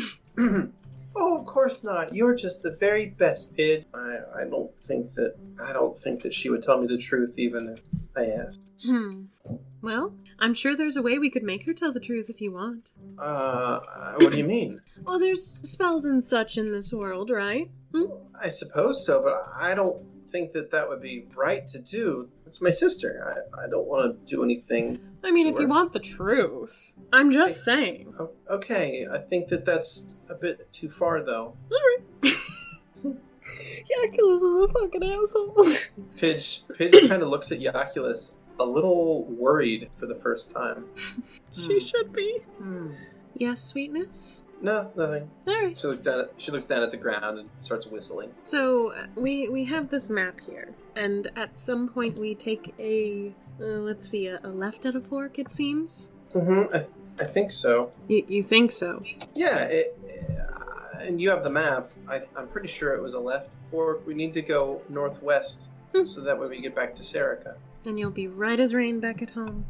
Oh, of course not. You're just the very best, Pidge. I don't think that she would tell me the truth even if I asked. Well, I'm sure there's a way we could make her tell the truth if you want. What do you mean? Well, there's spells and such in this world, right? I suppose so, but I don't think that would be right to do. It's my sister. I don't want to do anything. I mean, if you want the truth. I'm just saying. Okay, I think that's a bit too far, though. Alright. Jaculus is a fucking asshole. Pidge kind of looks at Jaculus a little worried for the first time. She should be. Yes, sweetness? No, nothing. Alright. She looks down at the ground and starts whistling. So, we have this map here, and at some point we take a left at a fork, it seems? I think so. You think so? Yeah, and you have the map. I'm pretty sure it was a left fork. We need to go northwest, so that way we get back to Saerrica. And you'll be right as rain back at home.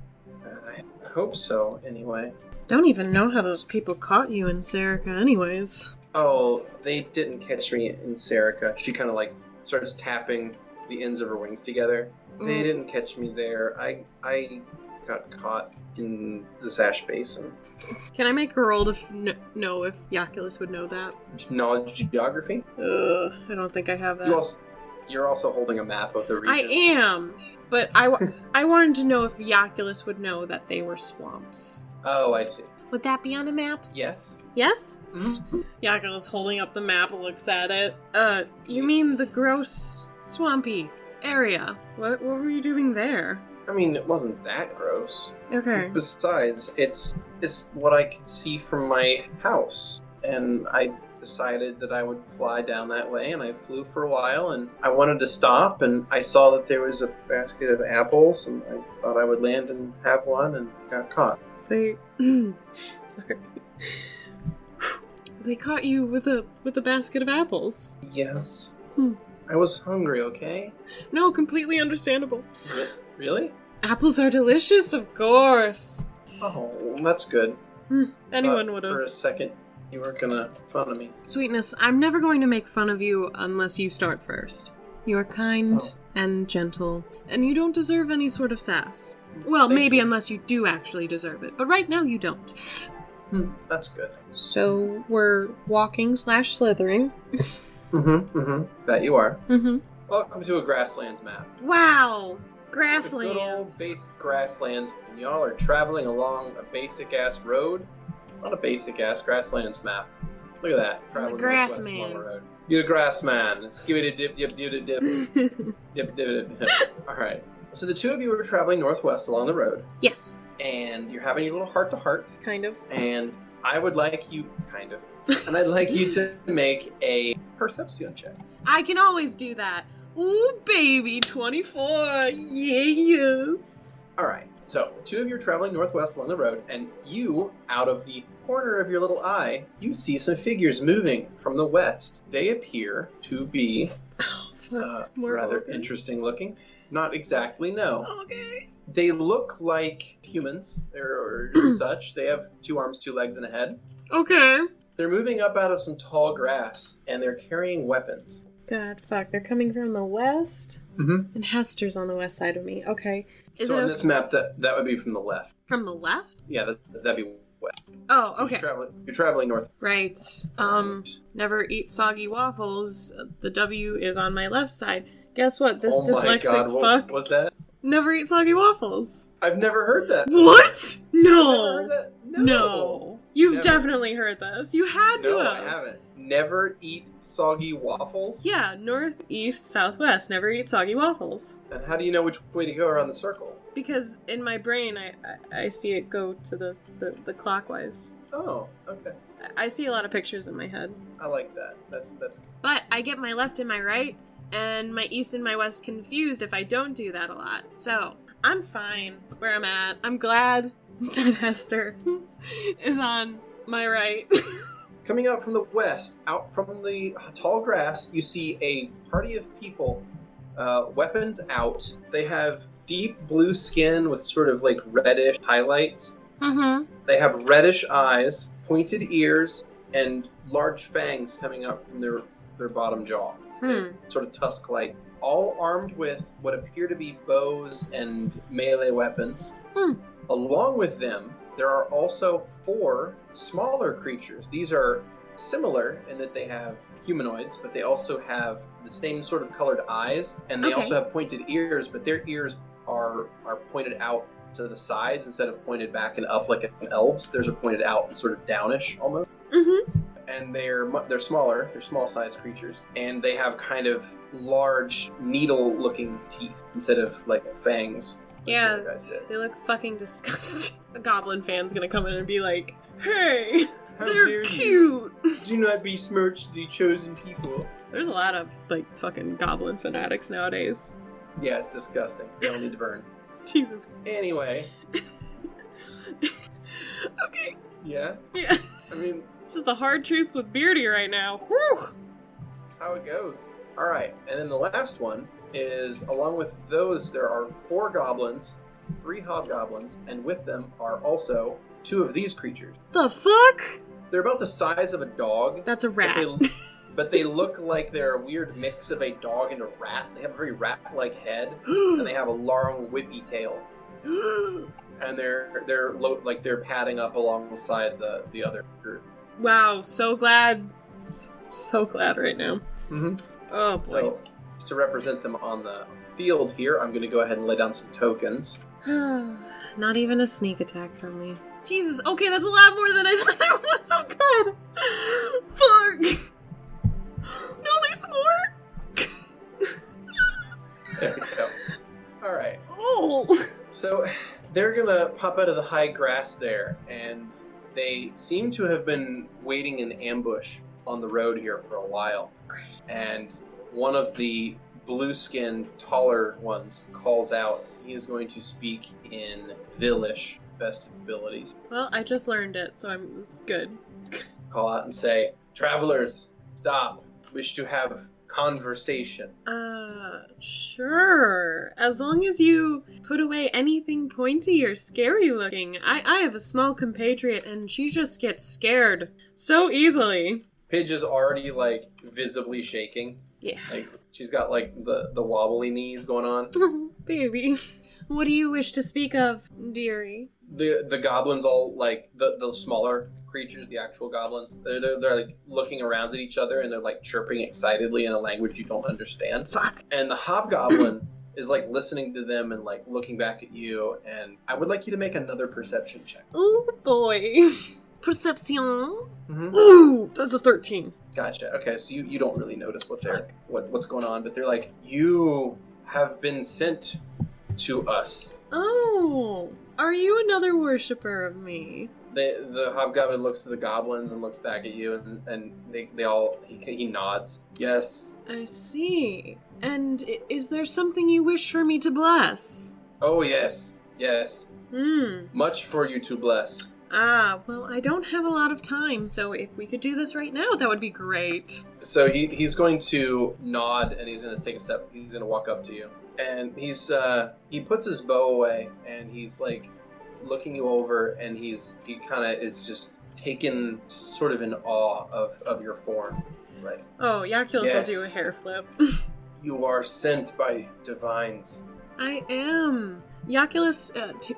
I hope so, anyway. Don't even know how those people caught you in Saerrica anyways. Oh, they didn't catch me in Saerrica. She kind of starts tapping the ends of her wings together. They didn't catch me there. I got caught in the Sash Basin. Can I make a roll to know if Jaculus would know that? Knowledge geography? I don't think I have that. You're also holding a map of the region. I am, but I wanted to know if Jaculus would know that they were swamps. Oh, I see. Would that be on a map? Yes. Yes? Jaculus holding up the map looks at it. You mean the gross, swampy area. What were you doing there? I mean, it wasn't that gross. Okay. Besides, it's what I could see from my house. And I decided that I would fly down that way, and I flew for a while, and I wanted to stop, and I saw that there was a basket of apples, and I thought I would land and have one, and got caught. They sorry. They caught you with a basket of apples. Yes. Hmm. I was hungry, okay? No, completely understandable. Really? Apples are delicious, of course. Oh, that's good. Anyone Thought would For have. a second, you weren't gonna fun of me. Sweetness, I'm never going to make fun of you unless you start first. You are kind and gentle, and you don't deserve any sort of sass. Well, Thank maybe you. unless you do actually deserve it, but right now you don't. That's good. So we're walking/slithering. That you are. Mm-hmm. Welcome to a grasslands map. Wow, It's a good old grasslands. basic grasslands, and y'all are traveling along a basic-ass road on a basic-ass grasslands map. Look at that. Traveling grass northwest along man. the road. You're a grass man. Skibidi dip, dip, dip, dip, dip, dip, dip, dip. Alright. So the two of you are traveling northwest along the road, Yes, and you're having your little heart-to-heart, kind of. and I would like you, and I'd like you to make a perception check. I can always do that. Ooh, baby, 24. Yes. Alright, so the two of you are traveling northwest along the road, and you, out of the corner of your little eye, you see some figures moving from the west. They appear to be More rather ogres. interesting looking. Not exactly, no. Okay. They look like humans, or such. They have 2 arms, 2 legs, and a head. Okay. They're moving up out of some tall grass, and they're carrying weapons. God, fuck. They're coming from the west? Mm-hmm. And Hester's on the west side of me. Okay. Is So it on okay? this map, that would be from the left. From the left? Yeah, that'd be west. Oh, okay. You're traveling north. Right. Never eat soggy waffles. The W is on my left side. Guess what? This Oh my dyslexic God, what fuck was that? never eat soggy waffles. I've never heard that. What? I've never No. heard that. No. You've Never. definitely heard this. You had to No, have. I haven't. Never eat soggy waffles? Yeah, north, east, southwest. Never eat soggy waffles. And how do you know which way to go around the circle? Because in my brain, I see it go to the clockwise. Oh, okay. I see a lot of pictures in my head. I like that. That's But I get my left and my right, and my east and my west confused if I don't do that a lot. So, I'm fine where I'm at. I'm glad that Hester is on my right. coming out from the west, out from the tall grass, you see a party of people, weapons out. They have deep blue skin with sort of like reddish highlights. Mm-hmm. They have reddish eyes, pointed ears, and large fangs coming up from their bottom jaw. Sort of tusk-like. All armed with what appear to be bows and melee weapons. Along with them, there are also 4 smaller creatures. These are similar in that they have humanoids, but they also have the same sort of colored eyes, and they Okay. also have pointed ears, but their ears are pointed out to the sides instead of pointed back and up like an elves. Theirs are pointed out and sort of downish almost. Mm-hmm. And they're smaller. They're small-sized creatures, and they have kind of large needle-looking teeth instead of like fangs. like Yeah. the other guys did. They look fucking disgusting. A goblin fan's gonna come in and be like, hey, How they're dare cute. Do not besmirch the chosen people. There's a lot of, like, fucking goblin fanatics nowadays. Yeah, it's disgusting. They all need to burn. Jesus. Anyway, Okay. yeah. Yeah. I mean, Just the hard truths with Beardy right now. Whew. that's how it goes. All right, and then the last one is, along with those, there are 4 goblins, 3 hobgoblins, and with them are also 2 of these creatures. The fuck? They're about the size of a dog. That's a But rat. but they look like they're a weird mix of a dog and a rat. They have a very rat-like head, and they have a long, whippy tail. And they're padding up alongside the other group. Wow, so glad. So glad right now. Mm-hmm. Oh boy. So, just to represent them on the field here, I'm going to go ahead and lay down some tokens. Not even a sneak attack from me. Jesus, okay, that's a lot more than I thought there was. Oh god. Fuck. No, there's more. There we go. All right. Oh. So they're going to pop out of the high grass there, and they seem to have been waiting in ambush on the road here for a while. And one of the blue-skinned, taller ones calls out. He is going to speak in Villish. best abilities. Well, I just learned it, so it's good. It's good. Call out and say, "Travelers, stop. Wish to have conversation." Sure. As long as you put away anything pointy or scary looking. I have a small compatriot and she just gets scared so easily. Pidge is already, like, visibly shaking. Yeah. Like, she's got, like, the wobbly knees going on. Oh, baby. What do you wish to speak of, dearie? The goblins all, like, the smaller creatures, the actual goblins, they're like looking around at each other and they're like chirping excitedly in a language you don't understand. Fuck. And the hobgoblin is like listening to them and like looking back at you, and I would like you to make another perception check. Oh boy. Perception. Mm-hmm. Ooh, that's a 13. Gotcha. Okay, so you don't really notice what's going on, but they're like, "You have been sent to us." Oh, are you another worshiper of me? The hobgoblin looks to the goblins and looks back at you, and he nods. Yes. I see. And is there something you wish for me to bless? Oh, yes. Yes. Much for you to bless. Ah, well, I don't have a lot of time, so if we could do this right now, that would be great. So he's going to nod, and he's going to take a step. He's going to walk up to you. And he puts his bow away, and he's like looking you over, and he kind of is just taken sort of in awe of your form. He's like, "Oh, Jaculus yes. will do a hair flip." "You are sent by divines." I am. Jaculus,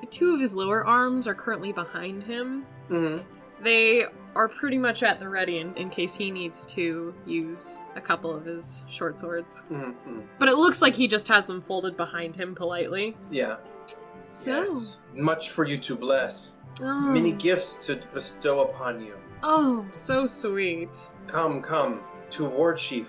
two of his lower arms are currently behind him. Mm-hmm. They are pretty much at the ready in case he needs to use a couple of his short swords. Mm-hmm. But it looks like he just has them folded behind him politely. Yeah. So. Yes. Much for you to bless. Oh. Many gifts to bestow upon you. Oh, so sweet. Come, to War Chief.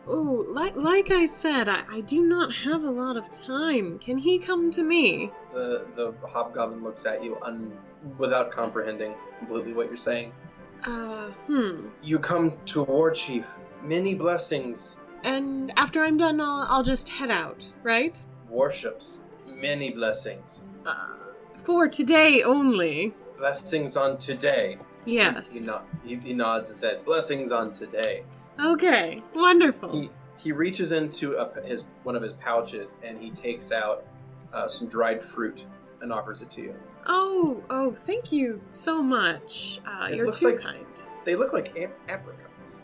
Like I said, I do not have a lot of time. Can he come to me? The hobgoblin looks at you without comprehending completely what you're saying. You come to War Chief. Many blessings. And after I'm done, I'll just head out, right? Worships. Many blessings. For today only. Blessings on today. Yes. He nods and said, "Blessings on today." Okay, wonderful. He reaches into one of his pouches and he takes out some dried fruit and offers it to you. Oh, thank you so much. You're too kind. They look like apricots.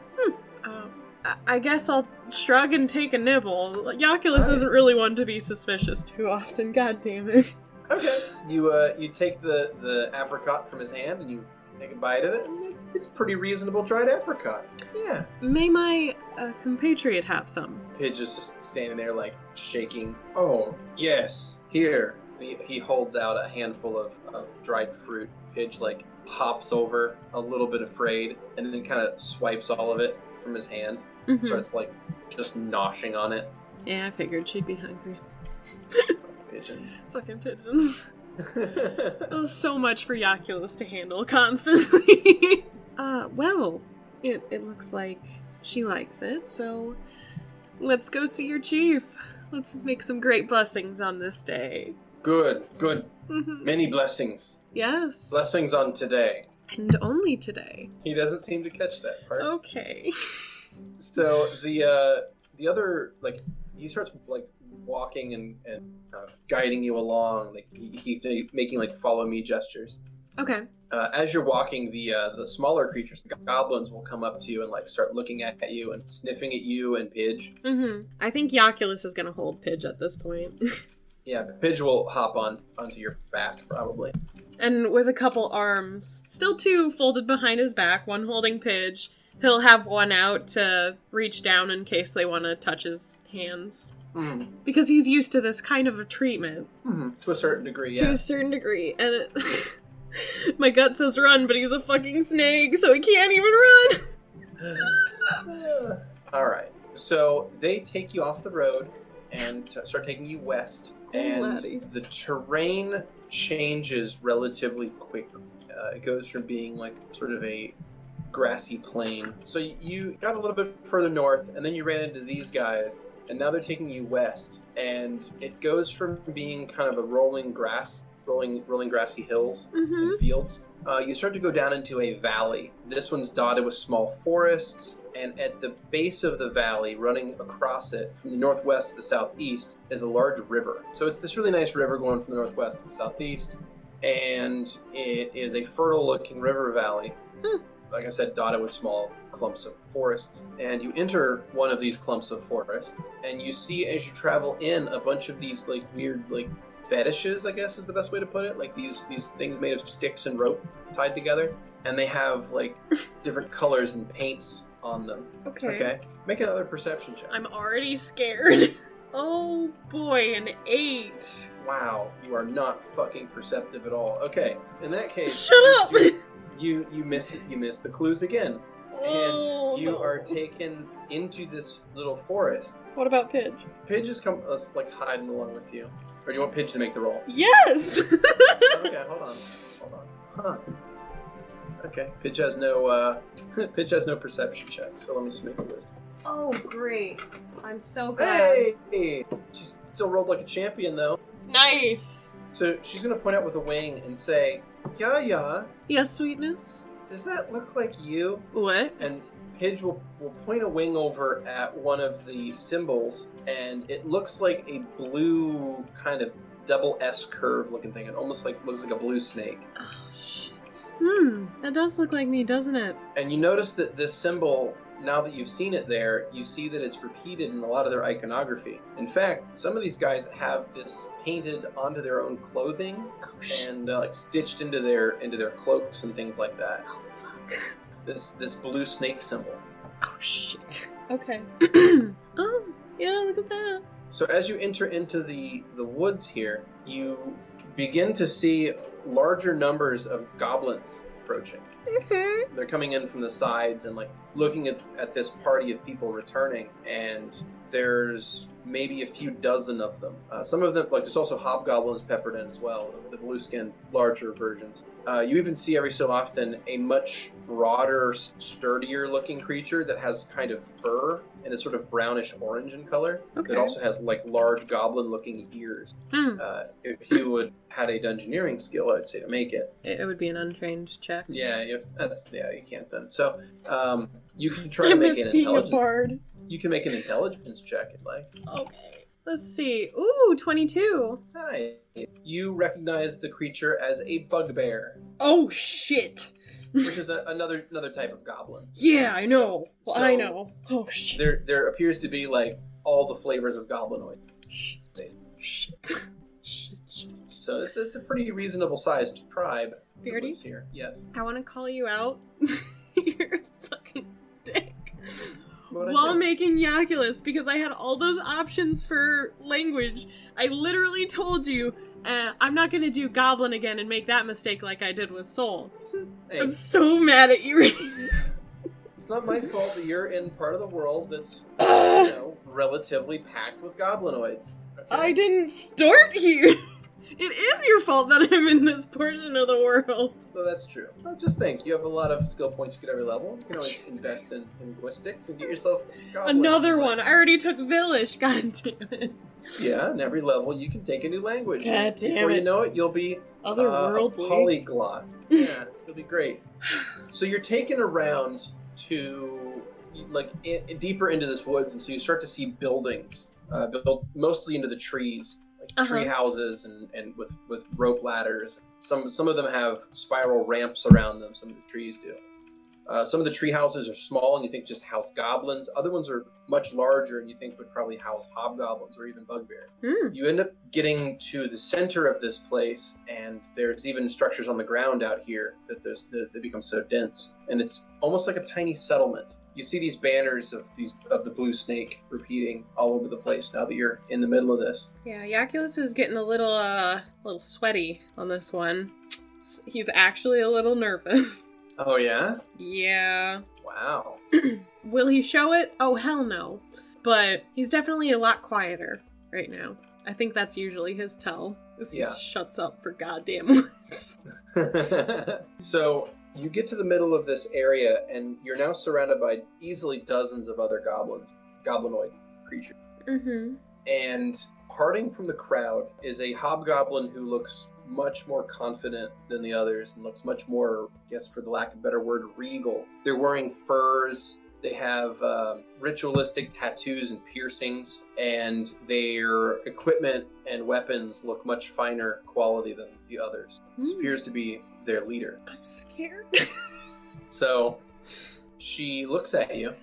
I guess I'll shrug and take a nibble. Jaculus isn't really one to be suspicious too often, god damn it. Okay. You take the apricot from his hand and you take a bite of it, and it's pretty reasonable dried apricot. Yeah. May my compatriot have some? Pidge is just standing there, like, shaking. "Oh, yes, here." He holds out a handful of dried fruit. Pidge, like, hops over, a little bit afraid, and then kind of swipes all of it from his hand. Mm-hmm. Starts, like, just noshing on it. Yeah, I figured she'd be hungry. Pigeons. Fucking pigeons. That was so much for Jaculus to handle constantly. Well, it looks like she likes it, so let's go see your chief. Let's make some great blessings on this day. Good. Mm-hmm. Many blessings. Yes. Blessings on today. And only today. He doesn't seem to catch that part. Okay. So the other, like, he starts, like, walking and guiding you along. Like, he's making, like, follow me gestures. Okay. As you're walking, the smaller creatures, the goblins, will come up to you and, like, start looking at you and sniffing at you and Pidge. Mm-hmm. I think Jaculus is gonna hold Pidge at this point. Yeah, Pidge will hop onto your back, probably. And with a couple arms, still two folded behind his back, one holding Pidge, he'll have one out to reach down in case they want to touch his hands. Mm-hmm. Because he's used to this kind of a treatment. Mm-hmm. To a certain degree, yeah. To a certain degree. And my gut says run, but he's a fucking snake, so he can't even run! Alright, so they take you off the road and start taking you west. And the terrain changes relatively quickly. It goes from being like sort of a grassy plain. So you got a little bit further north, and then you ran into these guys, and now they're taking you west. And it goes from being kind of a rolling grass rolling grassy hills Mm-hmm. and fields. You start to go down into a valley. This one's dotted with small forests, and at the base of the valley, running across it from the northwest to the southeast, is a large river. So it's this really nice river going from the northwest to the southeast, and it is a fertile-looking river valley. Like I said, dotted with small clumps of forests. And you enter one of these clumps of forest, and you see as you travel in a bunch of these like weird like fetishes, I guess is the best way to put it. Like these things made of sticks and rope tied together, and they have like different colors and paints on them. Okay. Make another perception check. I'm already scared. Oh boy, an 8. Wow, you are not fucking perceptive at all. Okay, in that case, Shut up! You miss it. You miss the clues again, Oh, and you no. are taken into this little forest. What about Pidge? Pidge is like hiding along with you, or do you want Pidge to make the roll? Yes! Okay, hold on. Huh. Okay, Pidge has no Pidge has no perception check, so let me just make a list. Oh, great. I'm so glad. Hey! She still rolled like a champion though. Nice! So she's gonna point out with a wing and say, "Yeah, Yes, sweetness? does that look like you?" What? And Pidge will point a wing over at one of the symbols, and it looks like a blue kind of double S curve looking thing. It almost looks like a blue snake. Oh, shit. That does look like me, doesn't it? And you notice that this symbol, now that you've seen it there, you see that it's repeated in a lot of their iconography. In fact, some of these guys have this painted onto their own clothing and like stitched into their cloaks and things like that. Oh, fuck. This blue snake symbol. Oh, shit. Okay. Oh, yeah, look at that. So as you enter into the woods here, you begin to see larger numbers of goblins approaching. Mm-hmm. They're coming in from the sides and like looking at this party of people returning, and there's maybe a few dozen of them. Some of them, like there's also hobgoblins peppered in as well, the blue-skinned, larger versions. You even see every so often a much broader, sturdier-looking creature that has kind of fur and is sort of brownish-orange in color. Okay. It also has like large goblin-looking ears. If you would had a dungeoneering skill, I'd say to make it. It would be an untrained check. Yeah, you can't then. So, you can try I and make miss an being a intelligence. bard. You can make an intelligence check if like. Okay. Let's see. Ooh, 22. Hi. You recognize the creature as a bugbear, Oh, shit. which is another type of goblin. Yeah, I know. Well, So- I know. Oh, shit. There appears to be like all the flavors of goblinoid. Shit. Shit. So it's a pretty reasonable sized tribe. Beardy? that lives here. Yes. I want to call you out. You're a fucking dick. What While making Jaculus, because I had all those options for language, I literally told you, I'm not going to do Goblin again and make that mistake like I did with Soul. Hey, I'm so mad at you right now. it's not my fault that you're in part of the world that's relatively packed with goblinoids. Okay? I didn't start here. It is your fault that I'm in this portion of the world. So that's true. Well, just think, you have a lot of skill points at every level. You can always Jesus invest in linguistics and get yourself goblin. Another one. I already took Villish. God damn it. Yeah, and every level you can take a new language. God damn Before you it. know it, you'll be a Otherworldly. polyglot. Yeah, it'll be great. So you're taken around to deeper into this woods, and so you start to see buildings built mostly into the trees. Tree houses and with rope ladders. Some of them have spiral ramps around them. Some of the trees do. Some of the tree houses are small and you think just house goblins. Other ones are much larger and you think would probably house hobgoblins or even bugbear. You end up getting to the center of this place, and there's even structures on the ground out here that become so dense, and it's almost like a tiny settlement. You see these banners of the blue snake repeating all over the place now that you're in the middle of this. Yeah, Jaculus is getting a little sweaty on this one. He's actually a little nervous. Oh yeah? Yeah. Wow. Will he show it? Oh, hell no. But he's definitely a lot quieter right now. I think that's usually his tell. He shuts up for goddamn once. So you get to the middle of this area, and you're now surrounded by easily dozens of other goblinoid creatures. Mm-hmm. And parting from the crowd is a hobgoblin who looks much more confident than the others and looks much more, I guess for the lack of a better word, regal. They're wearing furs. They have ritualistic tattoos and piercings, and their equipment and weapons look much finer quality than the others. This appears to be their leader. I'm scared. So she looks at you.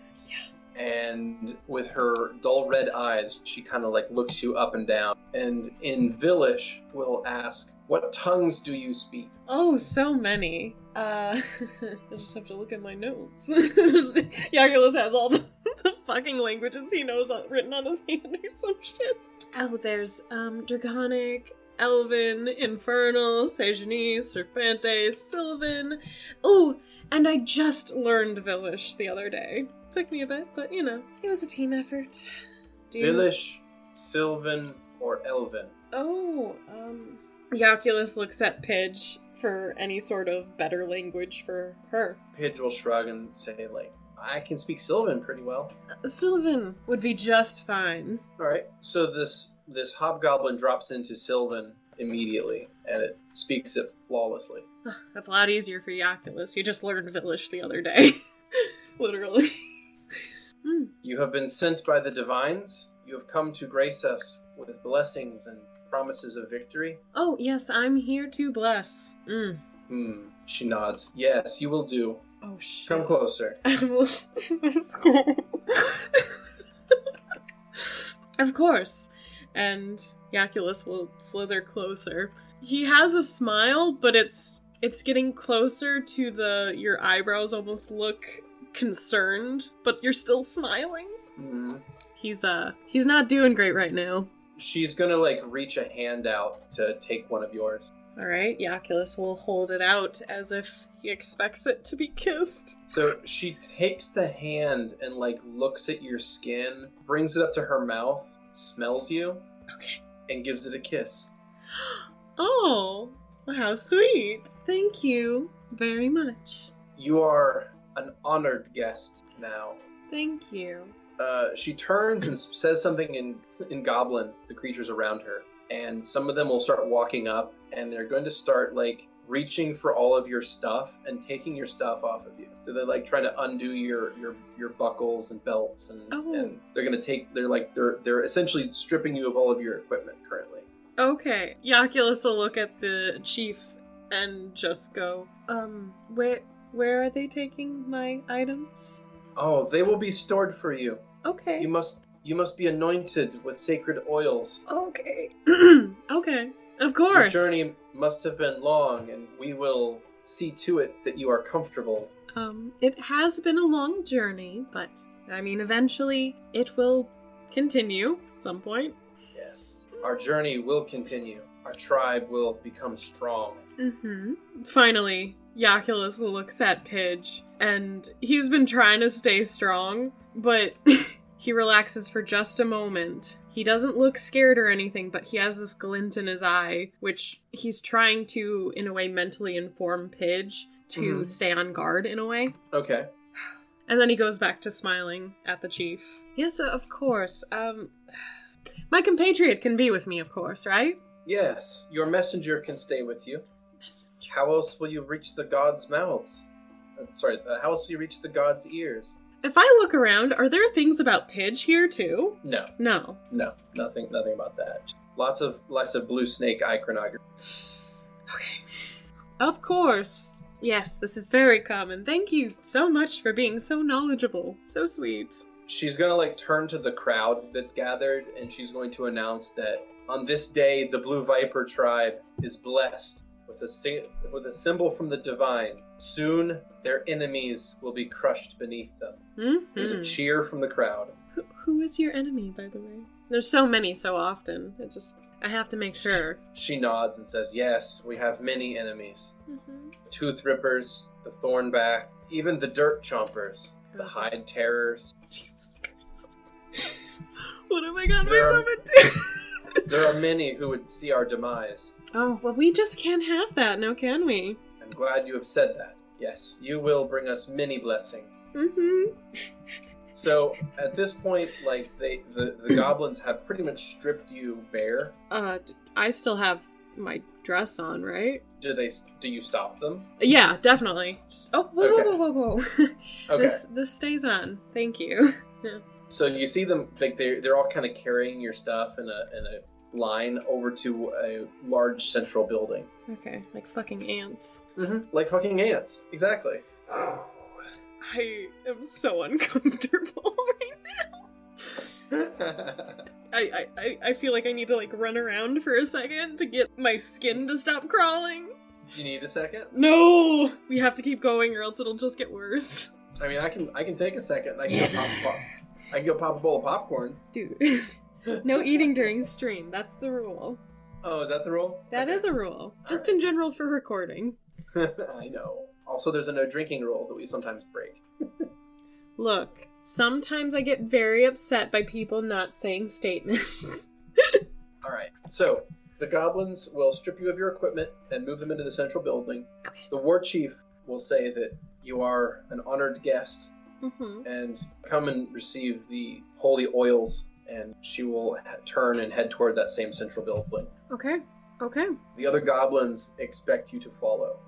And with her dull red eyes, she kind of like looks you up and down. And in Villish, will ask, "What tongues do you speak?" Oh, so many. I just have to look at my notes. Jaculus has all the fucking languages he knows written on his hand or some shit. Oh, there's Draconic, Elven, Infernal, Sejanese, Serpentes, Sylvan. Oh, and I just learned Villish the other day. Took me a bit, but it was a team effort. Villish, Sylvan, or Elven? Oh, Jaculus looks at Pidge for any sort of better language for her. Pidge will shrug and say, I can speak Sylvan pretty well. Sylvan would be just fine. Alright, so this hobgoblin drops into Sylvan immediately, and it speaks it flawlessly. That's a lot easier for Jaculus. You just learned Villish the other day. Literally. You have been sent by the divines. You have come to grace us with blessings and promises of victory. Oh, yes, I'm here to bless. She nods. Yes, you will do. Oh, shit. Come closer. I'm so scared. Of course. And Jaculus will slither closer. He has a smile, but it's getting closer to your eyebrows almost look concerned, but you're still smiling. He's not doing great right now. She's gonna reach a hand out to take one of yours. Alright, Jaculus will hold it out as if he expects it to be kissed. So she takes the hand and looks at your skin, brings it up to her mouth, smells you, okay, and gives it a kiss. Oh, how sweet. Thank you very much. You are an honored guest now. Thank you. She turns and says something in Goblin, the creatures around her, and some of them will start walking up, and they're going to start reaching for all of your stuff and taking your stuff off of you. So they're trying to undo your buckles and belts, and they're going to take. They're essentially stripping you of all of your equipment currently. Okay, Jaculus will look at the chief and just go, where are they taking my items? Oh, they will be stored for you. Okay. You must be anointed with sacred oils. Okay. Okay. Of course. Your journey must have been long, and we will see to it that you are comfortable. It has been a long journey, but eventually it will continue at some point. Yes. Our journey will continue. Our tribe will become strong. Finally, Jaculus looks at Pidge, and he's been trying to stay strong, but he relaxes for just a moment. He doesn't look scared or anything, but he has this glint in his eye, which he's trying to, in a way, mentally inform Pidge to stay on guard, in a way. Okay. And then he goes back to smiling at the chief. Yes, of course. My compatriot can be with me, of course, right? Yes, your messenger can stay with you. Messenger. How else will you reach the gods' mouths? How else will you reach the gods' ears? If I look around, are there things about Pidge here too? No. No. No, nothing about that. Lots of blue snake iconography. Okay. Of course. Yes, this is very common. Thank you so much for being so knowledgeable. So sweet. She's gonna turn to the crowd that's gathered, and she's going to announce that on this day, the Blue Viper tribe is blessed with a symbol from the divine. Soon, their enemies will be crushed beneath them. There's a cheer from the crowd. Who is your enemy, by the way? There's so many so often. I have to make sure. She nods and says, yes, we have many enemies. Tooth rippers, the thornback, even the dirt chompers, the hide terrors. Jesus Christ. What have I gotten myself into? There are many who would see our demise. Oh, well, we just can't have that, now can we? I'm glad you have said that. Yes, you will bring us many blessings. So, at this point, the goblins have pretty much stripped you bare. I still have my dress on, right? Do you stop them? Yeah, definitely. Whoa. Okay. This stays on. Thank you. Yeah. So you see them, like they're all kind of carrying your stuff in a line over to a large central building. Okay, like fucking ants. Mm-hmm. Like fucking ants. Exactly. I am so uncomfortable right now. I feel like I need to like run around for a second to get my skin to stop crawling. Do you need a second? No! We have to keep going or else it'll just get worse. I mean, I can take a second. I can go pop a bowl of popcorn. Dude. No eating during stream. That's the rule. Oh, is that the rule? That is a rule. Just in general for recording. I know. Also, there's a no drinking rule that we sometimes break. Look, sometimes I get very upset by people not saying statements. Alright, so the goblins will strip you of your equipment and move them into the central building. Okay. The war chief will say that you are an honored guest and come and receive the holy oils, and she will turn and head toward that same central building. Okay. The other goblins expect you to follow.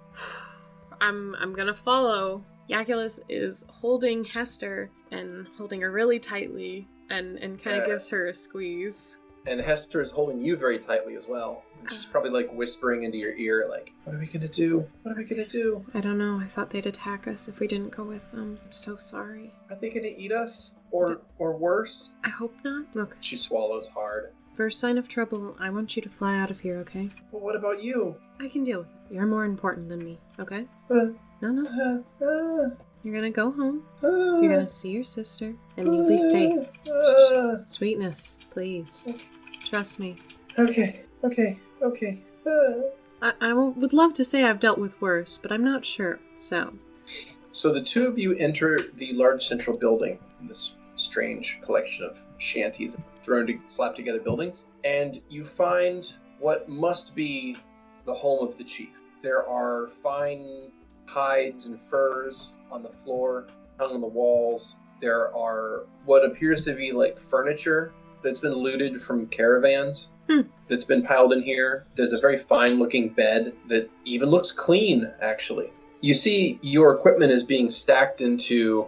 I'm gonna follow. Jaculus is holding Hester and holding her really tightly and kind of gives her a squeeze. And Hester is holding you very tightly as well. And she's probably like whispering into your ear like, what are we gonna do? What are we gonna do? I don't know. I thought they'd attack us if we didn't go with them. I'm so sorry. Are they gonna eat us? Or worse? I hope not. Look, She swallows hard. first sign of trouble, I want you to fly out of here, okay? Well, what about you? I can deal with it. You're more important than me, okay? Uh, No. uh, You're gonna go home. uh, You're gonna see your sister, and you'll be safe. Sweetness, please. Trust me. Okay. I would love to say I've dealt with worse, but I'm not sure, so. So the two of you enter the large central building in this strange collection of shanties slapped together buildings, and you find what must be the home of the chief. There are fine hides and furs on the floor, hung on the walls. There are what appears to be like furniture that's been looted from caravans that's been piled in here. There's a very fine looking bed that even looks clean, actually. You see your equipment is being stacked into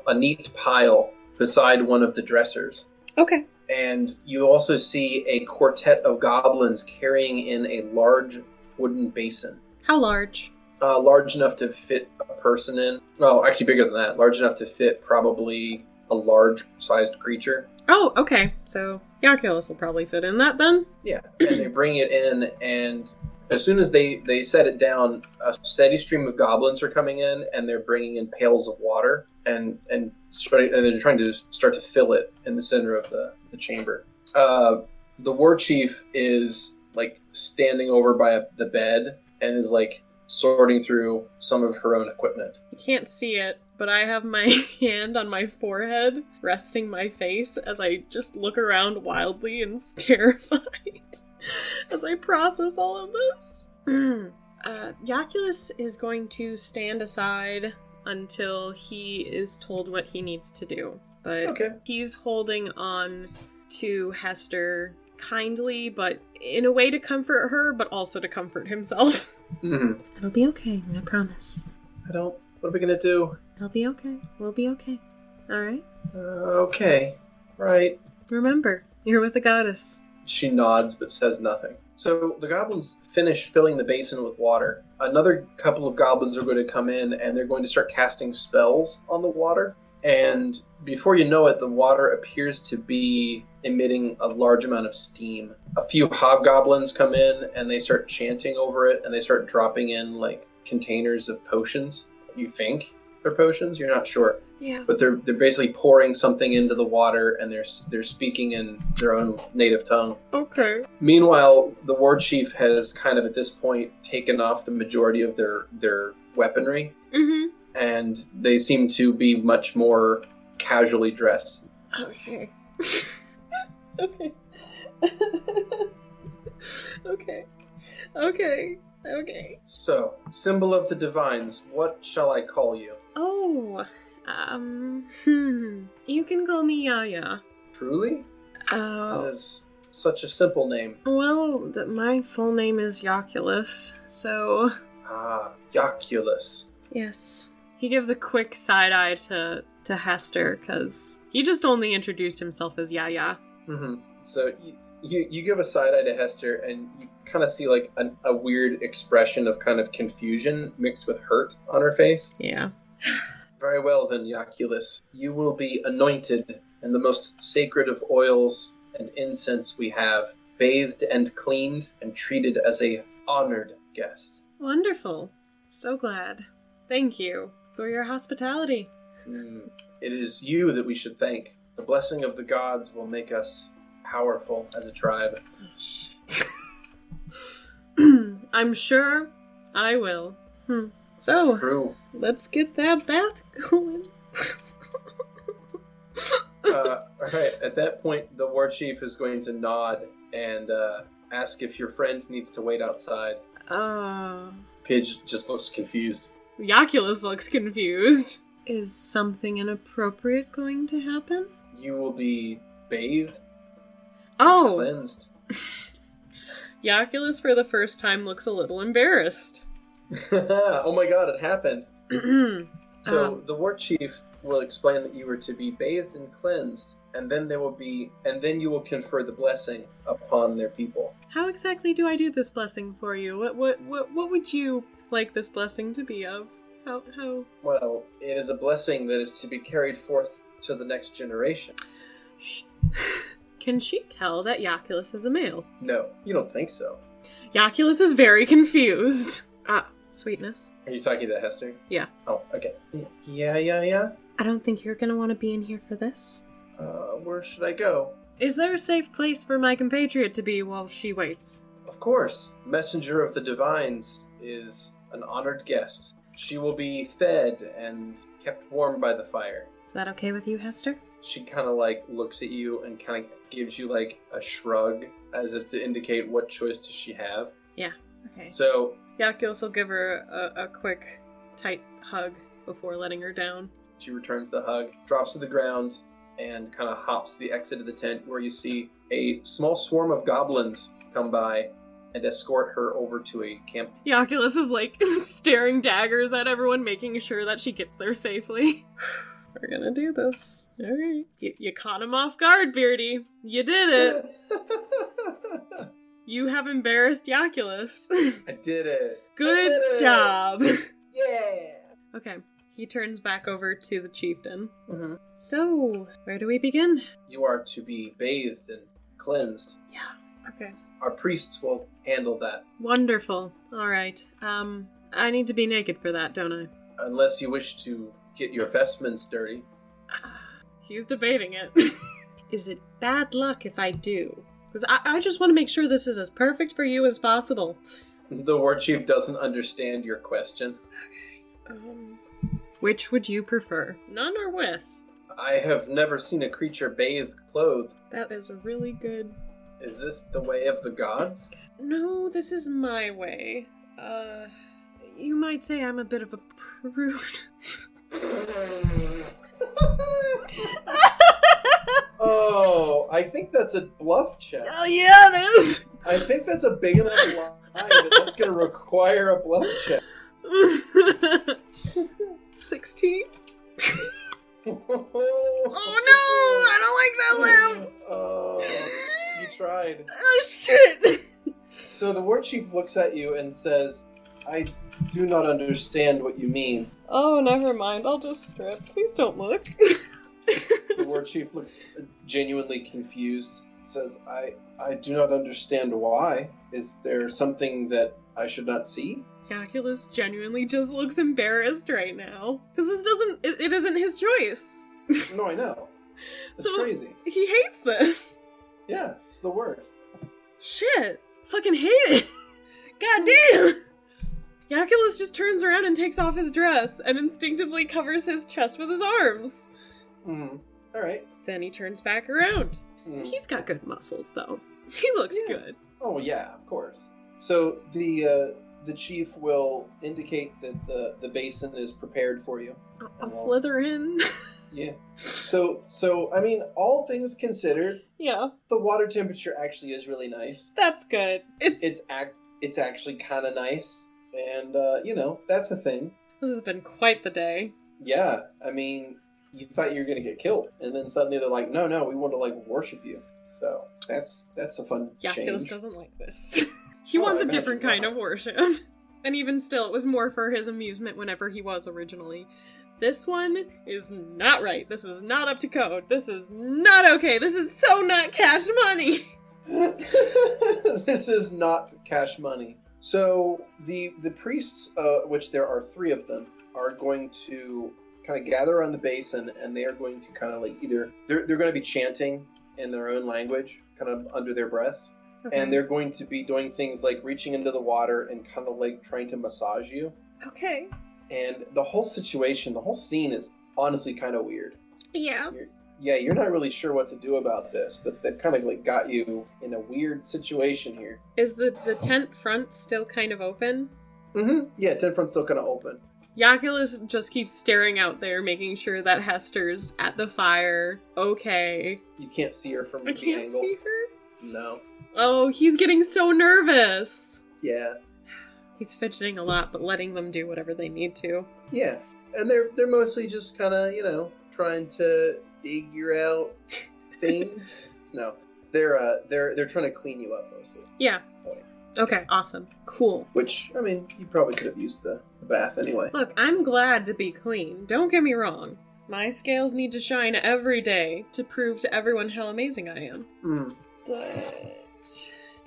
a neat pile beside one of the dressers. Okay. And you also see a quartet of goblins carrying in a large wooden basin. How large? Large enough to fit a person in. Well, actually bigger than that. Large enough to fit probably a large-sized creature. Oh, okay. So Jaculus will probably fit in that then? Yeah, and they bring it in, and as soon as they set it down, a steady stream of goblins are coming in, and they're bringing in pails of water, and they're trying to start to fill it in the center of the chamber. The war chief is like standing over by the bed and is like sorting through some of her own equipment. You can't see it, but I have my hand on my forehead, resting my face as I just look around wildly and terrified as I process all of this. Jaculus is going to stand aside until he is told what he needs to do. But he's holding on to Hester kindly, but in a way to comfort her, but also to comfort himself. Mm-hmm. It'll be okay, I promise. What are we gonna do? It'll be okay. We'll be okay. Alright? Okay. Right. Remember, you're with the goddess. She nods but says nothing. So the goblins finish filling the basin with water. Another couple of goblins are going to come in and they're going to start casting spells on the water. And before you know it, the water appears to be emitting a large amount of steam. A few hobgoblins come in and they start chanting over it, and they start dropping in like containers of potions. You think they're potions? You're not sure. Yeah. But they're basically pouring something into the water, and they're speaking in their own native tongue. Okay. Meanwhile, the war chief has kind of at this point taken off the majority of their weaponry. Mm-hmm. And they seem to be much more casually dressed. Okay. Okay. So, symbol of the divines, what shall I call you? Oh, you can call me Yaya. Truly? Oh. That is such a simple name? Well, my full name is Jaculus, so... Ah, Jaculus. Yes. He gives a quick side-eye to Hester, because he just only introduced himself as Yaya. Mm-hmm. So you give a side-eye to Hester, and you kind of see like a weird expression of kind of confusion mixed with hurt on her face. Yeah. Very well then, Jaculus. You will be anointed in the most sacred of oils and incense we have, bathed and cleaned, and treated as a honored guest. Wonderful. So glad. Thank you for your hospitality. It is you that we should thank. The blessing of the gods will make us powerful as a tribe. Oh, shit. I'm sure I will. So, True. let's get that bath going. Alright, at that point, the war chief is going to nod and ask if your friend needs to wait outside. Pidge just looks confused. Jaculus looks confused. Is something inappropriate going to happen? You will be bathed, cleansed. Jaculus for the first time looks a little embarrassed. Oh my god, it happened. So the war chief will explain that you were to be bathed and cleansed, and then you will confer the blessing upon their people. How exactly do I do this blessing for you? What would you like this blessing to be of? How? Well, it is a blessing that is to be carried forth to the next generation. Can she tell that Jaculus is a male? No, you don't think so. Jaculus is very confused. Sweetness. Are you talking to Hester? Yeah. Oh, okay. Yeah. I don't think you're gonna want to be in here for this. Where should I go? Is there a safe place for my compatriot to be while she waits? Of course. Messenger of the Divines is an honored guest. She will be fed and kept warm by the fire. Is that okay with you, Hester? She kind of like looks at you and kind of gives you like a shrug as if to indicate what choice does she have. Yeah, okay. So Jaculus will give her a quick, tight hug before letting her down. she returns the hug, drops to the ground, and kind of hops to the exit of the tent where you see a small swarm of goblins come by and escort her over to a camp. Jaculus is like staring daggers at everyone, making sure that she gets there safely. We're gonna do this. Alright. You caught him off guard, Beardy. You did it. You have embarrassed Jaculus. I did it. Good job. Yeah. Okay. He turns back over to the chieftain. Mm-hmm. So, where do we begin? You are to be bathed and cleansed. Yeah. Okay. Our priests will handle that. Wonderful. Alright. I need to be naked for that, don't I? Unless you wish to get your vestments dirty. He's debating it. Is it bad luck if I do? Because I just want to make sure this is as perfect for you as possible. The war chief doesn't understand your question. Okay. Which would you prefer? None or with? I have never seen a creature bathed, clothed. That is a really good... Is this the way of the gods? No, this is my way. You might say I'm a bit of a prude. Oh, I think that's a bluff check. Oh yeah, it is! I think that's a big enough lie that's going to require a bluff check. 16? Oh no! I don't like that lamp! Oh, you tried. Oh shit! So the war chief looks at you and says, I do not understand what you mean. Oh, never mind. I'll just strip. Please don't look. The war chief looks genuinely confused. Says, I do not understand why. Is there something that I should not see? Jaculus genuinely just looks embarrassed right now. Because it isn't his choice. No, I know. It's So, crazy. He hates this. Yeah, it's the worst. Shit. Fucking hate it. God damn. Jaculus just turns around and takes off his dress and instinctively covers his chest with his arms. Mm-hmm. Alright. Then he turns back around. Mm-hmm. He's got good muscles, though. He looks good. Oh, yeah, of course. So the chief will indicate that the basin is prepared for you. I'll slither in. Yeah. So I mean, all things considered, Yeah. the water temperature actually is really nice. That's good. It's actually kind of nice, and that's a thing. This has been quite the day. Yeah, I mean, you thought you were gonna get killed, and then suddenly they're like, no, we want to worship you. So that's a fun Jaculus change. doesn't like this. He wants a different kind of worship. And even still, it was more for his amusement whenever he was originally. This one is not right. This is not up to code. This is not okay. This is so not cash money. This is not cash money. So the priests, which there are 3 of them, are going to kind of gather around the basin, and they are going to kind of either they're going to be chanting in their own language, kind of under their breaths, Okay. and they're going to be doing things like reaching into the water and kind of trying to massage you. Okay. And the whole situation, the whole scene is honestly kind of weird. Yeah. You're not really sure what to do about this, but they've kind of got you in a weird situation here. Is the tent front still kind of open? Mm-hmm. Yeah, tent front's still kind of open. Jaculus just keeps staring out there, making sure that Hester's at the fire. Okay. You can't see her from I the can't angle. see her? No. Oh, he's getting so nervous. Yeah. He's fidgeting a lot, but letting them do whatever they need to. Yeah. And they're mostly just kind of, trying to figure out things. No. They're trying to clean you up mostly. Yeah. Okay, awesome. Cool. Which, I mean, you probably could have used the bath anyway. Look, I'm glad to be clean. Don't get me wrong. My scales need to shine every day to prove to everyone how amazing I am. Mm. But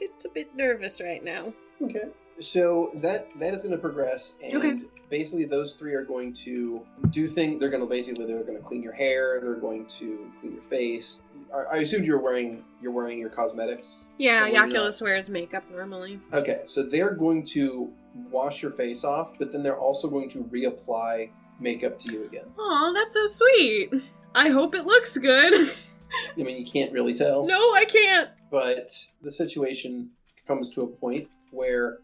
it's a bit nervous right now. Okay. So that is going to progress, and Okay. basically those 3 are going to do things. They're going to clean your hair. They're going to clean your face. I assumed you're wearing your cosmetics. Yeah, Or you're Jaculus wears makeup normally. Okay, so they're going to wash your face off, but then they're also going to reapply makeup to you again. Aw, that's so sweet. I hope it looks good. I mean, you can't really tell. No, I can't. But the situation comes to a point where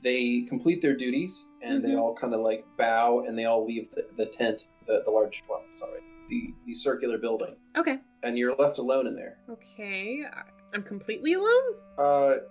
they complete their duties, and they all kind of bow, and they all leave the tent, the circular building. Okay. And you're left alone in there. Okay, I'm completely alone?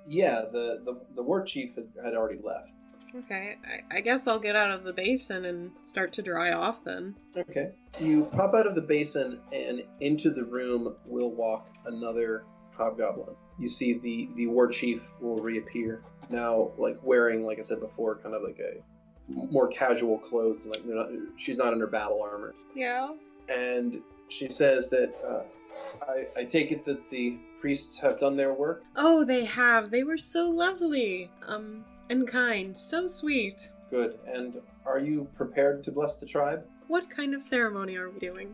Yeah, the war chief had already left. Okay, I guess I'll get out of the basin and start to dry off then. Okay. You pop out of the basin, and into the room will walk another hobgoblin. You see the war chief will reappear, now wearing, like I said before, kind of a more casual clothes. She's not in her battle armor. Yeah. And she says that, I take it that the priests have done their work? Oh, they have. They were so lovely. And kind. So sweet. Good. And are you prepared to bless the tribe? What kind of ceremony are we doing?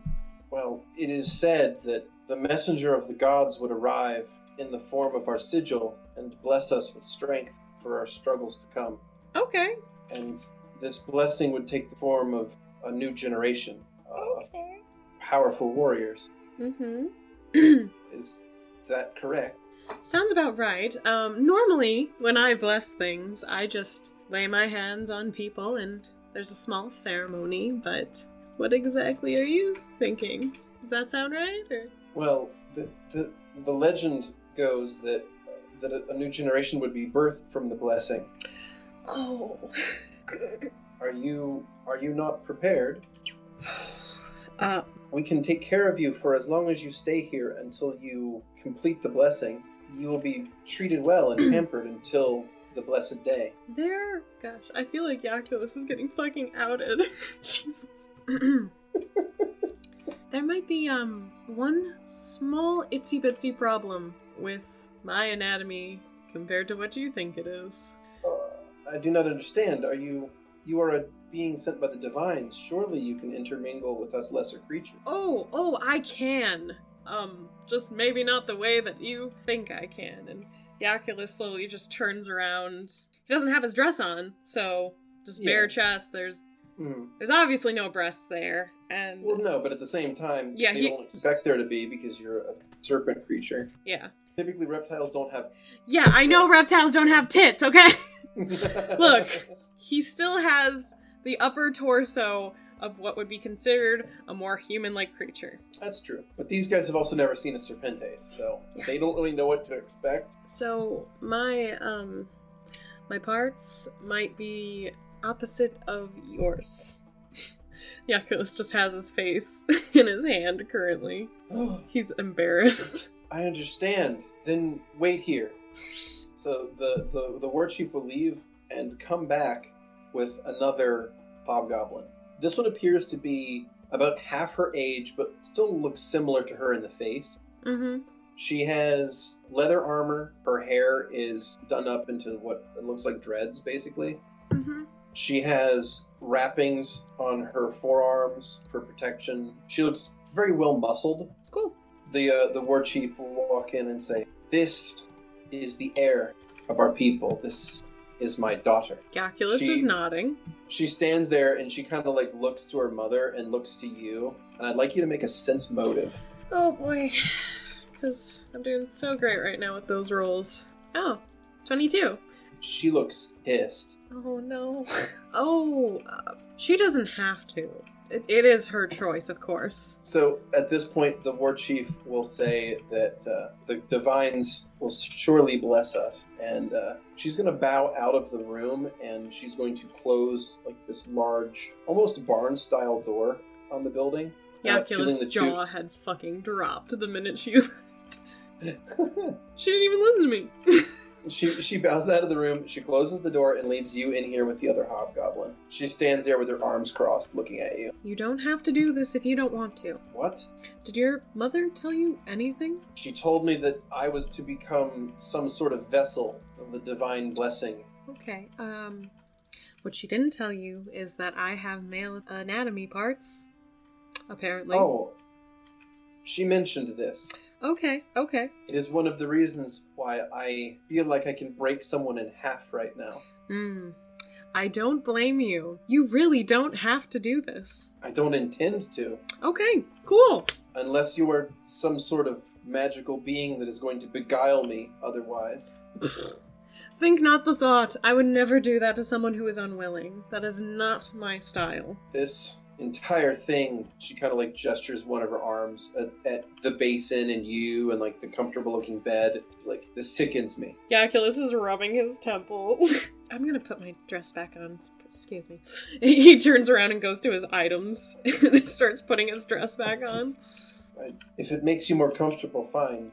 Well, it is said that the messenger of the gods would arrive in the form of our sigil and bless us with strength for our struggles to come. Okay. And this blessing would take the form of a new generation of powerful warriors. Mm-hmm. Is that correct? Sounds about right. Normally, when I bless things, I just lay my hands on people and there's a small ceremony, but what exactly are you thinking? Does that sound right? Or? Well, the legend goes that a new generation would be birthed from the blessing. Oh, good. Are you not prepared? We can take care of you for as long as you stay here until you complete the blessing. You will be treated well and pampered until the blessed day. Gosh, I feel like Jaculus is getting fucking outed. Jesus. There might be, one small itsy-bitsy problem with my anatomy compared to what you think it is. I do not understand. You are a being sent by the divines. Surely you can intermingle with us lesser creatures. Oh, I can. Just maybe not the way that you think I can. And Jaculus slowly just turns around. He doesn't have his dress on, so just bare chest. There's obviously no breasts there. And well, no, but at the same time, yeah, they don't expect there to be because you're a serpent creature. Yeah. Typically, reptiles don't have. Yeah, I know reptiles don't have tits. Okay. Look, he still has the upper torso of what would be considered a more human-like creature. That's true. But these guys have also never seen a Serpentes, so they don't really know what to expect. So my parts might be opposite of yours. Jaculus just has his face in his hand currently. He's embarrassed. I understand. Then wait here. So the war chief will leave and come back with another hobgoblin. This one appears to be about half her age, but still looks similar to her in the face. Mm-hmm. She has leather armor. Her hair is done up into what it looks like dreads, basically. Mm-hmm. She has wrappings on her forearms for protection. She looks very well muscled. Cool. The war chief will walk in and say, "This is the heir of our people. This is my daughter." Jaculus is nodding. She stands there and she kind of like looks to her mother and looks to you. And I'd like you to make a sense motive. Oh boy. Because I'm doing so great right now with those rolls. Oh, 22. She looks pissed. Oh no. She doesn't have to. It is her choice, of course. So at this point, the war chief will say that the divines will surely bless us. And she's going to bow out of the room and she's going to close like this large, almost barn-style door on the building. Jaculus' jaw had fucking dropped the minute she left. She didn't even listen to me. She bows out of the room, she closes the door, and leaves you in here with the other hobgoblin. She stands there with her arms crossed, looking at you. You don't have to do this if you don't want to. What? Did your mother tell you anything? She told me that I was to become some sort of vessel of the divine blessing. Okay, what she didn't tell you is that I have male anatomy parts, apparently. Oh, she mentioned this. Okay. It is one of the reasons why I feel like I can break someone in half right now. I don't blame you. You really don't have to do this. I don't intend to. Okay, cool. Unless you are some sort of magical being that is going to beguile me otherwise. Think not the thought. I would never do that to someone who is unwilling. That is not my style. This entire thing, she kind of like gestures one of her arms at the basin and you and like the comfortable looking bed. It's like, this sickens me. Jaculus is rubbing his temple. I'm gonna put my dress back on. Excuse me. He turns around and goes to his items and starts putting his dress back on. If it makes you more comfortable, fine.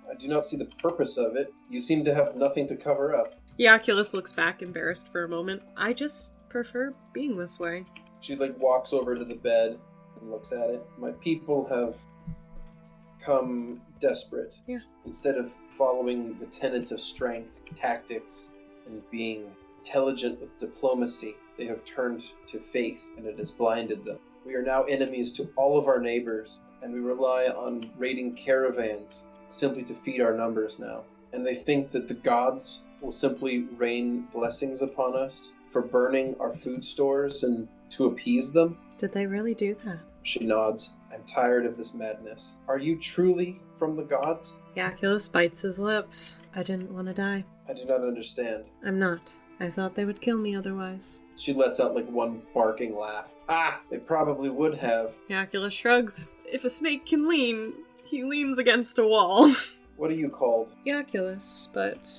I do not see the purpose of it. You seem to have nothing to cover up. Jaculus looks back embarrassed for a moment. I just prefer being this way. She like walks over to the bed and looks at it. My people have come desperate. Yeah. Instead of following the tenets of strength, tactics, and being intelligent with diplomacy, they have turned to faith, and it has blinded them. We are now enemies to all of our neighbors, and we rely on raiding caravans simply to feed our numbers now. And they think that the gods will simply rain blessings upon us for burning our food stores and to appease them. Did they really do that? She nods. I'm tired of this madness. Are you truly from the gods? Jaculus bites his lips. I didn't want to die. I do not understand. I'm not. I thought they would kill me otherwise. She lets out like one barking laugh. Ah! They probably would have. Jaculus shrugs. If a snake can lean, he leans against a wall. What are you called? Jaculus, but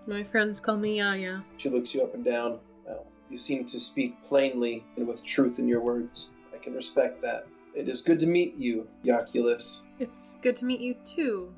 my friends call me Yaya. She looks you up and down. Well, you seem to speak plainly and with truth in your words. I can respect that. It is good to meet you, Jaculus. It's good to meet you too.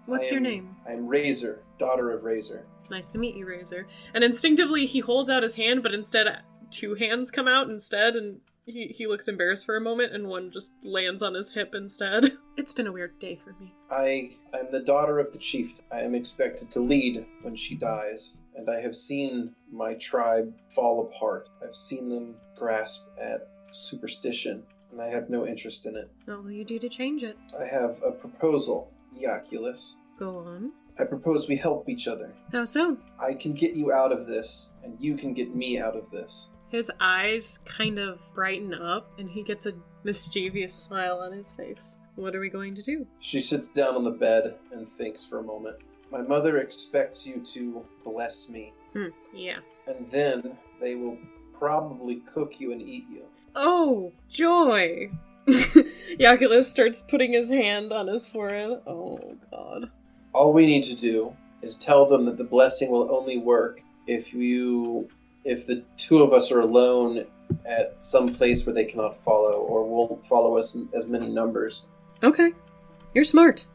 What's your name? I'm Razor, daughter of Razor. It's nice to meet you, Razor. And instinctively he holds out his hand, but instead two hands come out instead, and he looks embarrassed for a moment, and one just lands on his hip instead. It's been a weird day for me. I am the daughter of the chieftain. I am expected to lead when she dies, and I have seen my tribe fall apart. I've seen them grasp at superstition, and I have no interest in it. What will you do to change it? I have a proposal, Jaculus. Go on. I propose we help each other. How so? I can get you out of this, and you can get me out of this. His eyes kind of brighten up, and he gets a mischievous smile on his face. What are we going to do? She sits down on the bed and thinks for a moment. My mother expects you to bless me. Yeah. And then they will probably cook you and eat you. Oh, joy! Jaculus starts putting his hand on his forehead. Oh, God. All we need to do is tell them that the blessing will only work if the two of us are alone at some place where they cannot follow, or won't follow us in as many numbers. Okay. You're smart.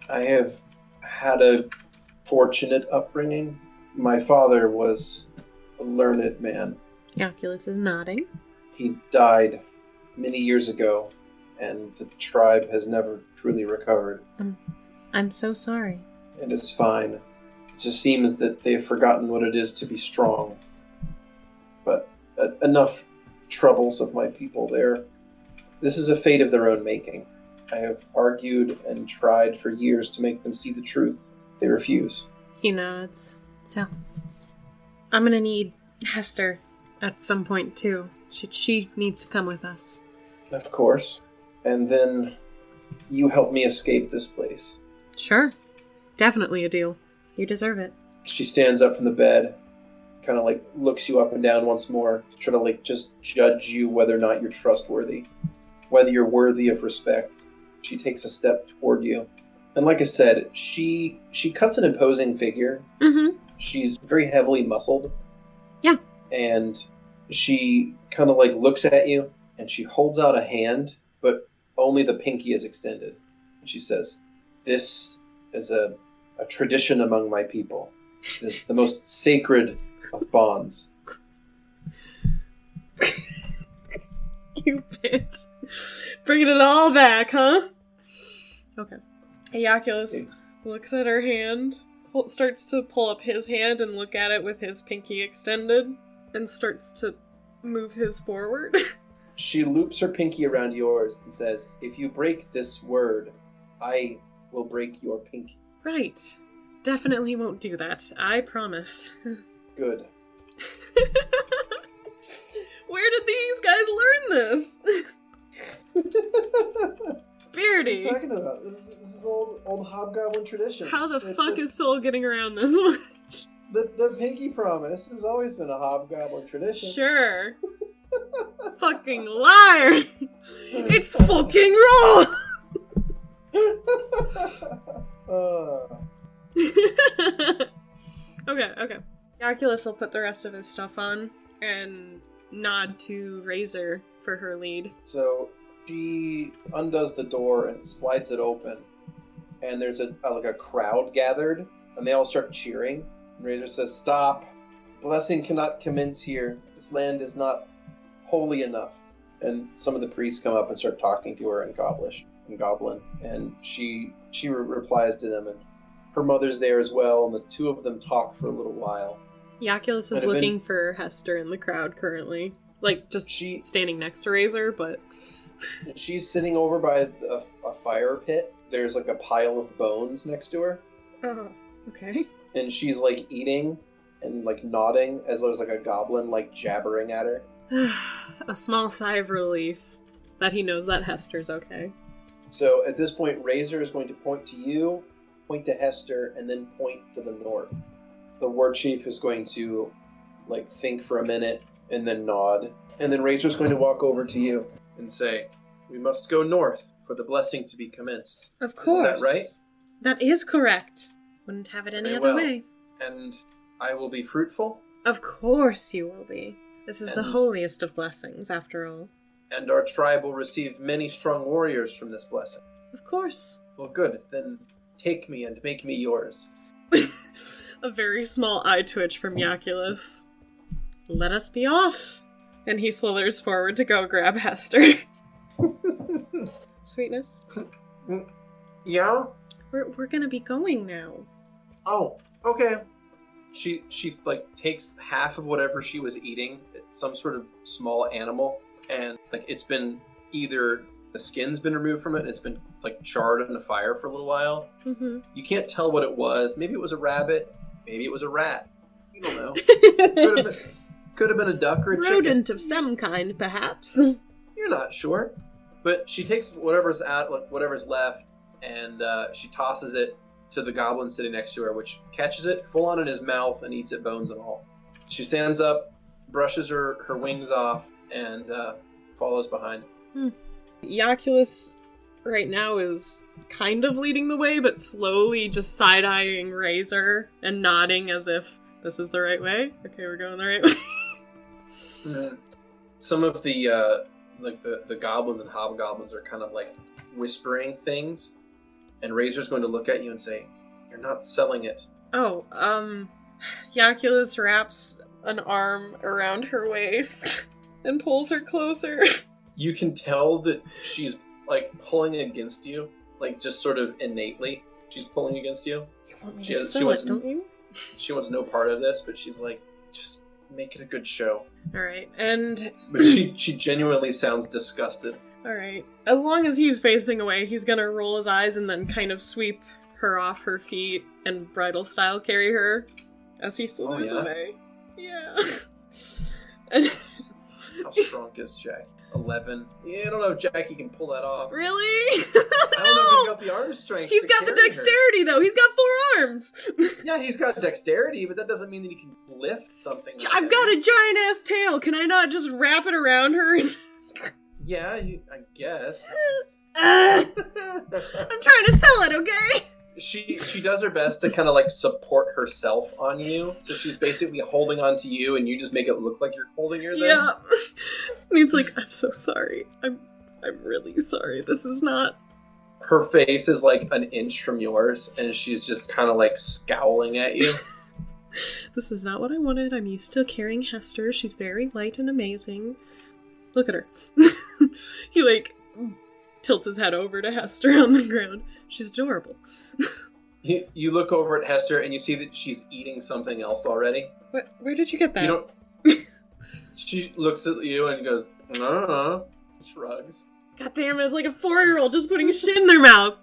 I have had a fortunate upbringing. My father was a learned man. Jaculus is nodding. He died many years ago, and the tribe has never truly recovered. I'm so sorry. It is fine. It just seems that they've forgotten what it is to be strong. But enough troubles of my people there. This is a fate of their own making. I have argued and tried for years to make them see the truth. They refuse. He nods. So, I'm gonna need Hester at some point, too. She needs to come with us. Of course. And then you help me escape this place. Sure. Definitely a deal. You deserve it. She stands up from the bed, kind of like looks you up and down once more, to try to like just judge you whether or not you're trustworthy, whether you're worthy of respect. She takes a step toward you. And like I said, she cuts an imposing figure. Mm-hmm. She's very heavily muscled. Yeah. And she kind of like looks at you, and she holds out a hand, but only the pinky is extended. And she says, "This is a tradition among my people. It is the most sacred of bonds." You bitch. Bringing it all back, huh? Okay. Jaculus looks at her hand, starts to pull up his hand and look at it with his pinky extended, and starts to move his forward. She loops her pinky around yours and says, "If you break this word, I will break your pinky." Right. Definitely won't do that. I promise. Good. Where did these guys learn this? Beardy. What are you talking about? This is old hobgoblin tradition. How the fuck is Soul getting around this much? The pinky promise has always been a hobgoblin tradition. Sure. Fucking liar! It's fucking wrong! Okay. Jaculus will put the rest of his stuff on and nod to Razor for her lead. So she undoes the door and slides it open, and there's a crowd gathered, and they all start cheering. And Razor says, "Stop! Blessing cannot commence here. This land is not holy enough." And some of the priests come up and start talking to her in Goblin, and she replies to them, and her mother's there as well, and the two of them talk for a little while. Jaculus is looking for Hester in the crowd currently. Like, just standing next to Razor, but... She's sitting over by a fire pit. There's like a pile of bones next to her. Okay. And she's like eating and like nodding as there's like a goblin like jabbering at her. A small sigh of relief that he knows that Hester's okay. So at this point, Razor is going to point to you, point to Hester, and then point to the north. The war chief is going to like think for a minute and then nod. And then Razor's going to walk over to you and say, "We must go north for the blessing to be commenced." Of course. Isn't that right? That is correct. Wouldn't have it any other way. And I will be fruitful? Of course you will be. This is the holiest of blessings, after all. And our tribe will receive many strong warriors from this blessing. Of course. Well, good. Then take me and make me yours. A very small eye twitch from Jaculus. Let us be off. And he slithers forward to go grab Hester. Sweetness? Yeah? We're gonna be going now. Oh, okay. She like takes half of whatever she was eating, some sort of small animal, and like it's been either the skin's been removed from it and it's been like charred in a fire for a little while. Mm-hmm. You can't tell what it was. Maybe it was a rabbit. Maybe it was a rat. You don't know. Could have been a duck or a chicken. Rodent of some kind, perhaps. You're not sure. But she takes whatever's left, and she tosses it to the goblin sitting next to her, which catches it full on in his mouth and eats it, bones and all. She stands up, brushes her wings off and follows behind. Jaculus right now is kind of leading the way, but slowly just side-eyeing Razor and nodding as if this is the right way. Okay, we're going the right way. Some of the the goblins and hobgoblins are kind of like whispering things, and Razor's going to look at you and say, "You're not selling it." Oh, Jaculus wraps an arm around her waist and pulls her closer. You can tell that she's like pulling against you, like just sort of innately. She's pulling against you. You want me to sell it, don't you? She wants no part of this, but she's like, just make it a good show. Alright, and... But she genuinely sounds disgusted. Alright. As long as he's facing away, he's gonna roll his eyes and then kind of sweep her off her feet and bridal style carry her as he slithers away. Yeah. And how strong is Jack? 11. Yeah, I don't know if Jackie can pull that off. Really? I don't know if he's got the arm strength. He's got the dexterity, though. He's got 4 arms. Yeah, he's got dexterity, but that doesn't mean that he can lift something. I've got a giant-ass tail. Can I not just wrap it around her? Yeah, I guess. I'm trying to sell it, okay? She does her best to kind of like support herself on you. So she's basically holding on to you, and you just make it look like you're holding her there. Yeah. And he's like, I'm so sorry. I'm really sorry. This is not... Her face is like an inch from yours, and she's just kind of like scowling at you. This is not what I wanted. I'm used to carrying Hester. She's very light and amazing. Look at her. He like tilts his head over to Hester on the ground. She's adorable. You look over at Hester and you see that she's eating something else already. What? Where did you get that? She looks at you and goes, no. Shrugs. God damn it, it's like a 4-year-old just putting shit in their mouth.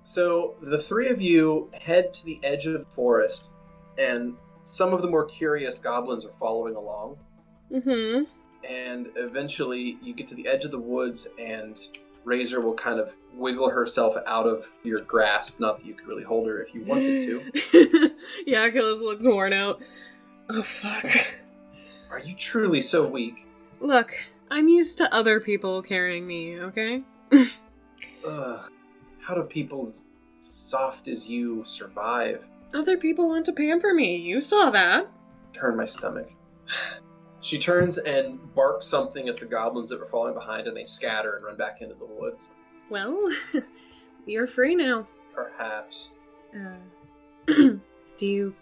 So the three of you head to the edge of the forest, and some of the more curious goblins are following along. Mm-hmm. And eventually you get to the edge of the woods, and Razor will kind of wiggle herself out of your grasp. Not that you could really hold her if you wanted to. Jaculus looks worn out. Oh, fuck. Are you truly so weak? Look, I'm used to other people carrying me, okay? Ugh. How do people as soft as you survive? Other people want to pamper me. You saw that. Turn my stomach. She turns and barks something at the goblins that were following behind, and they scatter and run back into the woods. Well, you're free now. Perhaps. Do you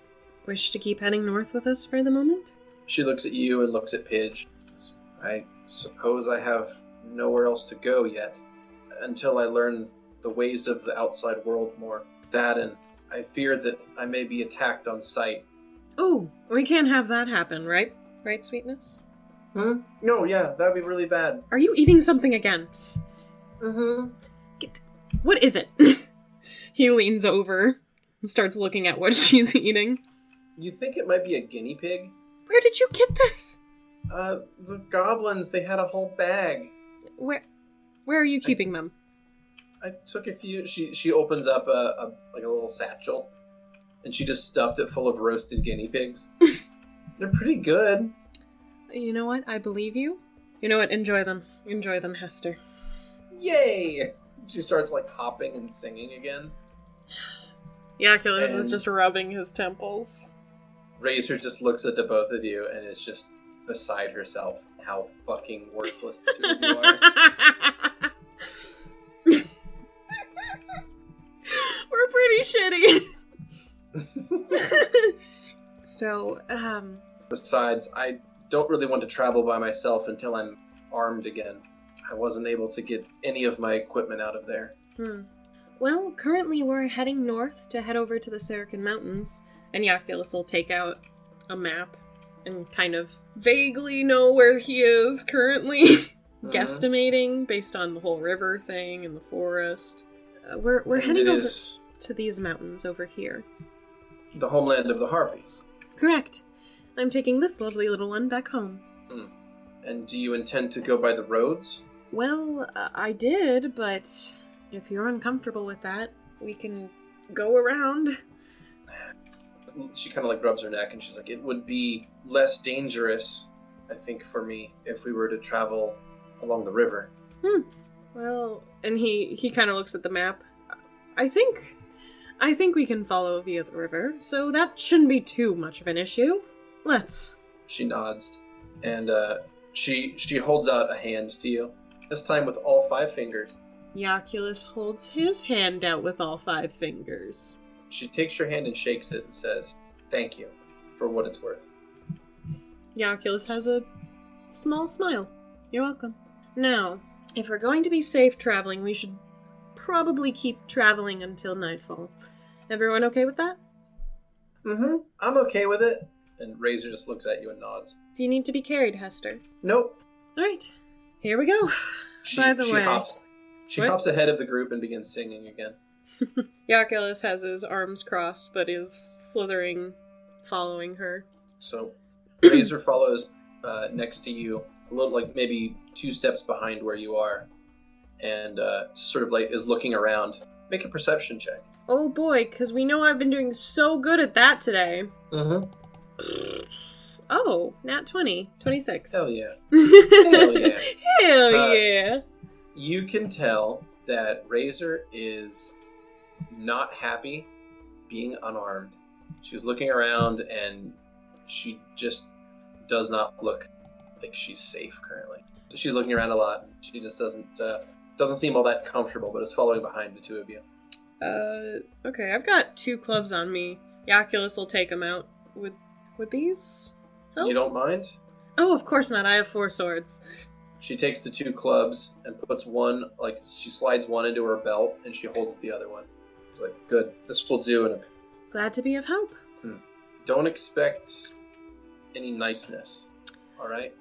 wish to keep heading north with us for the moment? She looks at you and looks at Pidge. I suppose I have nowhere else to go yet, until I learn the ways of the outside world more. That, and I fear that I may be attacked on sight. Oh, we can't have that happen, right? Right, Sweetness? No, yeah, that'd be really bad. Are you eating something again? Mm-hmm. What is it? He leans over and starts looking at what she's eating. You think it might be a guinea pig? Where did you get this? The goblins, they had a whole bag. Where are you keeping them? I took a few. She opens up a little satchel, and she just stuffed it full of roasted guinea pigs. They're pretty good. You know what? I believe you. You know what? Enjoy them. Enjoy them, Hester. Yay! She starts like hopping and singing again. Jaculus is just rubbing his temples. Razor just looks at the both of you and is just beside herself. How fucking worthless the two of you are. We're pretty shitty. So, Besides, I don't really want to travel by myself until I'm armed again. I wasn't able to get any of my equipment out of there. Well, currently we're heading north to head over to the Saerrican Mountains, and Jaculus will take out a map and kind of vaguely know where he is currently, guesstimating based on the whole river thing and the forest. We're heading over to these mountains over here. The homeland of the Harpies. Correct. I'm taking this lovely little one back home. And do you intend to go by the roads? Well, I did, but if you're uncomfortable with that, we can go around. she kind of like rubs her neck, and she's like, it would be less dangerous, I think, for me if we were to travel along the river. Well, and he kind of looks at the map. I think we can follow via the river, so that shouldn't be too much of an issue. Let's. She nods, and she holds out a hand to you, this time with all 5 fingers. Jaculus holds his hand out with all 5 fingers. She takes your hand and shakes it and says, thank you, for what it's worth. Jaculus has a small smile. You're welcome. Now, if we're going to be safe traveling, we should probably keep traveling until nightfall. Everyone okay with that? I'm okay with it. And Razor just looks at you and nods. Do you need to be carried, Hester? Nope. Alright, here we go. By the way... She hops ahead of the group and begins singing again. Jaculus has his arms crossed, but is slithering, following her. So, Razor follows next to you, a little like maybe 2 steps behind where you are, and sort of like is looking around. Make a perception check. Oh boy, because we know I've been doing so good at that today. Oh, nat 20. 26. Hell yeah. Hell yeah. Hell yeah. You can tell that Razor is not happy being unarmed. She's looking around and she just does not look like she's safe currently. So she's looking around a lot. She just doesn't seem all that comfortable, but is following behind the 2 of you. Okay, I've got 2 clubs on me. Jaculus will take them out with these. Help? You don't mind? Oh, of course not. I have 4 swords. She takes the 2 clubs and puts one, like, she slides one into her belt and she holds the other one. It's like, good, this will do. Glad to be of help. Don't expect any niceness, alright?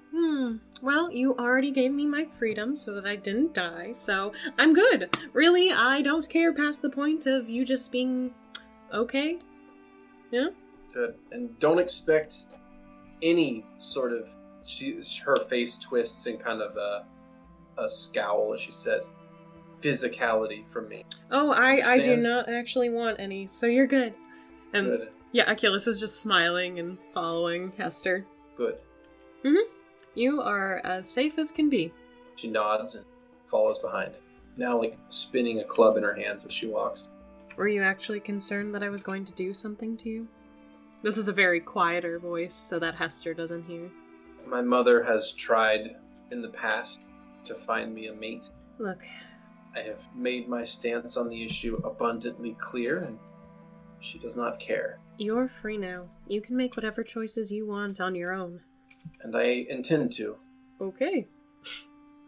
Well, you already gave me my freedom so that I didn't die, so I'm good. Really, I don't care past the point of you just being okay. Yeah? Good. And don't expect any sort of... her face twists in kind of a scowl as she says, physicality from me. Oh, I do not actually want any, so you're good. And good. Yeah, Jaculus is just smiling and following Hester. Good. You are as safe as can be. She nods and follows behind, now like spinning a club in her hands as she walks. Were you actually concerned that I was going to do something to you? This is a very quieter voice so that Hester doesn't hear. My mother has tried in the past to find me a mate. Look. I have made my stance on the issue abundantly clear, and she does not care. You're free now. You can make whatever choices you want on your own. And I intend to. Okay.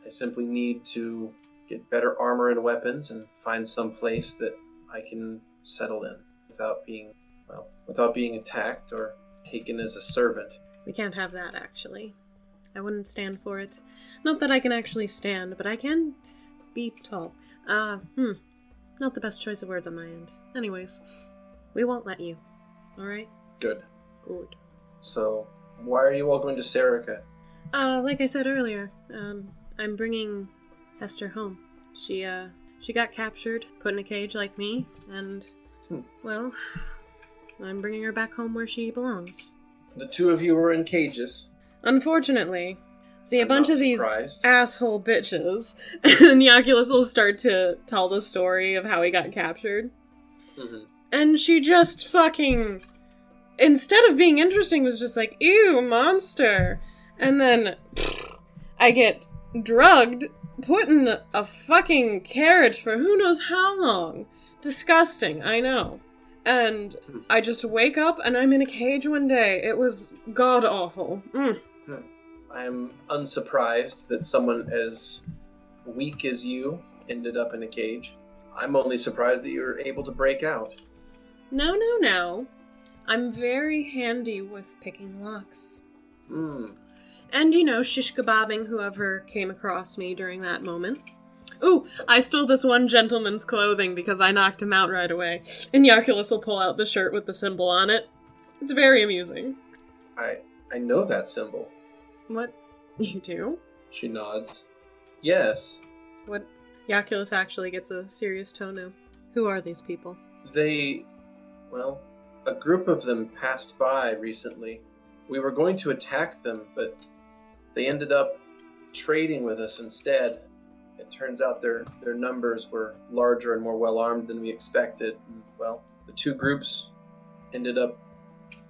I simply need to get better armor and weapons and find some place that I can settle in without being attacked or taken as a servant. We can't have that, actually. I wouldn't stand for it. Not that I can actually stand, but I can be tall. Not the best choice of words on my end. Anyways, we won't let you. Alright? Good. Good. So, why are you all going to Saerrica? Like I said earlier, I'm bringing Hester home. She got captured, put in a cage like me, and, well, I'm bringing her back home where she belongs. The 2 of you were in cages. Unfortunately. See, a I'm bunch not of these surprised. asshole bitches, and Jaculus will start to tell the story of how he got captured. And she just fucking, instead of being interesting, was just like, ew, monster. And then I get drugged, put in a fucking carriage for who knows how long. Disgusting, I know. And I just wake up and I'm in a cage one day. It was god-awful. I'm unsurprised that someone as weak as you ended up in a cage. I'm only surprised that you were able to break out. No. I'm very handy with picking locks. And, shish kebabbing whoever came across me during that moment. Ooh, I stole this one gentleman's clothing because I knocked him out right away. And Jaculus will pull out the shirt with the symbol on it. It's very amusing. I know that symbol. What? You do? She nods. Yes. What? Jaculus actually gets a serious tone now. Who are these people? They a group of them passed by recently. We were going to attack them, but they ended up trading with us instead. It turns out their numbers were larger and more well-armed than we expected. And, well, the two groups ended up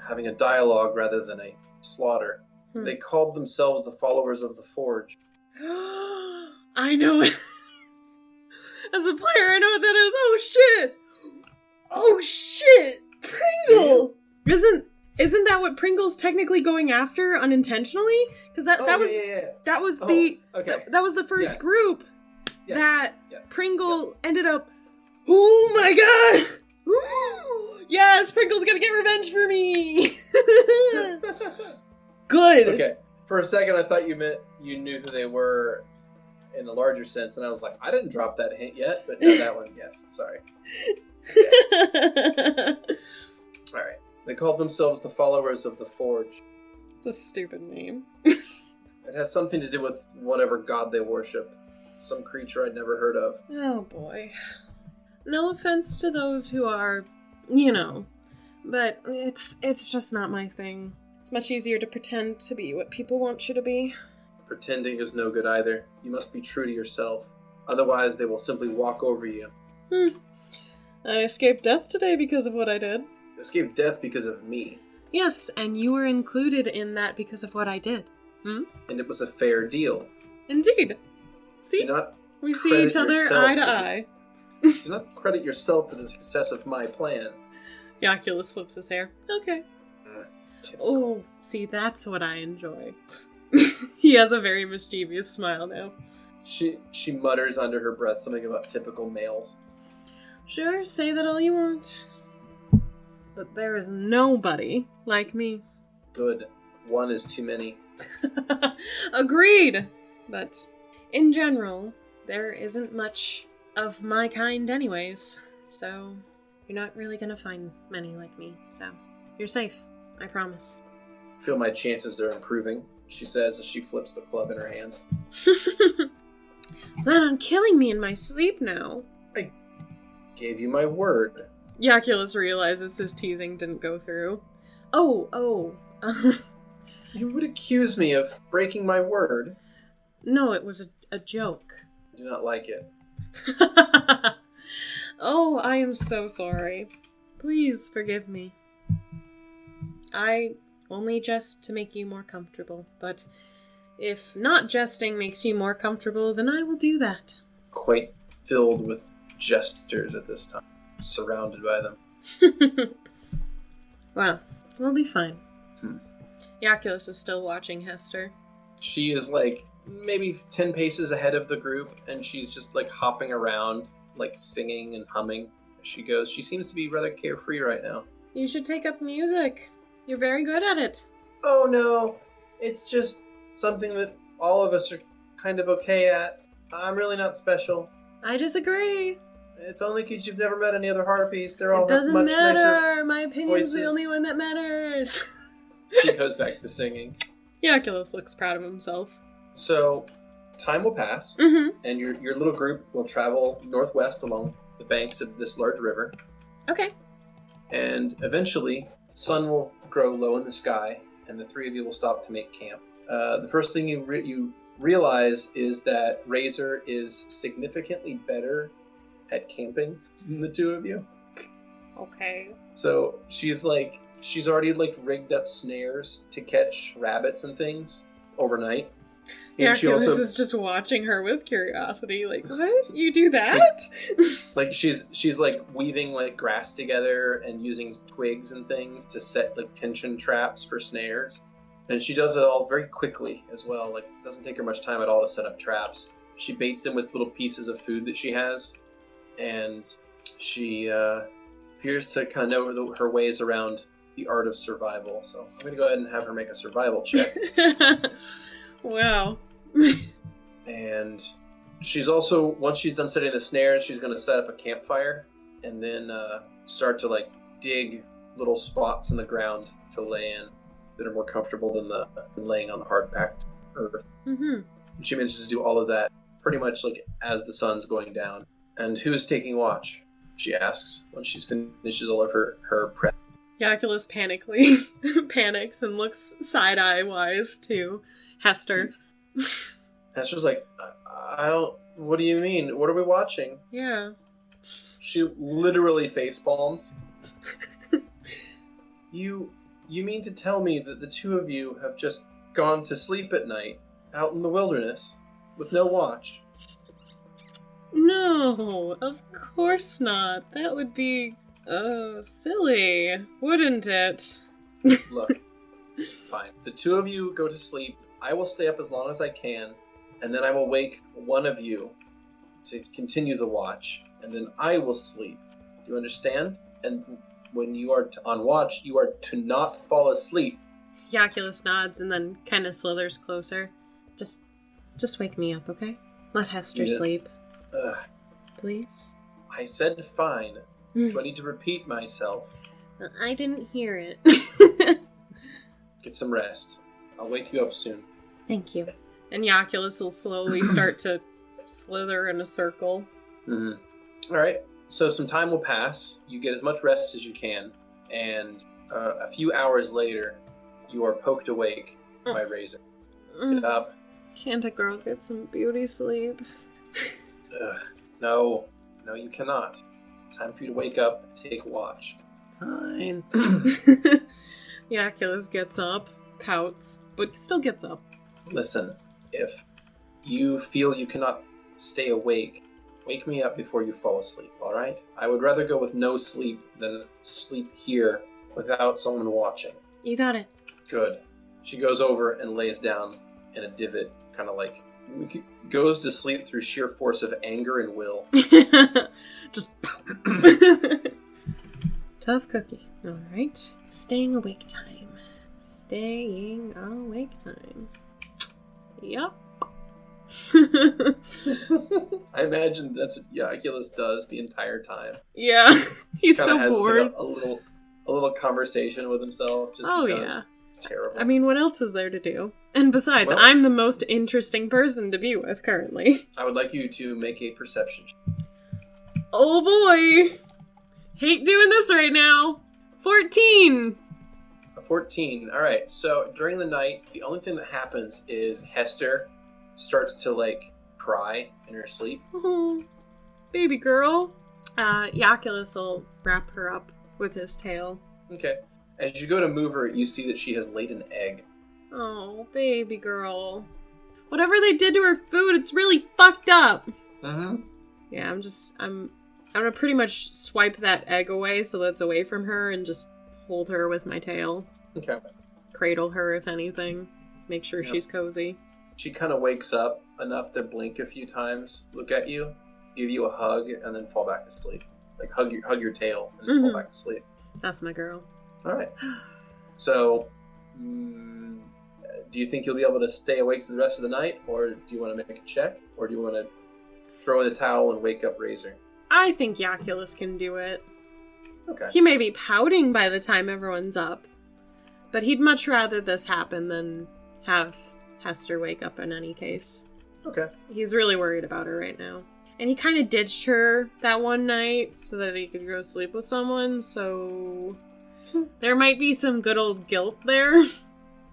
having a dialogue rather than a slaughter. They called themselves the Followers of the Forge. I know it. As a player, I know what that is. Oh shit! Oh shit! Pringle! Isn't that what Pringle's technically going after unintentionally? Because that was the first group that Pringle ended up. Oh my god! Yes, Pringle's gonna get revenge for me. Good. Okay. For a second, I thought you meant you knew who they were in a larger sense, and I was like, I didn't drop that hint yet, but no, that one, yes. Sorry. Yeah. All right. They called themselves the Followers of the Forge. It's a stupid name. It has something to do with whatever god they worship. Some creature I'd never heard of. Oh boy. No offense to those who are, but it's just not my thing. It's much easier to pretend to be what people want you to be. Pretending is no good either. You must be true to yourself. Otherwise, they will simply walk over you. I escaped death today because of what I did. You escaped death because of me. Yes, and you were included in that because of what I did. And it was a fair deal. Indeed. See? We see each other eye to eye. Do not credit yourself for the success of my plan. Jaculus flips his hair. Okay. Oh, see, that's what I enjoy. He has a very mischievous smile now. She mutters under her breath something about typical males. Sure, say that all you want. But there is nobody like me. Good. One is too many. Agreed! But in general, there isn't much of my kind anyways, so you're not really gonna find many like me, so you're safe. I promise. I feel my chances are improving, she says as she flips the club in her hands. Plan on killing me in my sleep now. I gave you my word. Jaculus realizes his teasing didn't go through. Oh. You would accuse me of breaking my word. No, it was a joke. I do not like it. Oh, I am so sorry. Please forgive me. I only jest to make you more comfortable, but if not jesting makes you more comfortable, then I will do that. Quite filled with jesters at this time, surrounded by them. Well, we'll be fine. Jaculus is still watching Hester. She is like maybe 10 paces ahead of the group, and she's just like hopping around, like singing and humming as she goes. She seems to be rather carefree right now. You should take up music. You're very good at it. Oh no, it's just something that all of us are kind of okay at. I'm really not special. I disagree. It's only because you've never met any other harpies. They're all It doesn't much matter. nicer My opinion's voices. the only one that matters. She goes back to singing. Jaculus looks proud of himself. So, time will pass, and your little group will travel northwest along the banks of this large river. Okay. And eventually, the sun will grow low in the sky, and the three of you will stop to make camp. The first thing you realize is that Razor is significantly better at camping than the two of you. Okay. So she's already rigged up snares to catch rabbits and things overnight. And she also is just watching her with curiosity. Like, what? You do that? she's weaving grass together and using twigs and things to set tension traps for snares. And she does it all very quickly as well. It doesn't take her much time at all to set up traps. She baits them with little pieces of food that she has, and she appears to kind of know her ways around the art of survival. So I'm going to go ahead and have her make a survival check. Wow. And she's also, once she's done setting the snares, she's going to set up a campfire and then start to dig little spots in the ground to lay in that are more comfortable than laying on the hard-packed earth. Mm-hmm. And she manages to do all of that pretty much as the sun's going down. And who's taking watch? She asks when she finishes all of her prep. Jaculus panics and looks side-eye wise to Hester. Hester's like, I don't... What do you mean? What are we watching? Yeah. She literally facepalms. You mean to tell me that the two of you have just gone to sleep at night out in the wilderness with no watch? No, of course not. That would be, silly, wouldn't it? Look, fine. The two of you go to sleep. I will stay up as long as I can, and then I will wake one of you to continue the watch, and then I will sleep. Do you understand? And when you are on watch, you are to not fall asleep. Jaculus nods and then kind of slithers closer. Just wake me up, okay? Let Hester sleep. Please? I said fine. Do I need to repeat myself? I didn't hear it. Get some rest. I'll wake you up soon. Thank you. And Jaculus will slowly start to slither in a circle. Mm-hmm. Alright, so some time will pass. You get as much rest as you can. And a few hours later, you are poked awake by Razor. Get up. Can't a girl get some beauty sleep? No, you cannot. Time for you to wake up and take watch. Fine. Jaculus gets up, pouts, but still gets up. Listen, if you feel you cannot stay awake, wake me up before you fall asleep, alright? I would rather go with no sleep than sleep here without someone watching. You got it. Good. She goes over and lays down in a divot, kind of like goes to sleep through sheer force of anger and will. Just tough cookie. All right. Staying awake time. Yep. I imagine that's what Jaculus does the entire time. Yeah, he's Kinda so has bored. A little conversation with himself. Just because yeah. It's terrible. I mean, what else is there to do? And besides, Well, I'm the most interesting person to be with currently. I would like you to make a perception check. Oh boy! Hate doing this right now. 14! 14. Alright, so during the night, the only thing that happens is Hester starts to, cry in her sleep. Oh, baby girl. Jaculus will wrap her up with his tail. Okay. As you go to move her, you see that she has laid an egg. Oh, baby girl. Whatever they did to her food, it's really fucked up. Mm-hmm. Yeah, I'm gonna pretty much swipe that egg away so that's away from her and just hold her with my tail. Okay. Cradle her, if anything. Make sure she's cozy. She kind of wakes up enough to blink a few times, look at you, give you a hug, and then fall back asleep. Hug your tail and then fall back asleep. That's my girl. Alright. So, do you think you'll be able to stay awake for the rest of the night? Or do you want to make a check? Or do you want to throw in the towel and wake up Razor? I think Jaculus can do it. Okay. He may be pouting by the time everyone's up, but he'd much rather this happen than have Hester wake up in any case. Okay. He's really worried about her right now. And he kind of ditched her that one night so that he could go sleep with someone, so there might be some good old guilt there.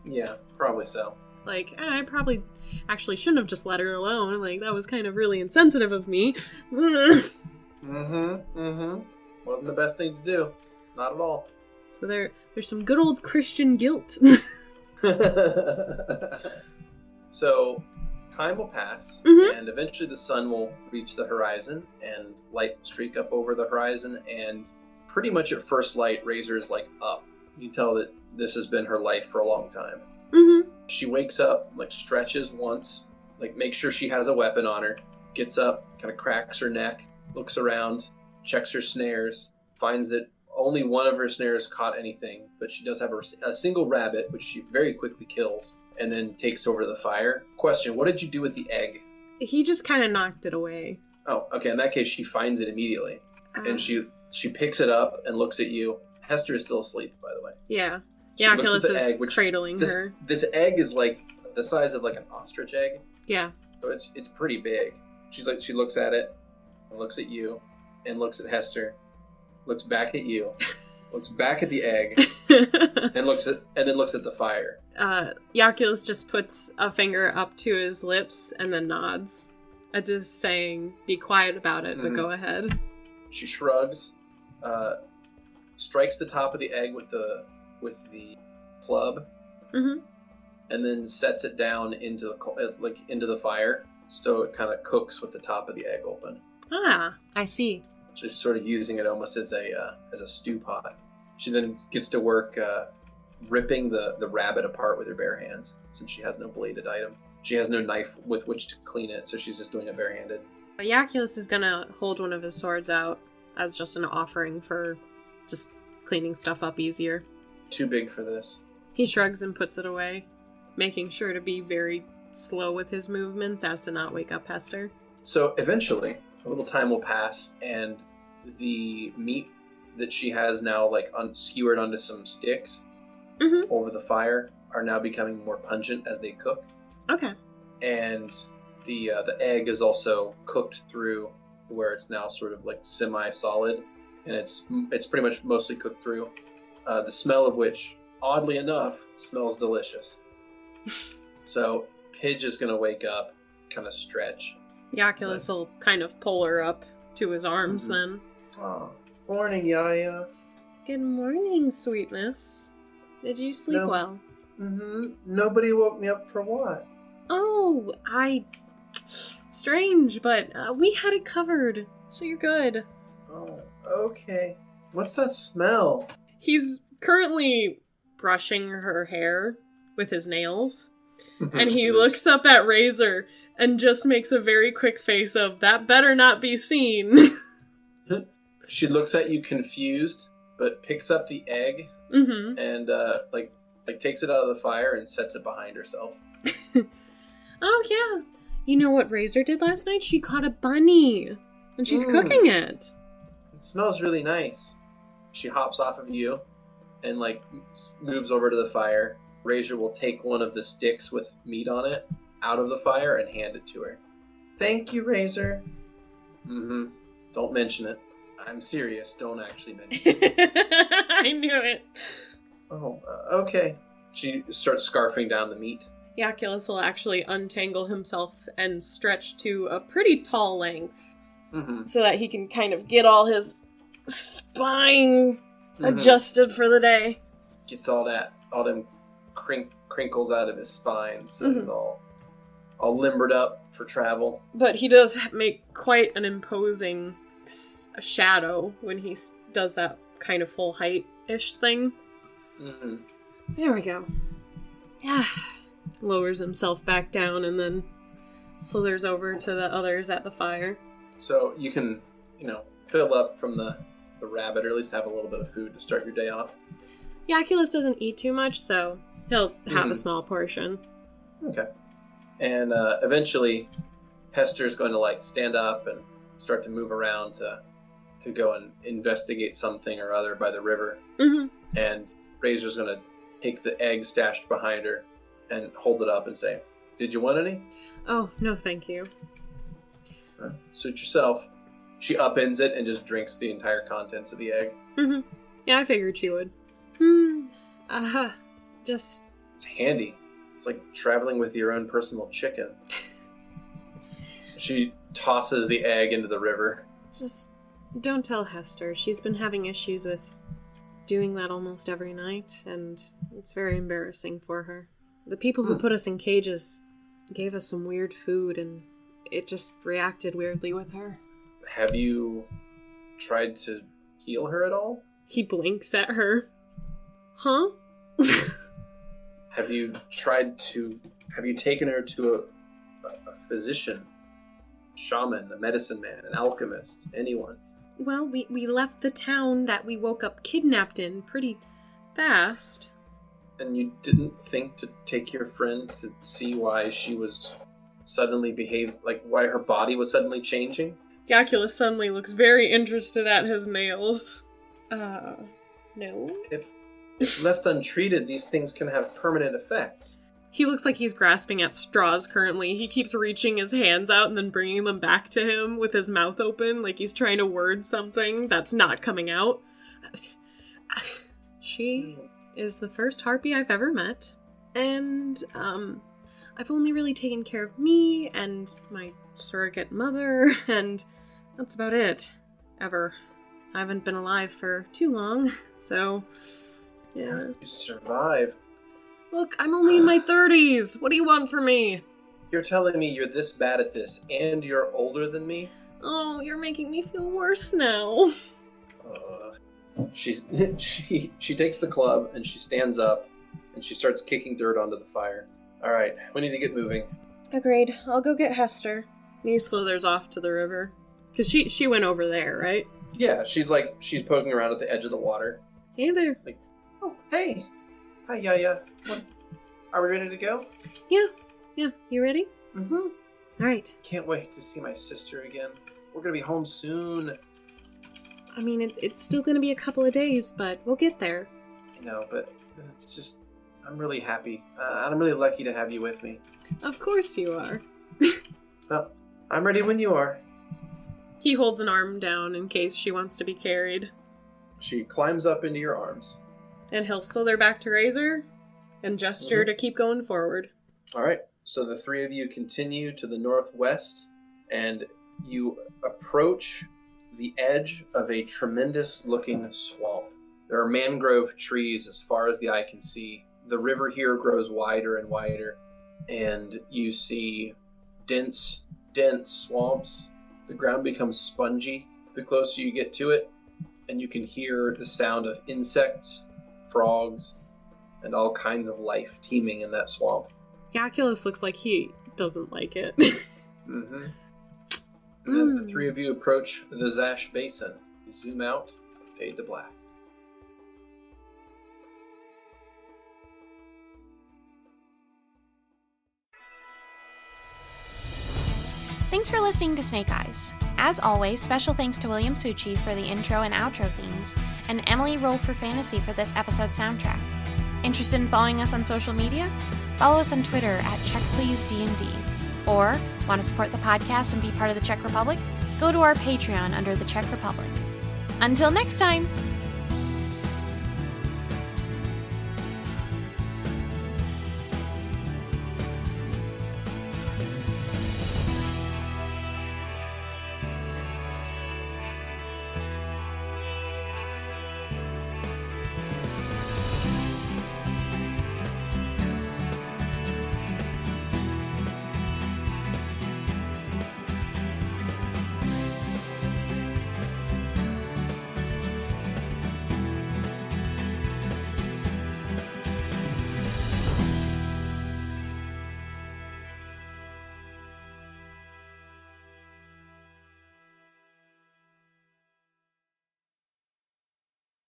Yeah, probably so. I probably actually shouldn't have just let her alone. That was kind of really insensitive of me. Wasn't the best thing to do. Not at all. So there's some good old Christian guilt. So, time will pass, and eventually the sun will reach the horizon, and light will streak up over the horizon, and pretty much at first light, Razor is up. You can tell that this has been her life for a long time. She wakes up, stretches once, makes sure she has a weapon on her, gets up, kind of cracks her neck, looks around, checks her snares, finds that only one of her snares caught anything, but she does have a single rabbit, which she very quickly kills, and then takes over the fire. Question, what did you do with the egg? He just kind of knocked it away. Oh, okay, in that case, she finds it immediately. And she picks it up and looks at you. Hester is still asleep, by the way. Yeah. She Jaculus looks at the is egg, which cradling her. This egg is the size of an ostrich egg. Yeah. So it's pretty big. She looks at it, and looks at you, and looks at Hester, looks back at you, looks back at the egg, and looks at the fire. Jaculus just puts a finger up to his lips and then nods, as if saying, "Be quiet about it, but go ahead." She shrugs, strikes the top of the egg with the club, and then sets it down into the fire, so it kind of cooks with the top of the egg open. Ah, I see. She's sort of using it almost as a stew pot. She then gets to work ripping the rabbit apart with her bare hands, since she has no bladed item. She has no knife with which to clean it, so she's just doing it barehanded. Jaculus is gonna hold one of his swords out as just an offering for just cleaning stuff up easier. Too big for this. He shrugs and puts it away, making sure to be very slow with his movements as to not wake up Hester. So eventually, a little time will pass, and the meat that she has now skewered onto some sticks over the fire are now becoming more pungent as they cook. Okay. And the egg is also cooked through where it's now sort of semi-solid, and it's pretty much mostly cooked through. The smell of which, oddly enough, smells delicious. So Pidge is going to wake up, kind of stretch. Jaculus will kind of pull her up to his arms then. Oh, morning, Yaya. Good morning, sweetness. Did you sleep well? Nobody woke me up for what? Oh, strange, but we had it covered, so you're good. Oh, okay. What's that smell? He's currently brushing her hair with his nails, and he looks up at Razor and just makes a very quick face of, "That better not be seen." She looks at you confused, but picks up the egg and takes it out of the fire and sets it behind herself. Oh yeah, you know what Razor did last night? She caught a bunny, and she's cooking it. It smells really nice. She hops off of you and moves over to the fire. Razor will take one of the sticks with meat on it out of the fire and hand it to her. Thank you, Razor. Don't mention it. I'm serious. Don't actually mention it. I knew it. Oh, okay. She starts scarfing down the meat. Jaculus will actually untangle himself and stretch to a pretty tall length so that he can kind of get all his spine adjusted for the day. Gets all them crinkles out of his spine, so he's all limbered up for travel. But he does make quite an imposing shadow when he does that kind of full height-ish thing. There we go. Yeah. Lowers himself back down and then slithers over to the others at the fire. So you can, fill up from the rabbit, or at least have a little bit of food to start your day off. Jaculus doesn't eat too much, so he'll have a small portion. Okay. And eventually, Hester's going to stand up and start to move around to go and investigate something or other by the river. And Razor's going to take the egg stashed behind her and hold it up and say, "Did you want any?" "Oh, no, thank you." Suit yourself. She upends it and just drinks the entire contents of the egg. Yeah, I figured she would. Just... It's handy. It's like traveling with your own personal chicken. She tosses the egg into the river. Just don't tell Hester. She's been having issues with doing that almost every night, and it's very embarrassing for her. The people who put us in cages gave us some weird food, and it just reacted weirdly with her. Have you tried to heal her at all? He blinks at her. Huh? Have you taken her to a physician, shaman, a medicine man, an alchemist, anyone? Well, we left the town that we woke up kidnapped in pretty fast. And you didn't think to take your friend to see why she was suddenly why her body was suddenly changing? Jaculus suddenly looks very interested at his nails. No. If left untreated, these things can have permanent effects. He looks like he's grasping at straws currently. He keeps reaching his hands out and then bringing them back to him with his mouth open, like he's trying to word something that's not coming out. She is the first Harpy I've ever met, and I've only really taken care of me and my surrogate mother, and that's about it. Ever. I haven't been alive for too long, so yeah. You survive. Look, I'm only in my 30s. What do you want from me? You're telling me you're this bad at this, and you're older than me? Oh, you're making me feel worse now. She takes the club and she stands up and she starts kicking dirt onto the fire. All right, we need to get moving. Agreed. I'll go get Hester. He slithers off to the river. Because she went over there, right? Yeah, she's poking around at the edge of the water. Hey there. Like, oh, hey. Hi, Yaya. What? Are we ready to go? Yeah. You ready? Mm-hmm. All right. Can't wait to see my sister again. We're gonna be home soon. I mean, it's still gonna be a couple of days, but we'll get there. I know, but it's just, I'm really happy. I'm really lucky to have you with me. Of course you are. Well, I'm ready when you are. He holds an arm down in case she wants to be carried. She climbs up into your arms. And he'll slither back to Razor and gesture to keep going forward. All right, so the three of you continue to the northwest, and you approach the edge of a tremendous-looking swamp. There are mangrove trees as far as the eye can see. The river here grows wider and wider, and you see dense swamps. The ground becomes spongy the closer you get to it, and you can hear the sound of insects, frogs, and all kinds of life teeming in that swamp. Jaculus looks like he doesn't like it. Mm-hmm. And as the three of you approach the Zash Basin, you zoom out, fade to black. Thanks for listening to Snake Eyes. As always, special thanks to William Succi for the intro and outro themes, and Emily Roll for Fantasy for this episode soundtrack. Interested in following us on social media? Follow us on Twitter at CheckPleaseDND. Or, want to support the podcast and be part of the Czech Republic? Go to our Patreon under the Czech Republic. Until next time!